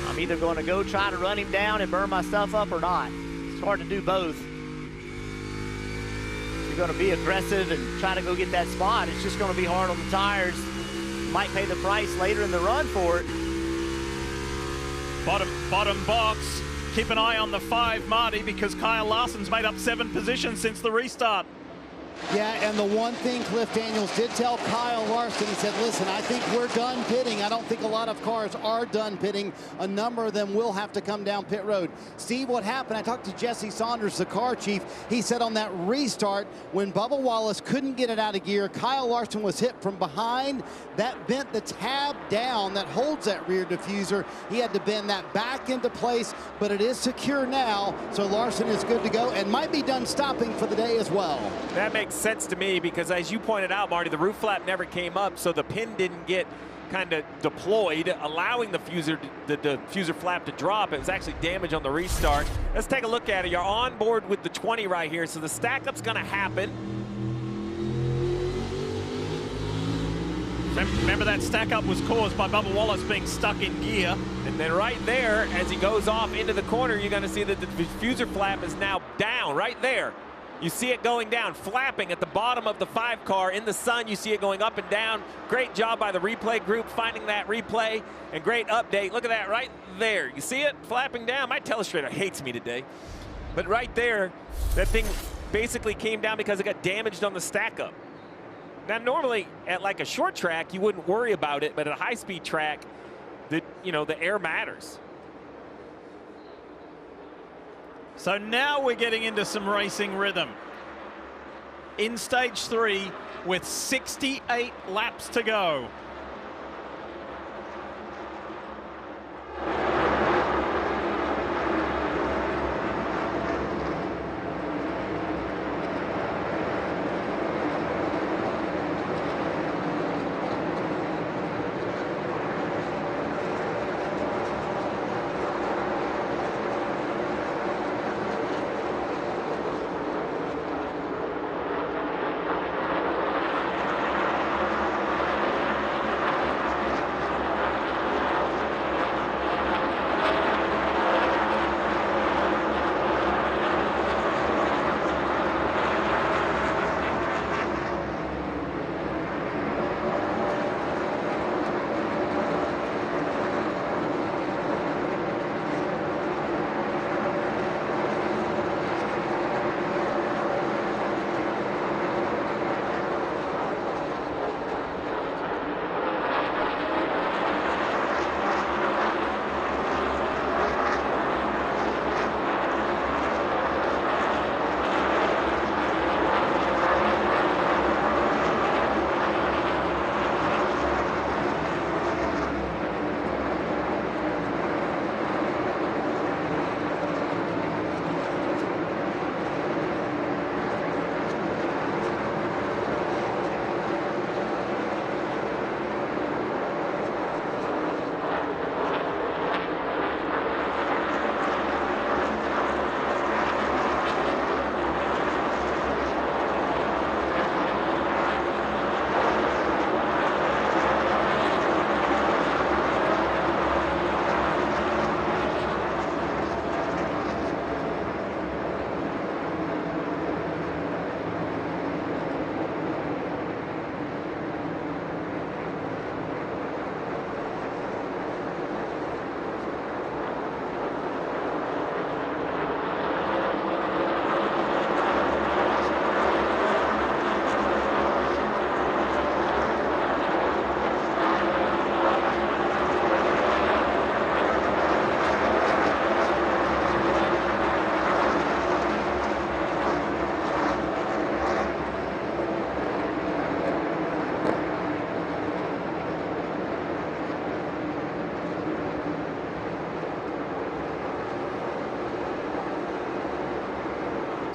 I'm either going to go try to run him down and burn my stuff up or not. It's hard to do both. If you're going to be aggressive and try to go get that spot, it's just going to be hard on the tires. You might pay the price later in the run for it. Bottom box. Keep an eye on the 5, Marty, because Kyle Larson's made up 7 positions since the restart. Yeah, and the one thing Cliff Daniels did tell Kyle Larson, he said, listen, I think we're done pitting. I don't think a lot of cars are done pitting. A number of them will have to come down pit road. Steve, what happened? I talked to Jesse Saunders, the car chief. He said on that restart, when Bubba Wallace couldn't get it out of gear, Kyle Larson was hit from behind. That bent the tab down that holds that rear diffuser. He had to bend that back into place, but it is secure now, so Larson is good to go and might be done stopping for the day as well. That makes sense to me because, as you pointed out, Marty, the roof flap never came up, so the pin didn't get kind of deployed, allowing the diffuser flap to drop. It was actually damage on the restart. Let's take a look at it. You're on board with the 20 right here, so the stack up's going to happen. Remember that stack up was caused by Bubba Wallace being stuck in gear. And then right there, as he goes off into the corner, you're going to see that the diffuser flap is now down right there. You see it going down, flapping at the bottom of the 5 car in the sun. You see it going up and down. Great job by the replay group finding that replay, and great update. Look at that right there. You see it flapping down? My telestrator hates me today. But right there, that thing basically came down because it got damaged on the stack up. Now, normally at like a short track, you wouldn't worry about it, but at a high-speed track, the air matters. So now we're getting into some racing rhythm. In stage 3 with 68 laps to go.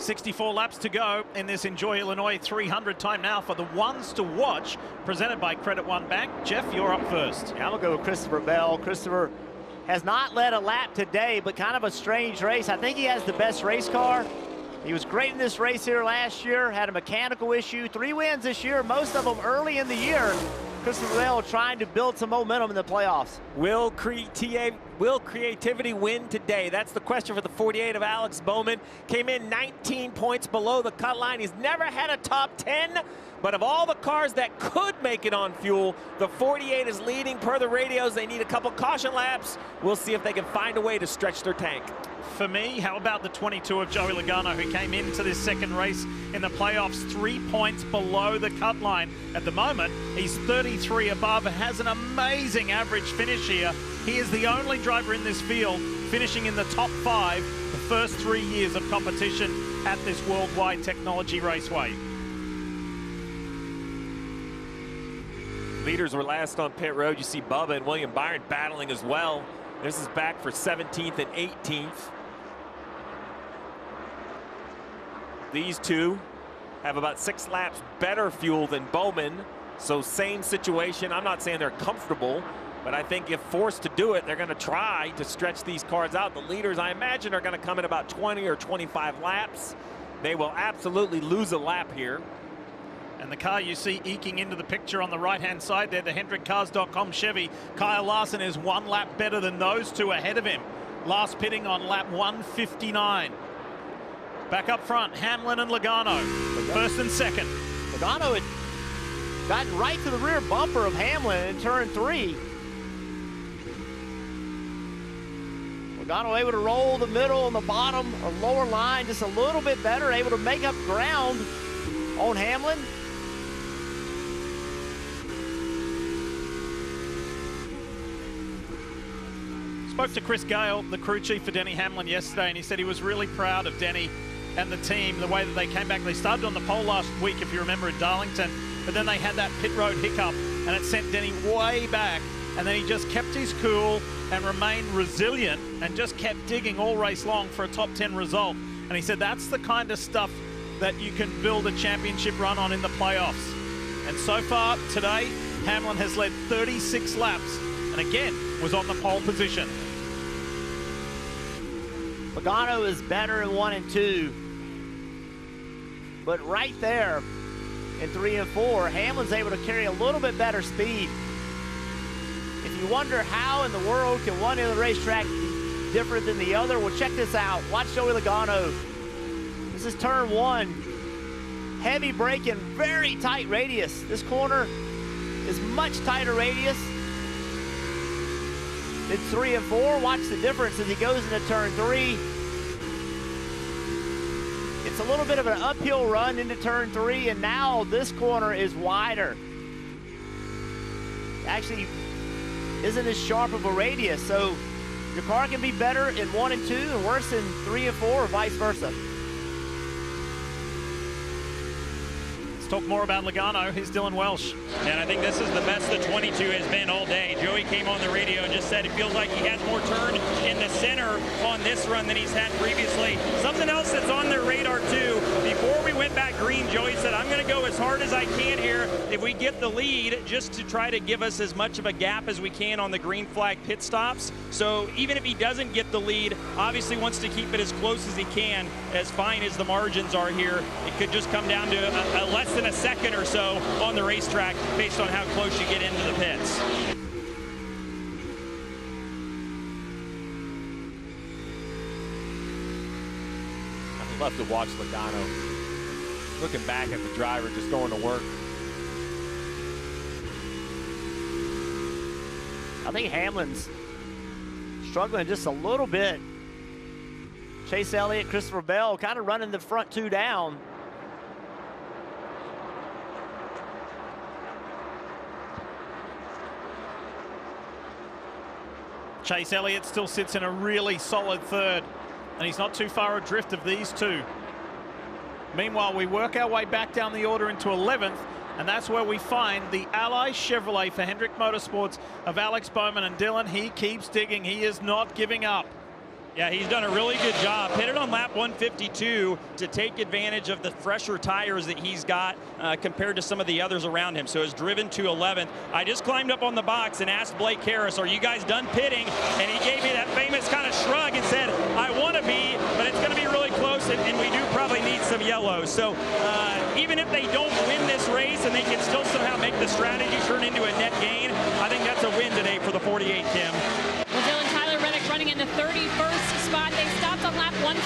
64 laps to go in this Enjoy Illinois 300 time now for the ones to watch, presented by Credit One Bank. Jeff, you're up first. Yeah, I'm going to go with Christopher Bell. Christopher has not led a lap today, but kind of a strange race. I think he has the best race car. He was great in this race here last year, had a mechanical issue. 3 wins this year, most of them early in the year. Christopher Bell trying to build some momentum in the playoffs. Will creativity win today? That's the question for the 48 of Alex Bowman. Came in 19 points below the cut line. He's never had a top 10, but of all the cars that could make it on fuel, the 48 is leading per the radios. They need a couple caution laps. We'll see if they can find a way to stretch their tank. For me, how about the 22 of Joey Logano, who came into this second race in the playoffs 3 points below the cut line. At the moment, he's 33 above and has an amazing average finish here. He is the only driver in this field finishing in the top 5 the first 3 years of competition at this Worldwide Technology Raceway. Leaders were last on pit road. You see Bubba and William Byron battling as well. This is back for 17th and 18th. These two have about 6 laps better fuel than Bowman, so same situation. I'm not saying they're comfortable, but I think if forced to do it, they're going to try to stretch these cars out. The leaders, I imagine, are going to come in about 20 or 25 laps. They will absolutely lose a lap here. And the car you see eking into the picture on the right-hand side there, the HendrickCars.com Chevy, Kyle Larson is 1 lap better than those two ahead of him. Last pitting on lap 159. Back up front, Hamlin and Logano, first and second. Logano had gotten right to the rear bumper of Hamlin in turn 3. Logano able to roll the middle and the bottom or lower line just a little bit better, able to make up ground on Hamlin. Spoke to Chris Gale, the crew chief for Denny Hamlin yesterday, and he said he was really proud of Denny and the team, the way that they came back. They started on the pole last week, if you remember, at Darlington, but then they had that pit road hiccup, and it sent Denny way back, and then he just kept his cool and remained resilient and just kept digging all race long for a top 10 result. And he said that's the kind of stuff that you can build a championship run on in the playoffs. And so far today, Hamlin has led 36 laps, and again, was on the pole position. Logano is better in 1 and 2. But right there in 3 and 4, Hamlin's able to carry a little bit better speed. If you wonder how in the world can one end of the racetrack be different than the other, well, check this out. Watch Joey Logano. This is turn 1. Heavy braking, very tight radius. This corner is much tighter radius than 3 and 4. Watch the difference as he goes into turn 3. It's a little bit of an uphill run into turn 3, and now this corner is wider. Actually, isn't as sharp of a radius, so your car can be better in 1 and 2 and worse in 3 and 4, or vice versa. Talk more about Logano. Here's Dylan Welsh. And I think this is the best the 22 has been all day. Joey came on the radio and just said it feels like he has more turn in the center on this run than he's had previously. Something else that's on their radar too, before we went back green, Joey said, I'm going to go as hard as I can here if we get the lead, just to try to give us as much of a gap as we can on the green flag pit stops. So even if he doesn't get the lead, obviously wants to keep it as close as he can, as fine as the margins are here. It could just come down to a less than a second or so on the racetrack based on how close you get into the pits. I love to watch Logano looking back at the driver just going to work. I think Hamlin's struggling just a little bit. Chase Elliott, Christopher Bell kind of running the front 2 down. Chase Elliott still sits in a really solid 3rd, and he's not too far adrift of these two. Meanwhile, we work our way back down the order into 11th, and that's where we find the Ally Chevrolet for Hendrick Motorsports of Alex Bowman. And Dylan, he keeps digging. He is not giving up. Yeah, he's done a really good job. Pitted on lap 152 to take advantage of the fresher tires that he's got compared to some of the others around him. So has driven to 11th. I just climbed up on the box and asked Blake Harris, are you guys done pitting? And he gave me that famous kind of shrug and said, I want to be, but it's going to be really close, and we do probably need some yellows. So even if they don't win this race and they can still somehow make the strategy turn into a net gain, I think that's a win today for the 48, Kim. Well, Dylan, Tyler Reddick running in the 31st spot. They stopped on lap 158,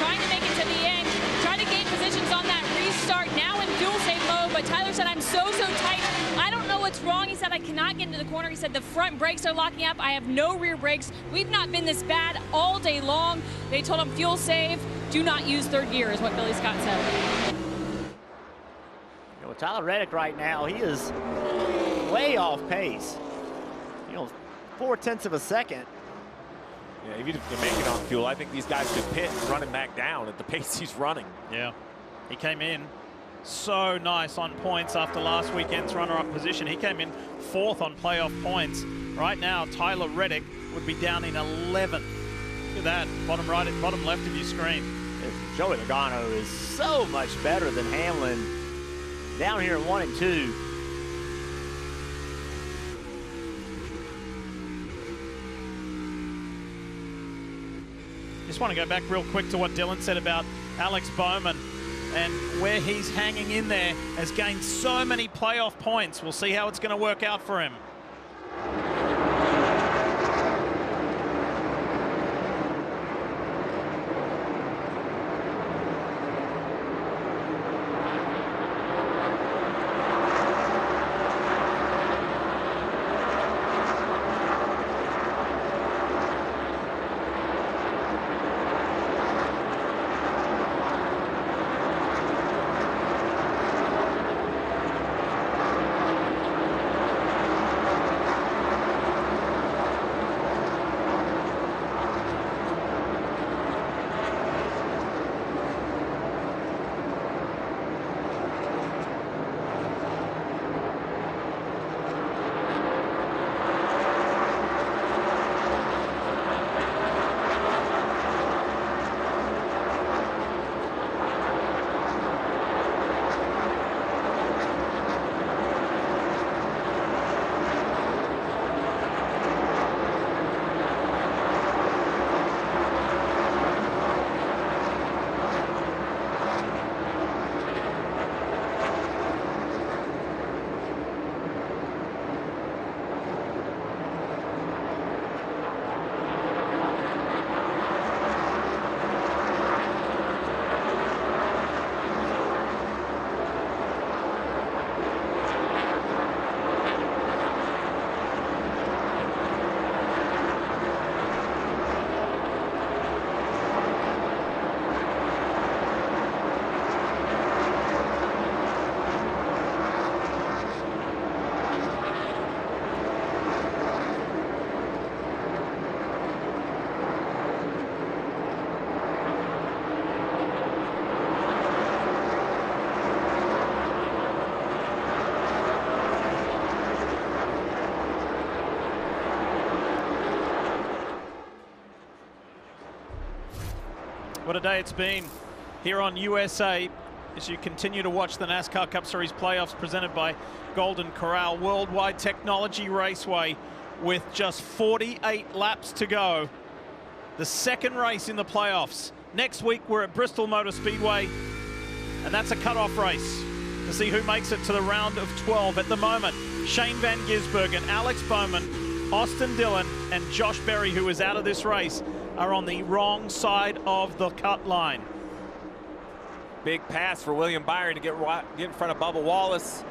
trying to make it to the end, trying to gain positions on that restart, now in fuel save mode, but Tyler said, I'm so tight. I don't know what's wrong. He said, I cannot get into the corner. He said, the front brakes are locking up. I have no rear brakes. We've not been this bad all day long. They told him, fuel save, do not use third gear, is what Billy Scott said. You know, Tyler Reddick right now, he is way off pace. You know, 0.4 of a second. Yeah, even if they make it on fuel, I think these guys could pit and run him back down at the pace he's running. Yeah, he came in so nice on points after last weekend's runner-up position. He came in 4th on playoff points. Right now, Tyler Reddick would be down in 11th. Look at that, bottom right, bottom left of your screen. Joey Logano is so much better than Hamlin down here at 1 and 2. Just want to go back real quick to what Dylan said about Alex Bowman and where he's hanging in there, has gained so many playoff points. We'll see how it's going to work out for him. What a day it's been here on USA as you continue to watch the NASCAR Cup Series playoffs presented by Golden Corral Worldwide Technology Raceway with just 48 laps to go. The second race in the playoffs. Next week we're at Bristol Motor Speedway, and that's a cutoff race to see who makes it to the round of 12. At the moment, Shane Van Gisbergen, Alex Bowman, Austin Dillon, and Josh Berry, who is out of this race, are on the wrong side of the cut line. Big pass for William Byron to get in front of Bubba Wallace.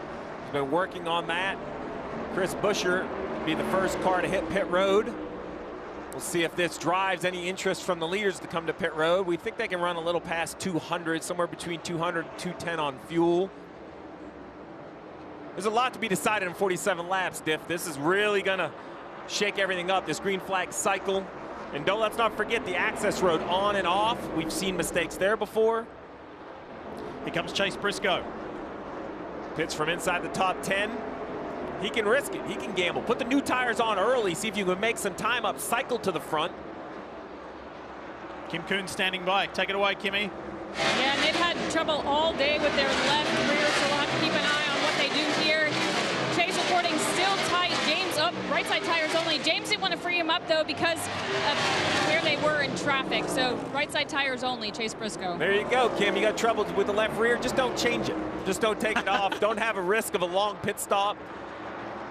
He's been working on that. Chris Buescher will be the first car to hit pit road. We'll see if this drives any interest from the leaders to come to pit road. We think they can run a little past 200, somewhere between 200 and 210 on fuel. There's a lot to be decided in 47 laps, Diff. This is really gonna shake everything up, this green flag cycle. And let's not forget the access road on and off. We've seen mistakes there before. Here comes Chase Briscoe. Pits from inside the top 10. He can risk it, he can gamble. Put the new tires on early, see if you can make some time up, cycle to the front. Kim Coon standing by. Take it away, Kimmy. Yeah, and they've had trouble all day with their left rear, so we'll have to keep an eye on what they do here. Chase reporting still tight. James up, right side tires only. James didn't want to free him up, though, because of where they were in traffic. So right side tires only, Chase Briscoe. There you go, Kim. You got trouble with the left rear. Just don't change it. Just don't take it off. Don't have a risk of a long pit stop.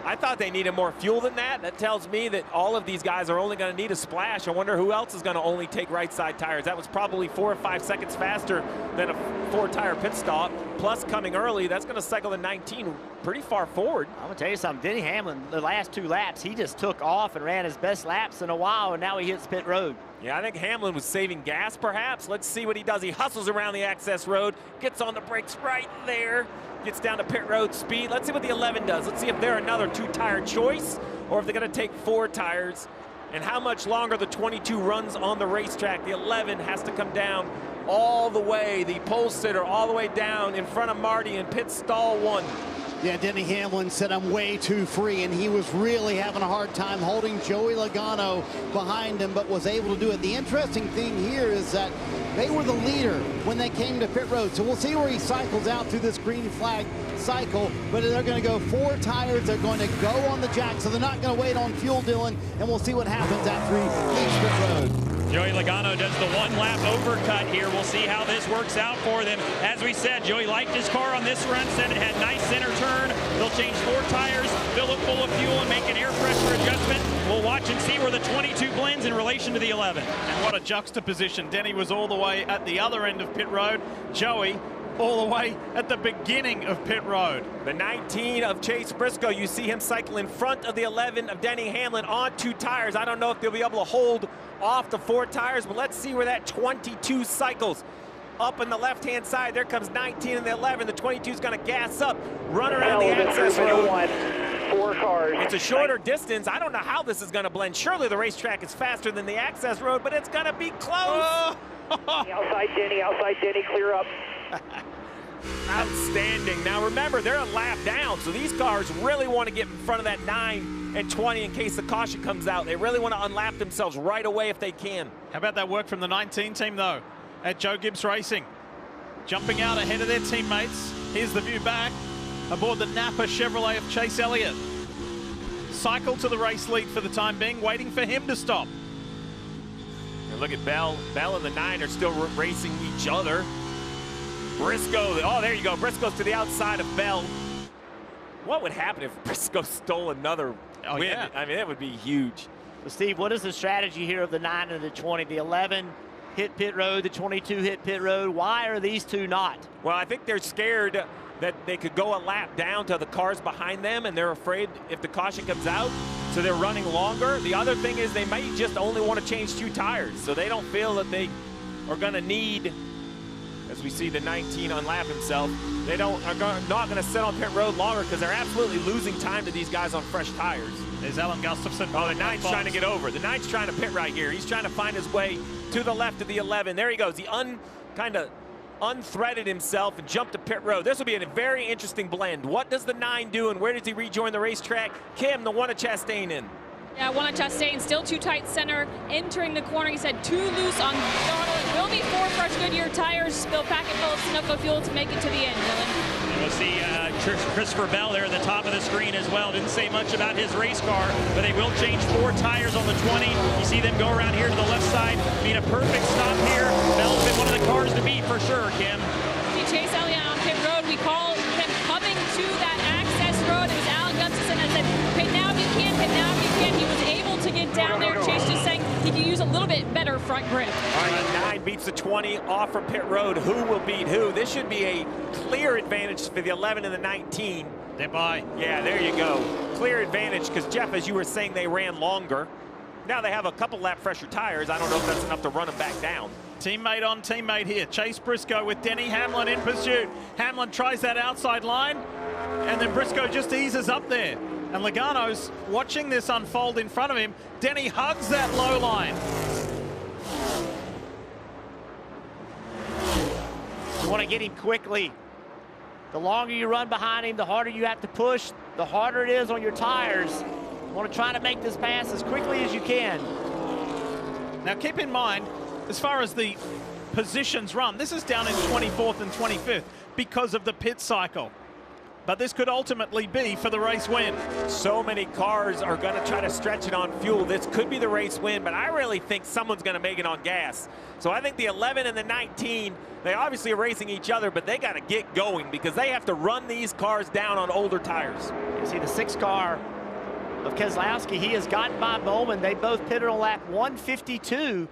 I thought they needed more fuel than that. That tells me that all of these guys are only going to need a splash. I wonder who else is going to only take right side tires. That was probably 4 or 5 seconds faster than a 4-tire pit stop. Plus coming early, that's going to cycle the 19 pretty far forward. I'm going to tell you something. Denny Hamlin, the last 2 laps, he just took off and ran his best laps in a while, and now he hits pit road. Yeah, I think Hamlin was saving gas, perhaps. Let's see what he does. He hustles around the access road, gets on the brakes right there, gets down to pit road speed. Let's see what the 11 does. Let's see if they're another 2-tire choice or if they're going to take 4 tires and how much longer the 22 runs on the racetrack. The 11 has to come down all the way, the pole sitter all the way down in front of Marty in pit stall 1. Yeah, Denny Hamlin said I'm way too free, and he was really having a hard time holding Joey Logano behind him, but was able to do it. The interesting thing here is that they were the leader when they came to pit road. So we'll see where he cycles out through this green flag cycle, but they're going to go 4 tires. They're going to go on the jack, so they're not going to wait on fuel, Dylan, and we'll see what happens after he leaves pit road. Joey Logano does the 1-lap overcut here. We'll see how this works out for them. As we said, Joey liked his car on this run, said it had nice center turn. They'll change 4 tires, fill it full of fuel, and make an air pressure adjustment. We'll watch and see where the 22 blends in relation to the 11. And what a juxtaposition. Denny was all the way at the other end of pit road. Joey all the way at the beginning of pit road. The 19 of Chase Briscoe, you see him cycle in front of the 11 of Denny Hamlin on 2 tires. I don't know if they'll be able to hold off the 4 tires, but let's see where that 22 cycles. Up on the left-hand side, there comes 19 and the 11. The 22 is going to gas up, run around the access road. 4 cars. It's a shorter distance. I don't know how this is going to blend. Surely the racetrack is faster than the access road, but it's going to be close. Outside Denny, clear up. Outstanding. Now remember, they're a lap down, so these cars really want to get in front of that 9 and 20 in case the caution comes out. They really want to unlap themselves right away if they can. How about that work from the 19 team, though, at Joe Gibbs Racing? Jumping out ahead of their teammates. Here's the view back aboard the Napa Chevrolet of Chase Elliott. Cycle to the race lead for the time being, waiting for him to stop. And look at Bell. Bell and the 9 are still racing each other. Briscoe, oh, there you go. Briscoe's to the outside of Bell. What would happen if Briscoe stole another win? Yeah. I mean, that would be huge. So Steve, what is the strategy here of the 9 and the 20? The 11 hit pit road, the 22 hit pit road. Why are these 2 not? Well, I think they're scared that they could go a lap down to the cars behind them, and they're afraid if the caution comes out, so they're running longer. The other thing is they might just only want to change 2 tires, so they don't feel that they are going to need, as we see the 19 unlap himself, they not going to sit on pit road longer because they're absolutely losing time to these guys on fresh tires. There's Alan Gustafson. Oh, the 9's trying to get over. The 9's trying to pit right here. He's trying to find his way to the left of the 11. There he goes. He kind of unthreaded himself and jumped to pit road. This will be a very interesting blend. What does the 9 do, and where does he rejoin the racetrack? Kim, the 1 of Chastain in. Yeah, 1 of Chastain, still too tight center. Entering the corner, he said 2 loose on throttle. It will be 4 fresh Goodyear tires. Bill Packett full of Sunoco fuel to make it to the end, Dylan. And we'll see Christopher Bell there at the top of the screen as well. Didn't say much about his race car, but they will change 4 tires on the 20. You see them go around here to the left side. Being a perfect stop here. Bell's been one of the cars to beat for sure, Kim. See Chase Elliott on pit road. We call him coming to that access road. It was Alan Gustafson that said, pit now if you can, pit now if you can. He was able to get down there. Chase just saying he could use a little bit better front grip. All right, the 9 beats the 20 off from pit road. Who will beat who? This should be a clear advantage for the 11 and the 19. They're by. Yeah, there you go. Clear advantage because, Jeff, as you were saying, they ran longer. Now they have a couple lap fresher tires. I don't know if that's enough to run them back down. Teammate on teammate here. Chase Briscoe with Denny Hamlin in pursuit. Hamlin tries that outside line, and then Briscoe just eases up there. And Logano's watching this unfold in front of him. Denny hugs that low line. You want to get him quickly. The longer you run behind him, the harder you have to push, the harder it is on your tires. You want to try to make this pass as quickly as you can. Now keep in mind, as far as the positions run, this is down in 24th and 25th because of the pit cycle. But this could ultimately be for the race win. So many cars are going to try to stretch it on fuel. This could be the race win, but I really think someone's going to make it on gas. So I think the 11 and the 19, they obviously are racing each other, but they got to get going because they have to run these cars down on older tires. You see the 6 car of Keselowski, he has gotten by Bowman. They both pitted on lap 152.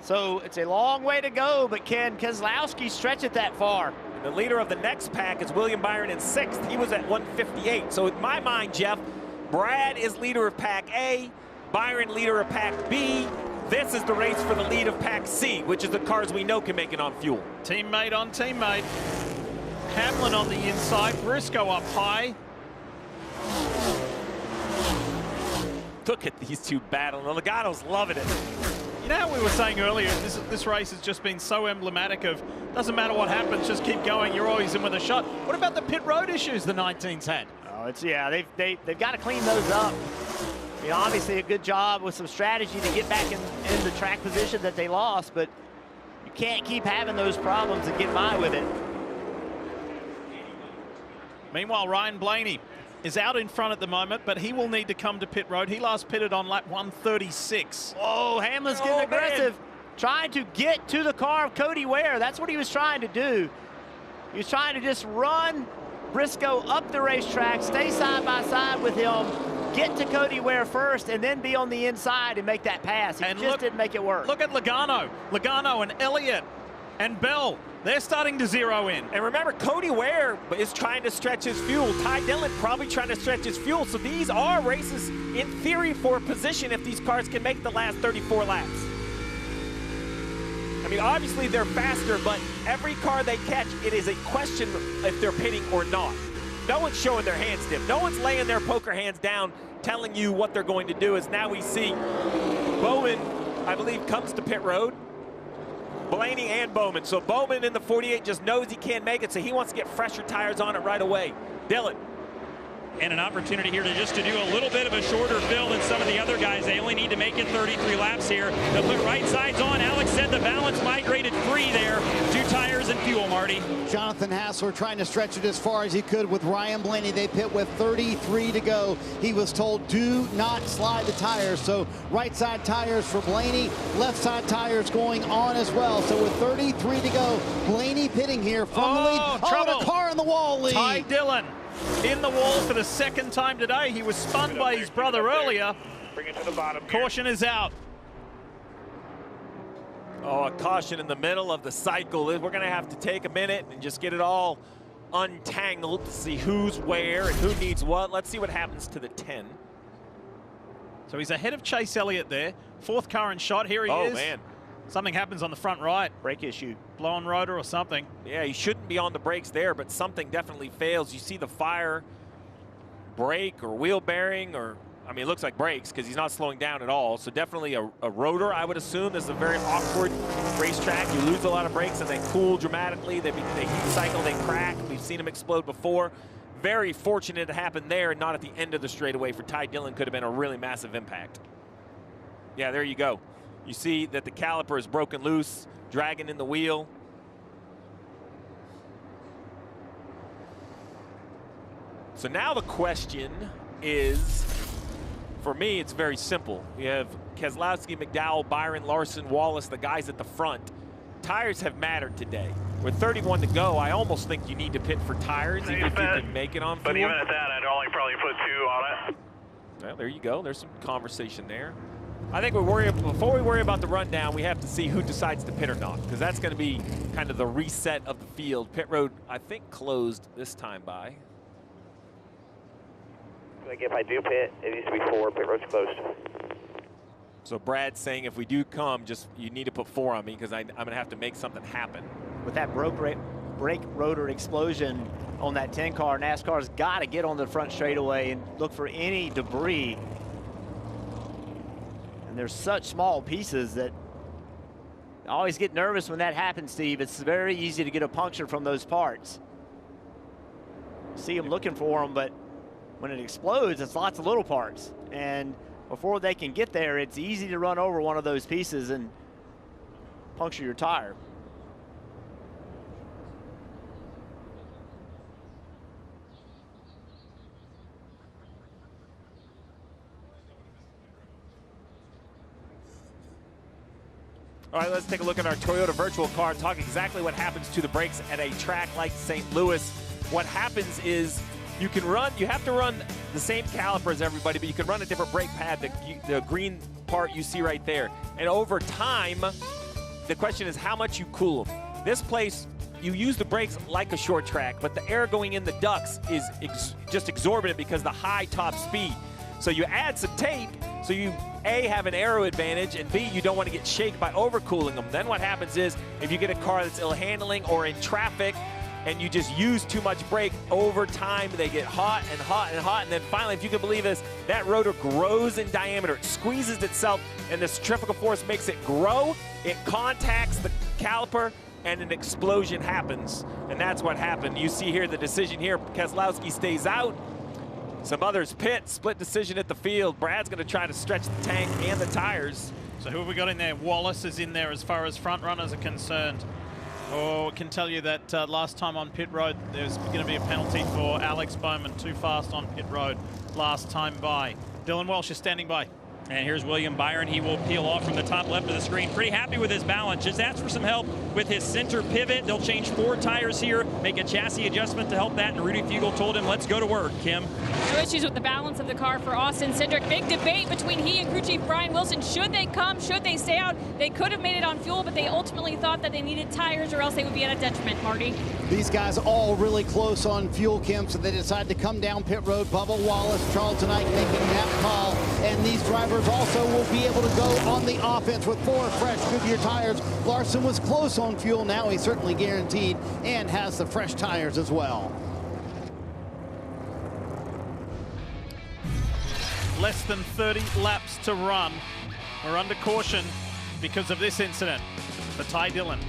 So it's a long way to go, but can Keselowski stretch it that far? The leader of the next pack is William Byron in 6th. He was at 158. So in my mind, Jeff, Brad is leader of Pack A, Byron leader of Pack B. This is the race for the lead of Pack C, which is the cars we know can make it on fuel. Teammate on teammate. Hamlin on the inside, Briscoe up high. Look at these two battling. The Logano's loving it. You know how we were saying earlier, this race has just been so emblematic of, doesn't matter what happens, just keep going, you're always in with a shot. What about the pit road issues the 19s had? Oh, yeah, they've got to clean those up. You know, obviously a good job with some strategy to get back in the track position that they lost, but you can't keep having those problems and get by with it. Meanwhile, Ryan Blaney is out in front at the moment, but he will need to come to pit road. He last pitted on lap 136. Oh, Hamlin's getting aggressive, trying to get to the car of Cody Ware. That's what he was trying to do. He was trying to just run Briscoe up the racetrack, stay side by side with him, get to Cody Ware first, and then be on the inside and make that pass. He just didn't make it work. Look at Logano. Logano and Elliott and Bell. They're starting to zero in. And remember, Cody Ware is trying to stretch his fuel. Ty Dillon probably trying to stretch his fuel. So these are races, in theory, for position if these cars can make the last 34 laps. I mean, obviously they're faster, but every car they catch, it is a question if they're pitting or not. No one's showing their hands stiff. No one's laying their poker hands down telling you what they're going to do. As now we see Bowman, I believe, comes to pit road. Blaney and Bowman. So Bowman in the 48 just knows he can't make it, so he wants to get fresher tires on it right away. Dillon. And an opportunity here to do a little bit of a shorter fill than some of the other guys. They only need to make it 33 laps here. They'll put right sides on. Alex said the balance migrated free there. 2 tires and fuel, Marty. Jonathan Hassler trying to stretch it as far as he could with Ryan Blaney. They pit with 33 to go. He was told, do not slide the tires. So right side tires for Blaney, left side tires going on as well. So with 33 to go, Blaney pitting here from the lead. Trouble. Oh, the car in the wall lead. Ty Dillon in the wall for the 2nd time today. He was spun by his brother earlier. Bring it to the bottom. Caution is out. Oh, a caution in the middle of the cycle. We're going to have to take a minute and just get it all untangled to see who's where and who needs what. Let's see what happens to the 10. So he's ahead of Chase Elliott there. 4th car in shot. Here he is. Oh, man. Something happens on the front right. Brake issue. Blown rotor or something. Yeah, he shouldn't be on the brakes there, but something definitely fails. You see the fire, brake or wheel bearing, or, I mean, it looks like brakes because he's not slowing down at all. So definitely a rotor, I would assume. This is a very awkward racetrack. You lose a lot of brakes and they cool dramatically. They heat cycle, they crack. We've seen them explode before. Very fortunate it happened there and not at the end of the straightaway for Ty Dillon. Could have been a really massive impact. Yeah, there you go. You see that the caliper is broken loose, dragging in the wheel. So now the question is, for me, it's very simple. You have Keselowski, McDowell, Byron, Larson, Wallace, the guys at the front. Tires have mattered today. With 31 to go, I almost think you need to pit for tires, even if you can make it on fuel. But even at that, I'd only probably put 2 on it. Well, there you go. There's some conversation there. I think before we worry about the rundown, we have to see who decides to pit or not, because that's going to be kind of the reset of the field. Pit road, I think, closed this time by. Like if I do pit, it needs to be 4. Pit road's closed. So Brad's saying if we do come, you need to put 4 on me because I'm going to have to make something happen. With that brake rotor explosion on that 10 car, NASCAR's got to get on the front straightaway and look for any debris. And there's such small pieces that I always get nervous when that happens, Steve. It's very easy to get a puncture from those parts. See them looking for them, but when it explodes, it's lots of little parts. And before they can get there, it's easy to run over one of those pieces. And puncture your tire. All right, let's take a look at our Toyota virtual car and talk exactly what happens to the brakes at a track like St. Louis. What happens is you have to run the same caliper as everybody, but you can run a different brake pad, the green part you see right there. And over time, the question is how much you cool them. This place, you use the brakes like a short track, but the air going in the ducts is just exorbitant because of the high top speed. So you add some tape, so you A, have an aero advantage, and B, you don't want to get shaked by overcooling them. Then what happens is, if you get a car that's ill handling or in traffic, and you just use too much brake, over time they get hot and hot and hot, and then finally, if you can believe this, that rotor grows in diameter. It squeezes itself, and the centrifugal force makes it grow. It contacts the caliper, and an explosion happens. And that's what happened. You see here the decision here. Keselowski stays out. Some others pit, split decision at the field. Brad's going to try to stretch the tank and the tires. So who have we got in there? Wallace is in there as far as front runners are concerned. Oh, I can tell you that last time on pit road, there's going to be a penalty for Alex Bowman, too fast on pit road last time by. Dylan Walsh is standing by. And here's William Byron. He will peel off from the top left of the screen. Pretty happy with his balance. Just asked for some help with his center pivot. They'll change 4 tires here, make a chassis adjustment to help that. And Rudy Fugle told him, let's go to work, Kim. No issues with the balance of the car for Austin Cindric. Big debate between he and crew chief Brian Wilson. Should they come? Should they stay out? They could have made it on fuel, but they ultimately thought that they needed tires or else they would be at a detriment, Marty. These guys all really close on fuel, Kim, so they decided to come down pit road. Bubba Wallace, Charlton Ike making that call, and these drivers also will be able to go on the offense with 4 fresh Goodyear tires. Larson was close on fuel. Now he's certainly guaranteed and has the fresh tires as well. Less than 30 laps to run. We're under caution because of this incident for Ty Dillon.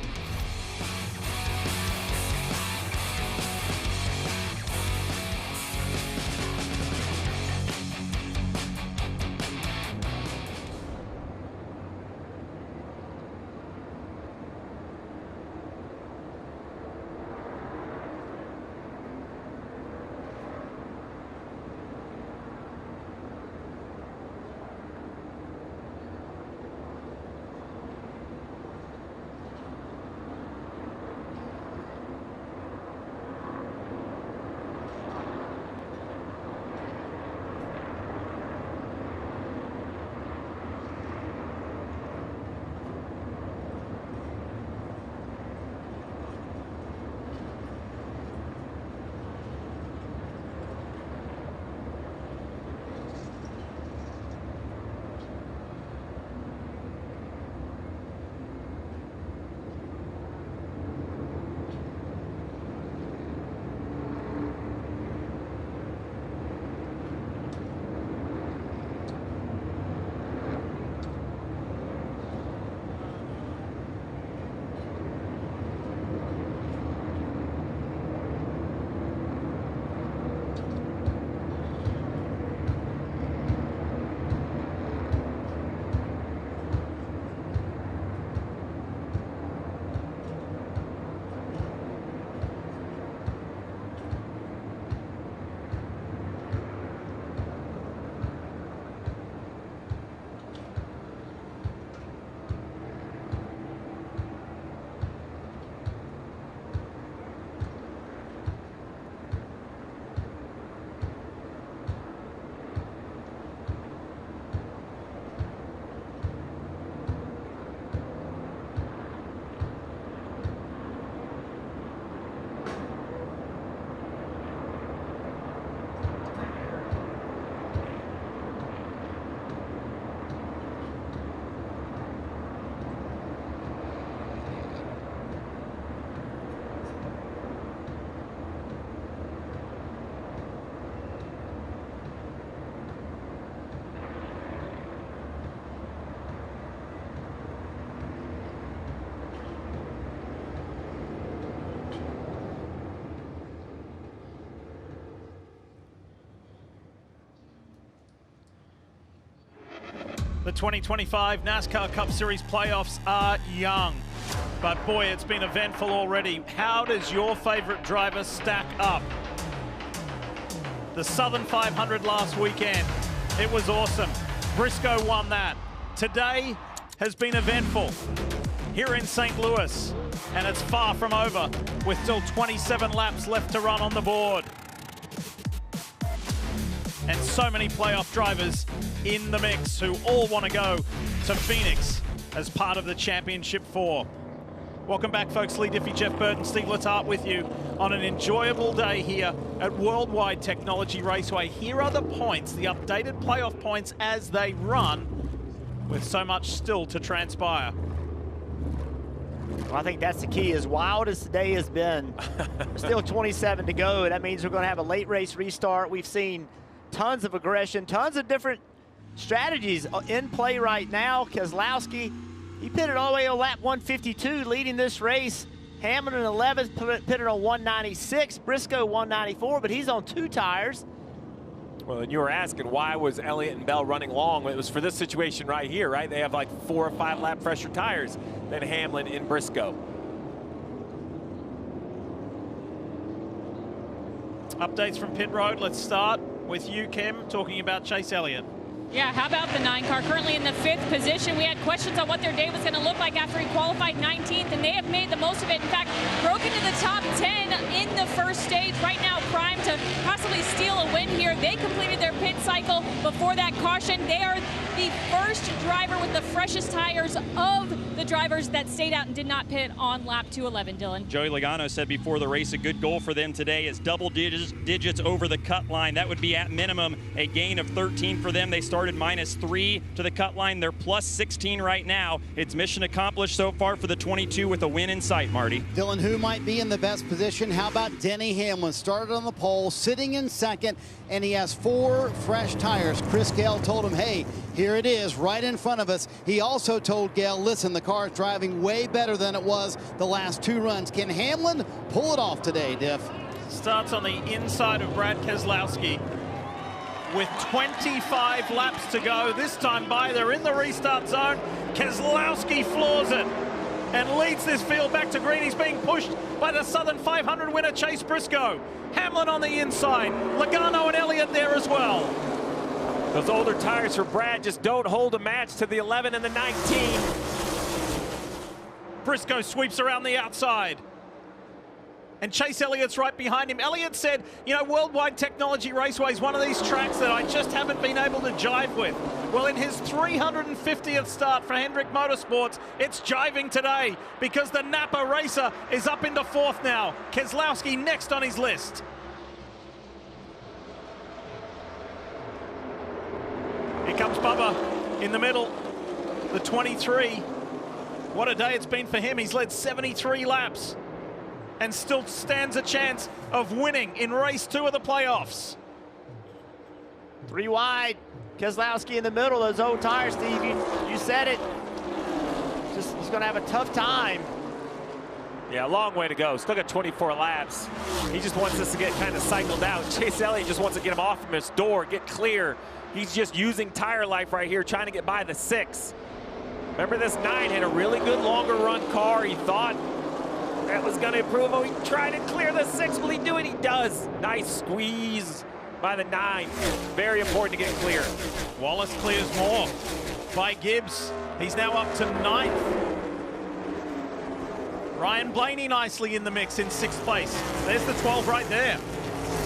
The 2025 NASCAR Cup Series playoffs are young, but boy, it's been eventful already. How does your favorite driver stack up? The Southern 500 last weekend, it was awesome. Briscoe won that. Today has been eventful here in St. Louis, and it's far from over with still 27 laps left to run on the board. And so many playoff drivers in the mix who all want to go to Phoenix as part of the Championship 4. Welcome back, folks. Lee Diffie, Jeff Burton, Steve Letarte with you on an enjoyable day here at Worldwide Technology Raceway. Here are the points, the updated playoff points as they run, with so much still to transpire. Well, I think that's the key. As wild as today has been, still 27 to go. That means we're going to have a late race restart. We've seen tons of aggression, tons of different strategies in play right now. Keselowski, he pitted all the way on lap 152, leading this race. Hamlin in 11th, pitted on 196. Briscoe 194, but he's on 2 tires. Well, and you were asking why was Elliott and Bell running long? It was for this situation right here, right? They have like 4 or 5 lap fresher tires than Hamlin and Briscoe. Updates from pit road. Let's start with you, Kim, talking about Chase Elliott. Yeah, how about the 9 car? Currently in the 5th position. We had questions on what their day was going to look like after he qualified 19th, and they have made the most of it. In fact, broke into the top 10 in the first stage. Right now, primed to possibly steal a win here. They completed their pit cycle before that caution. They are the first driver with the freshest tires of the drivers that stayed out and did not pit on lap 211, Dylan. Joey Logano said before the race, a good goal for them today is double digits over the cut line. That would be at minimum a gain of 13 for them. They started -3 to the cut line. They're plus 16 right now. It's mission accomplished so far for the 22 with a win in sight, Marty. Dylan, who might be in the best position? How about Denny Hamlin? Started on the pole, sitting in second, and he has 4 fresh tires. Chris Gale told him, hey, here it is right in front of us. He also told Gale, listen, the car is driving way better than it was the last 2 runs. Can Hamlin pull it off today, Diff? Starts on the inside of Brad Keselowski with 25 laps to go. This time by, they're in the restart zone. Keselowski floors it and leads this field back to green. He's being pushed by the Southern 500 winner, Chase Briscoe. Hamlin on the inside. Logano and Elliott there as well. Those older tires for Brad just don't hold a match to the 11 and the 19. Briscoe sweeps around the outside. And Chase Elliott's right behind him. Elliott said, you know, Worldwide Technology Raceway is one of these tracks that I just haven't been able to jive with. Well, in his 350th start for Hendrick Motorsports, it's jiving today because the Napa racer is up into 4th now. Keselowski next on his list. Here comes Bubba in the middle, the 23. What a day it's been for him. He's led 73 laps and still stands a chance of winning in race 2 of the playoffs. 3 wide. Keselowski in the middle. Those old tires, Steve, you said it. Just, he's going to have a tough time. Yeah, a long way to go. Still got 24 laps. He just wants this to get kind of cycled out. Chase Elliott just wants to get him off from his door, get clear. He's just using tire life right here, trying to get by the 6. Remember, this 9 had a really good longer run car. He thought that was going to improve. Oh, he tried to clear the 6. Will he do it? He does. Nice squeeze by the 9. Very important to get clear. Wallace clears more by Gibbs. He's now up to 9th. Ryan Blaney nicely in the mix in 6th place. There's the 12 right there.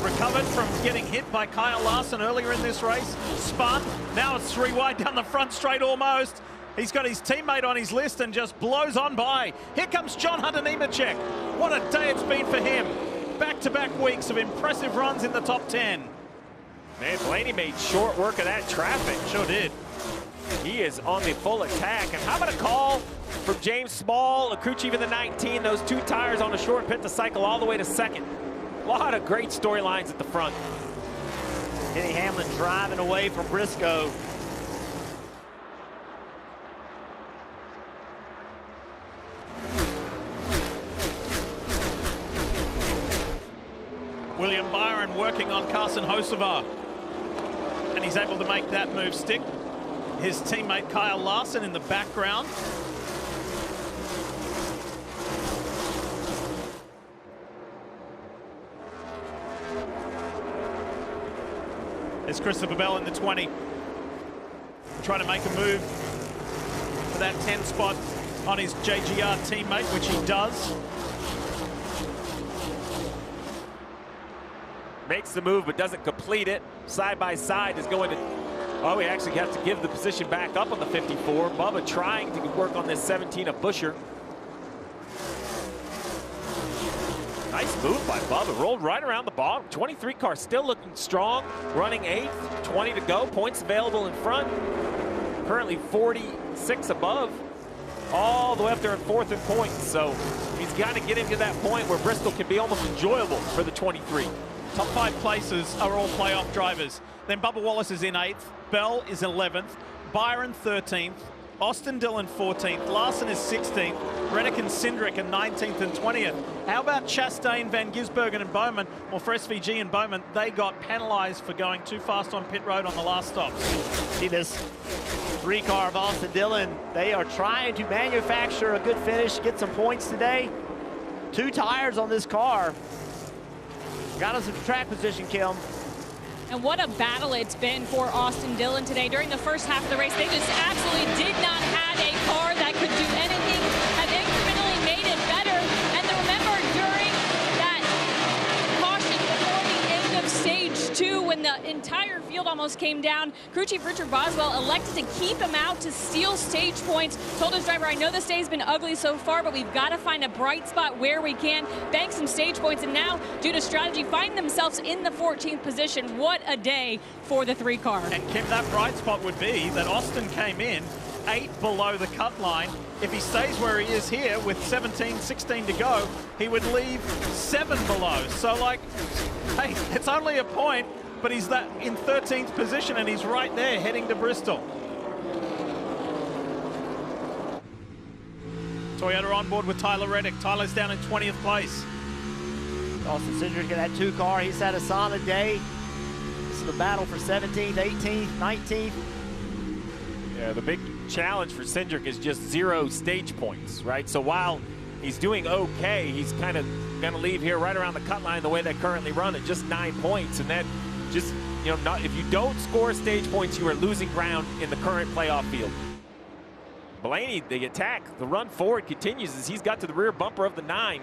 Recovered from getting hit by Kyle Larson earlier in this race. Spun. Now it's 3 wide down the front straight almost. He's got his teammate on his list and just blows on by. Here comes John Hunter Nemechek. What a day it's been for him. Back-to-back weeks of impressive runs in the top 10. Man, Blaney made short work of that traffic. Sure did. He is on the full attack. And how about a call from James Small, a crew chief in the 19, those 2 tires on a short pit to cycle all the way to 2nd. A lot of great storylines at the front. Denny Hamlin driving away from Briscoe. William Byron working on Carson Hocevar. And he's able to make that move stick. his teammate Kyle Larson in the background. There's Christopher Bell in the 20. Trying to make a move for that 10 spot on his JGR teammate, which he does. Makes the move, but doesn't complete it. Side by side is going to... Oh, he actually has to give the position back up on the 54. Bubba trying to work on this 17 of Buscher. Nice move by Bubba. Rolled right around the bottom. 23 car still looking strong. Running 8th. 20 to go. Points available in front. Currently 46 above. All the way up there in 4th in points. So he's got to get into that point where Bristol can be almost enjoyable for the 23. Top 5 places are all playoff drivers. Then Bubba Wallace is in 8th. Bell is 11th. Byron 13th. Austin Dillon 14th. Larson is 16th. Reddick and Cindric are 19th and 20th. How about Chastain, Van Gisbergen and Bowman? Well, for SVG and Bowman, they got penalized for going too fast on pit road on the last stop. See this 3-car of Austin Dillon. They are trying to manufacture a good finish, get some points today. 2 tires on this car. Got us into track position, Kim. And what a battle it's been for Austin Dillon today. During the first half of the race, they just absolutely did not have a car that could do anything, have incrementally made it better. And then remember, during that caution before the end of stage 2, when the entire field almost came down, crew chief Richard Boswell elected to keep him out to steal stage points. Told his driver, I know this day's been ugly so far, but we've got to find a bright spot where we can, bank some stage points, and now, due to strategy, find themselves in the 14th position. What a day for the 3-car. And Kim, that bright spot would be that Austin came in 8 below the cut line. If he stays where he is here with 17, 16 to go, he would leave 7 below. So, like, hey, it's only a point, but he's that in 13th position, and he's right there heading to Bristol. Toyota on board with Tyler Reddick. Tyler's down in 20th place. Austin Cindric in that 2-car. He's had a solid day. This is the battle for 17th, 18th, 19th. Yeah, the big challenge for Cindric is just 0 stage points, right? So while he's doing okay, he's kind of going to leave here right around the cut line the way they currently run at just 9 points. And that just, you know, if you don't score stage points, you are losing ground in the current playoff field. Blaney, the attack, the run forward continues as he's got to the rear bumper of the 9.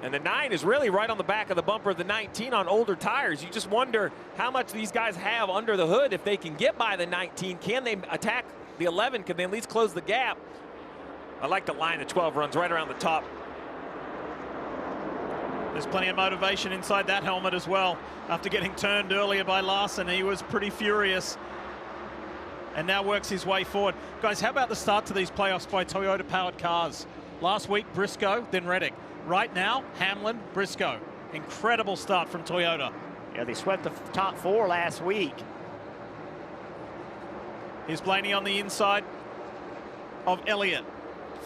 And the 9 is really right on the back of the bumper of the 19 on older tires. You just wonder how much these guys have under the hood. If they can get by the 19, can they attack the 11? Can they at least close the gap? I like the line. The 12 runs right around the top. There's plenty of motivation inside that helmet as well. After getting turned earlier by Larson, he was pretty furious and now works his way forward. Guys, how about the start to these playoffs by Toyota-powered cars? Last week, Briscoe, then Reddick. Right now, Hamlin, Briscoe. Incredible start from Toyota. Yeah, they swept the top 4 last week. Here's Blaney on the inside of Elliott.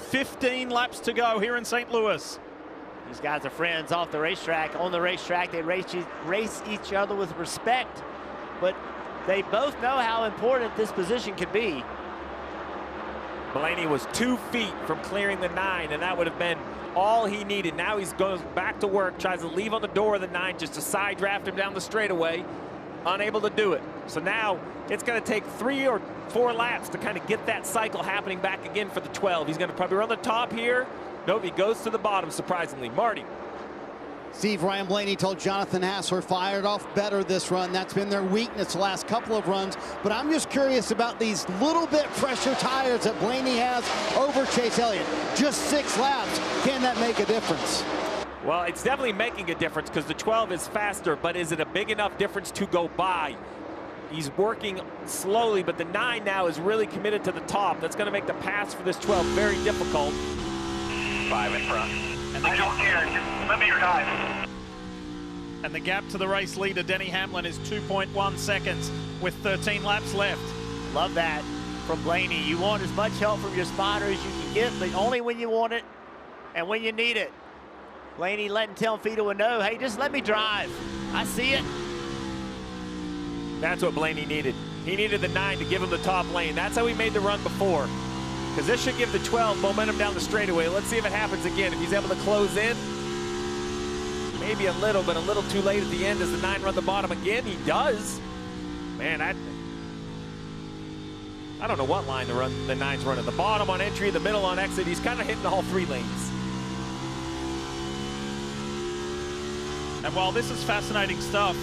15 laps to go here in St. Louis. These guys are friends off the racetrack. On the racetrack, they race each other with respect, but they both know how important this position can be. Blaney was 2 feet from clearing the 9, and that would have been all he needed. Now he's goes back to work, tries to leave on the door of the 9 just to side draft him down the straightaway. Unable to do it. So now it's going to take 3 or 4 laps to kind of get that cycle happening back again for the 12. He's going to probably run the top here. Nope, he goes to the bottom, surprisingly. Marty. Steve, Ryan Blaney told Jonathan Hassler fired off better this run. That's been their weakness the last couple of runs. But I'm just curious about these little bit fresher tires that Blaney has over Chase Elliott. Just 6 laps. Can that make a difference? Well, it's definitely making a difference because the 12 is faster, but is it a big enough difference to go by? He's working slowly, but the 9 now is really committed to the top. That's going to make the pass for this 12 very difficult. 5 in front. I don't care. Just let me drive. And the gap to the race leader, Denny Hamlin, is 2.1 seconds with 13 laps left. Love that from Blaney. You want as much help from your spotter as you can get, but only when you want it and when you need it. Blaney letting Tim Fiedler know, hey, just let me drive. I see it. That's what Blaney needed. He needed the 9 to give him the top lane. That's how he made the run before. Because this should give the 12 momentum down the straightaway. Let's see if it happens again. If he's able to close in, maybe a little, but a little too late at the end. Does the 9 run the bottom again? He does. Man, I don't know what line the 9's running. The bottom on entry, the middle on exit. He's kind of hitting all 3 lanes. And while this is fascinating stuff,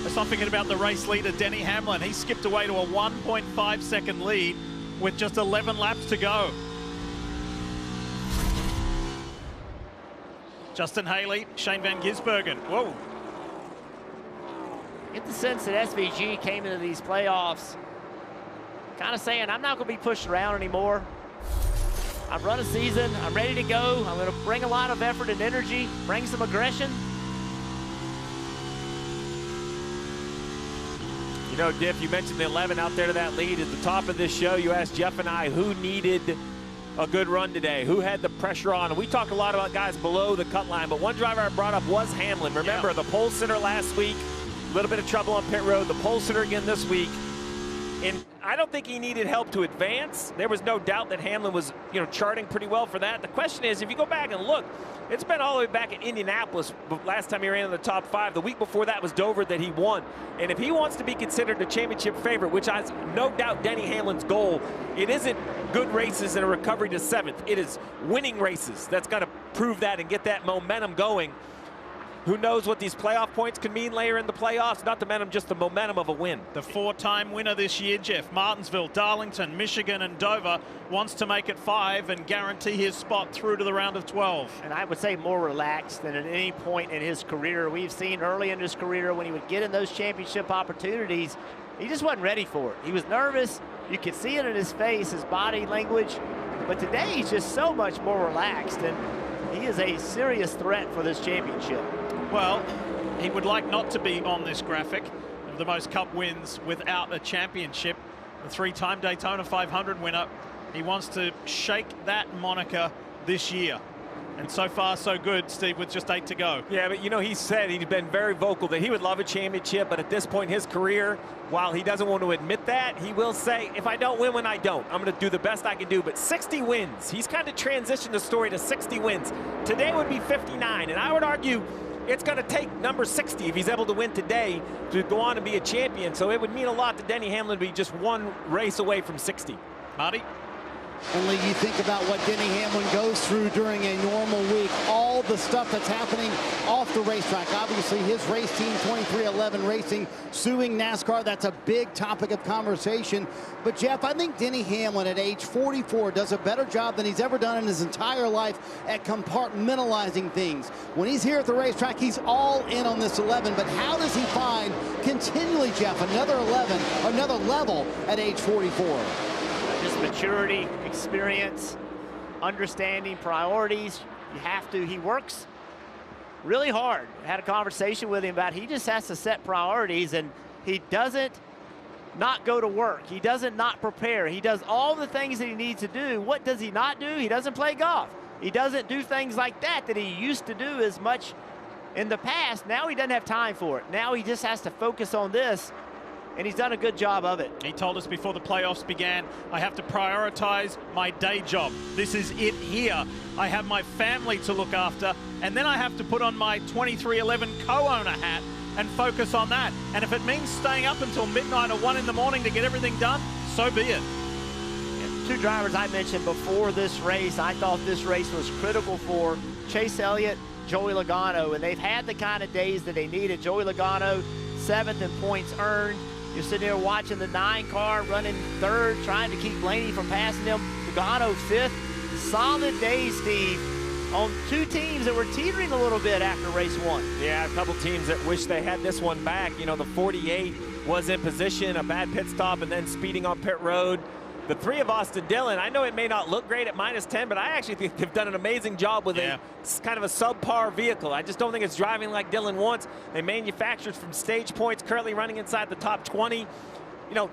let's not forget about the race leader, Denny Hamlin. He skipped away to a 1.5-second lead with just 11 laps to go. Justin Haley, Shane Van Gisbergen. Whoa. Get the sense that SVG came into these playoffs kind of saying, I'm not going to be pushed around anymore. I've run a season. I'm ready to go. I'm going to bring a lot of effort and energy, bring some aggression. You know, Diff, you mentioned the 11 out there to that lead. At the top of this show, you asked Jeff and I who needed a good run today, who had the pressure on. And we talked a lot about guys below the cut line, but one driver I brought up was Hamlin. Remember, the pole sitter last week, a little bit of trouble on pit road, the pole sitter again this week. And I don't think he needed help to advance. There was no doubt that Hamlin was, charting pretty well for that. The question is, if you go back and look, it's been all the way back at Indianapolis last time he ran in the top 5. The week before that was Dover that he won. And if he wants to be considered a championship favorite, which is no doubt Denny Hamlin's goal, it isn't good races and a recovery to 7th. It is winning races that's going to prove that and get that momentum going. Who knows what these playoff points can mean later in the playoffs? Not the momentum, just the momentum of a win. The 4-time winner this year, Jeff, Martinsville, Darlington, Michigan, and Dover, wants to make it 5 and guarantee his spot through to the round of 12. And I would say more relaxed than at any point in his career. We've seen early in his career when he would get in those championship opportunities, he just wasn't ready for it. He was nervous. You could see it in his face, his body language. But today he's just so much more relaxed, and he is a serious threat for this championship. Well, he would like not to be on this graphic of the most Cup wins without a championship. The 3-time Daytona 500 winner. He wants to shake that moniker this year. And so far, so good, Steve, with just 8 to go. Yeah, but he said he'd been very vocal that he would love a championship, but at this point in his career, while he doesn't want to admit that, he will say, if I don't win, I don't. I'm going to do the best I can do. But 60 wins. He's kind of transitioned the story to 60 wins. Today would be 59, and I would argue it's going to take number 60 if he's able to win today to go on and be a champion. So it would mean a lot to Denny Hamlin to be just one race away from 60. Marty? Only you think about what Denny Hamlin goes through during a normal week, all the stuff that's happening off the racetrack. Obviously, his race team, 2311 Racing, suing NASCAR. That's a big topic of conversation. But, Jeff, I think Denny Hamlin at age 44 does a better job than he's ever done in his entire life at compartmentalizing things. When he's here at the racetrack, he's all in on this 11. But how does he find continually, Jeff, another 11, another level at age 44? Just maturity, experience, understanding priorities. You have to. He works really hard. I had a conversation with him about he just has to set priorities, and he doesn't not go to work. He doesn't not prepare. He does all the things that he needs to do. What does he not do? He doesn't play golf. He doesn't do things like that he used to do as much in the past. Now he doesn't have time for it. Now he just has to focus on this, and he's done a good job of it. He told us before the playoffs began, I have to prioritize my day job. This is it here. I have my family to look after, and then I have to put on my 2311 co-owner hat and focus on that. And if it means staying up until midnight or 1 in the morning to get everything done, so be it. Two drivers I mentioned before this race, I thought this race was critical for: Chase Elliott, Joey Logano, and they've had the kind of days that they needed. Joey Logano, 7th in points earned. You're sitting there watching the 9 car running 3rd, trying to keep Blaney from passing him. Logano 5th. Solid day, Steve, on 2 teams that were teetering a little bit after race 1. Yeah, a couple teams that wish they had this one back. The 48 was in position, a bad pit stop, and then speeding on pit road. The 3 of Austin Dillon, I know it may not look great at -10, but I actually think they've done an amazing job with a kind of a subpar vehicle. I just don't think it's driving like Dillon wants. They manufactured from stage points, currently running inside the top 20.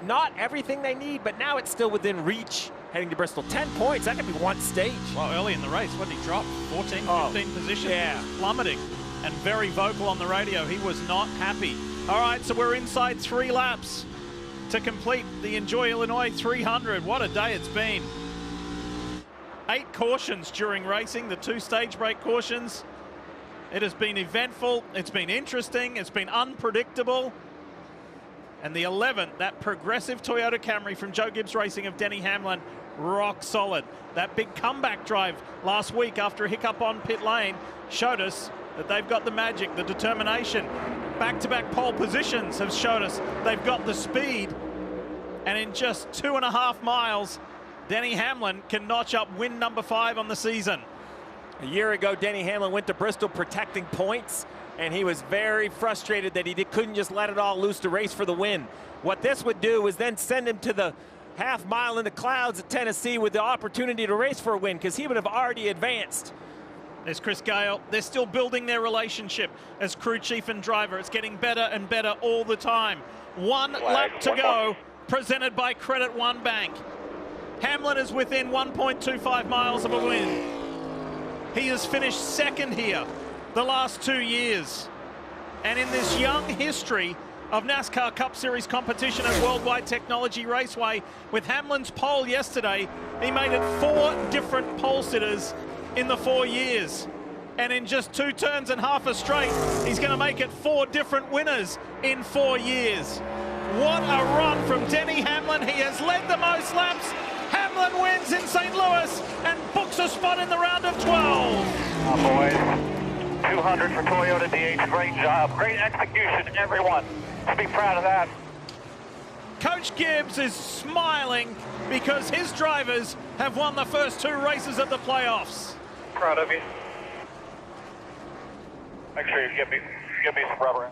Not everything they need, but now it's still within reach heading to Bristol. 10 points, that could be one stage. Well, early in the race, what did he drop? 14, 15 positions? Yeah. He was plummeting and very vocal on the radio. He was not happy. All right, so we're inside 3 laps. to complete the Enjoy Illinois 300. What a day it's been. 8 cautions during racing, the 2 stage break cautions. It has been eventful, it's been interesting, it's been unpredictable. And the 11th, that progressive Toyota Camry from Joe Gibbs Racing of Denny Hamlin, rock solid. That big comeback drive last week after a hiccup on pit lane showed us that they've got the magic, the determination. Back-to-back pole positions have showed us they've got the speed. And in just 2.5 miles, Denny Hamlin can notch up win number 5 on the season. A year ago, Denny Hamlin went to Bristol protecting points, and he was very frustrated that he couldn't just let it all loose to race for the win. What this would do is then send him to the half mile in the clouds at Tennessee with the opportunity to race for a win, because he would have already advanced. There's Chris Gale. They're still building their relationship as crew chief and driver. It's getting better and better all the time. 1 lap to go, presented by Credit One Bank. Hamlin is within 1.25 miles of a win. He has finished 2nd here the last 2 years. And in this young history of NASCAR Cup Series competition at Worldwide Technology Raceway, with Hamlin's pole yesterday, he made it 4 different pole sitters in the 4 years. And in just 2 turns and half a straight, he's going to make it 4 different winners in 4 years. What a run from Denny Hamlin. He has led the most laps. Hamlin wins in St. Louis and books a spot in the round of 12. Boys, 200 for Toyota DH. Great job. Great execution, everyone. Be proud of that. Coach Gibbs is smiling because his drivers have won the first 2 races of the playoffs. Proud of you. Make sure you give me some rubber.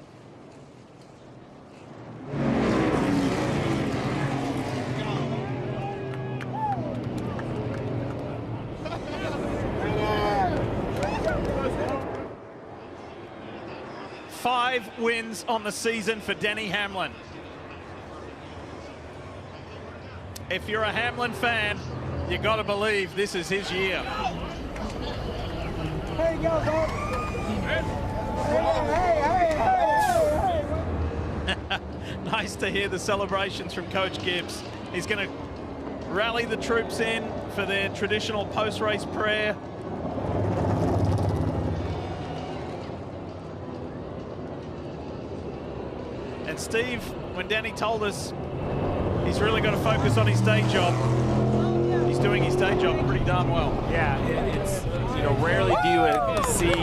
Five wins on the season for Denny Hamlin. If you're a Hamlin fan, you got to believe this is his year. There you go, Bob. Nice to hear the celebrations from Coach Gibbs. He's going to rally the troops in for their traditional post-race prayer. And Steve, when Denny told us he's really got to focus on his day job, he's doing his day job pretty darn well. Yeah, it's, you know, rarely do you see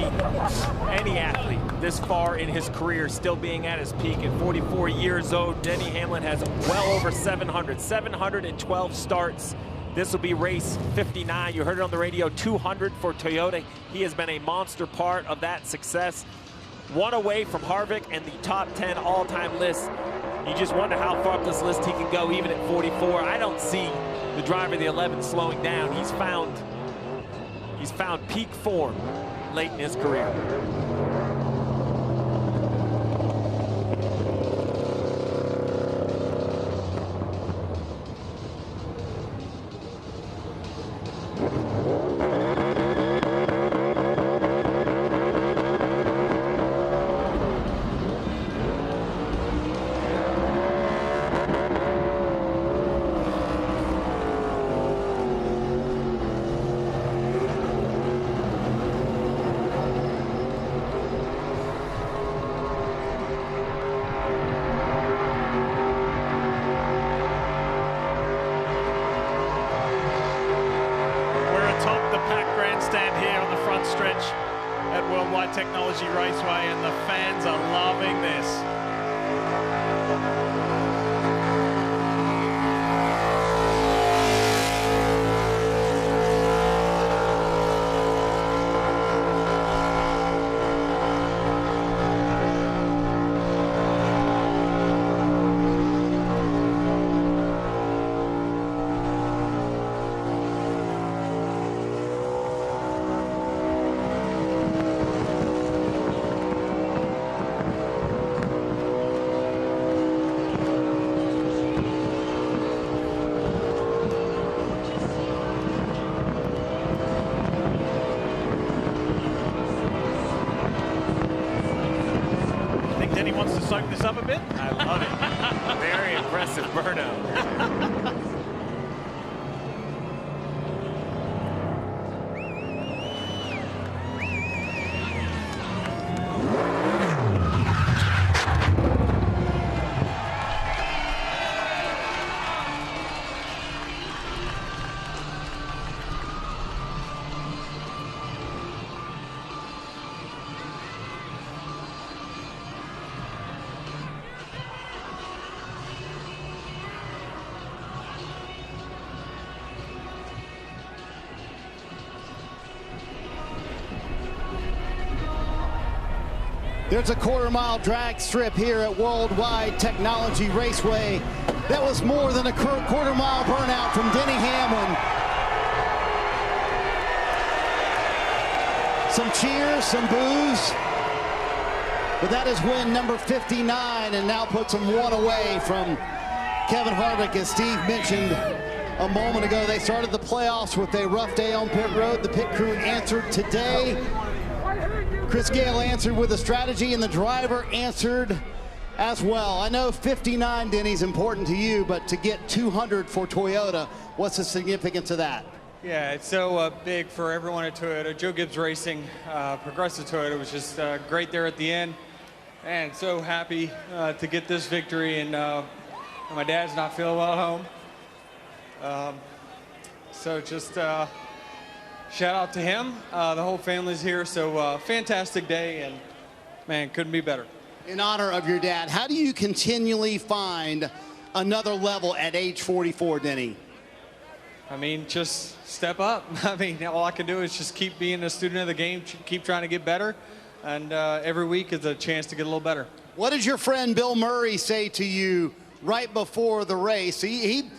any athlete this far in his career still being at his peak. At 44 years old, Denny Hamlin has well over 712 starts. This will be race 59. You heard it on the radio, 200 for Toyota. He has been a monster part of that success. 1 away from Harvick and the top 10 all-time list. You just wonder how far up this list he can go, even at 44. I don't see the driver of the 11 slowing down. He's found peak form late in his career. Technology Raceway, and the fans are loving this. Soak this up a bit. I love it. Very impressive burnout. There's a quarter-mile drag strip here at Worldwide Technology Raceway. That was more than a quarter-mile burnout from Denny Hamlin. Some cheers, some boos. But that is win number 59, and now puts him one away from Kevin Harvick. As Steve mentioned a moment ago, they started the playoffs with a rough day on pit road. The pit crew answered today. Chris Gale answered with a strategy, and the driver answered as well. I know 59, Denny, is important to you, but to get 200 for Toyota, what's the significance of that? Yeah, it's so big for everyone at Toyota. Joe Gibbs Racing, Progressive Toyota, was just great there at the end. And so happy to get this victory, and my dad's not feeling well at home. So just shout out to him. The whole family's here, so fantastic day, and man, couldn't be better. In honor of your dad, how do you continually find another level at age 44, Denny? I mean, just step up. I mean, all I can do is just keep being a student of the game, keep trying to get better, and every week is a chance to get a little better. What did your friend Bill Murray say to you right before the race? He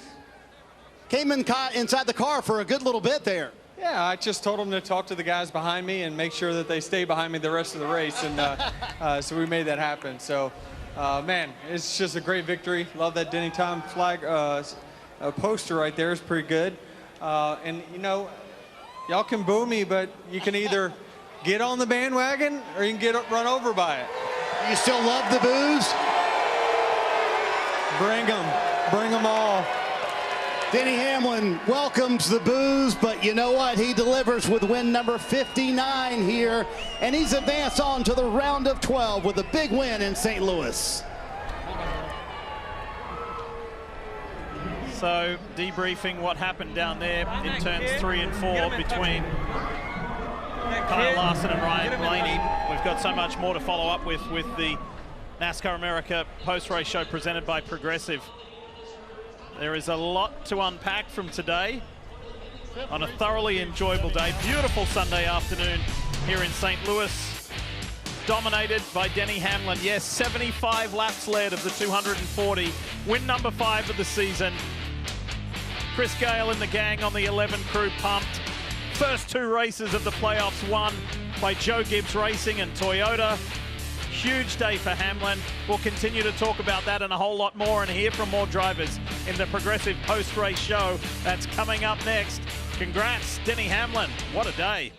came inside the car for a good little bit there. Yeah, I just told him to talk to the guys behind me and make sure that they stay behind me the rest of the race, and so we made that happen. So, man, it's just a great victory. Love that Denny Tom flag poster right there. Is pretty good. And, you know, y'all can boo me, but you can either get on the bandwagon or you can get run over by it. You still love the boos? Bring them all. Denny Hamlin welcomes the boos, but you know what? He delivers with win number 59 here, and he's advanced on to the round of 12 with a big win in St. Louis. So debriefing what happened down there in turns 3 and 4 between Kyle Larson and Ryan Blaney. We've got so much more to follow up with the NASCAR America post-race show presented by Progressive. There is a lot to unpack from today on a thoroughly enjoyable day. Beautiful Sunday afternoon here in St. Louis. Dominated by Denny Hamlin. Yes, 75 laps led of the 240. Win number 5 of the season. Chris Gale and the gang on the 11 crew pumped. First 2 races of the playoffs won by Joe Gibbs Racing and Toyota. Huge day for Hamlin. We'll continue to talk about that and a whole lot more and hear from more drivers in the Progressive post-race show that's coming up next. Congrats, Denny Hamlin. What a day.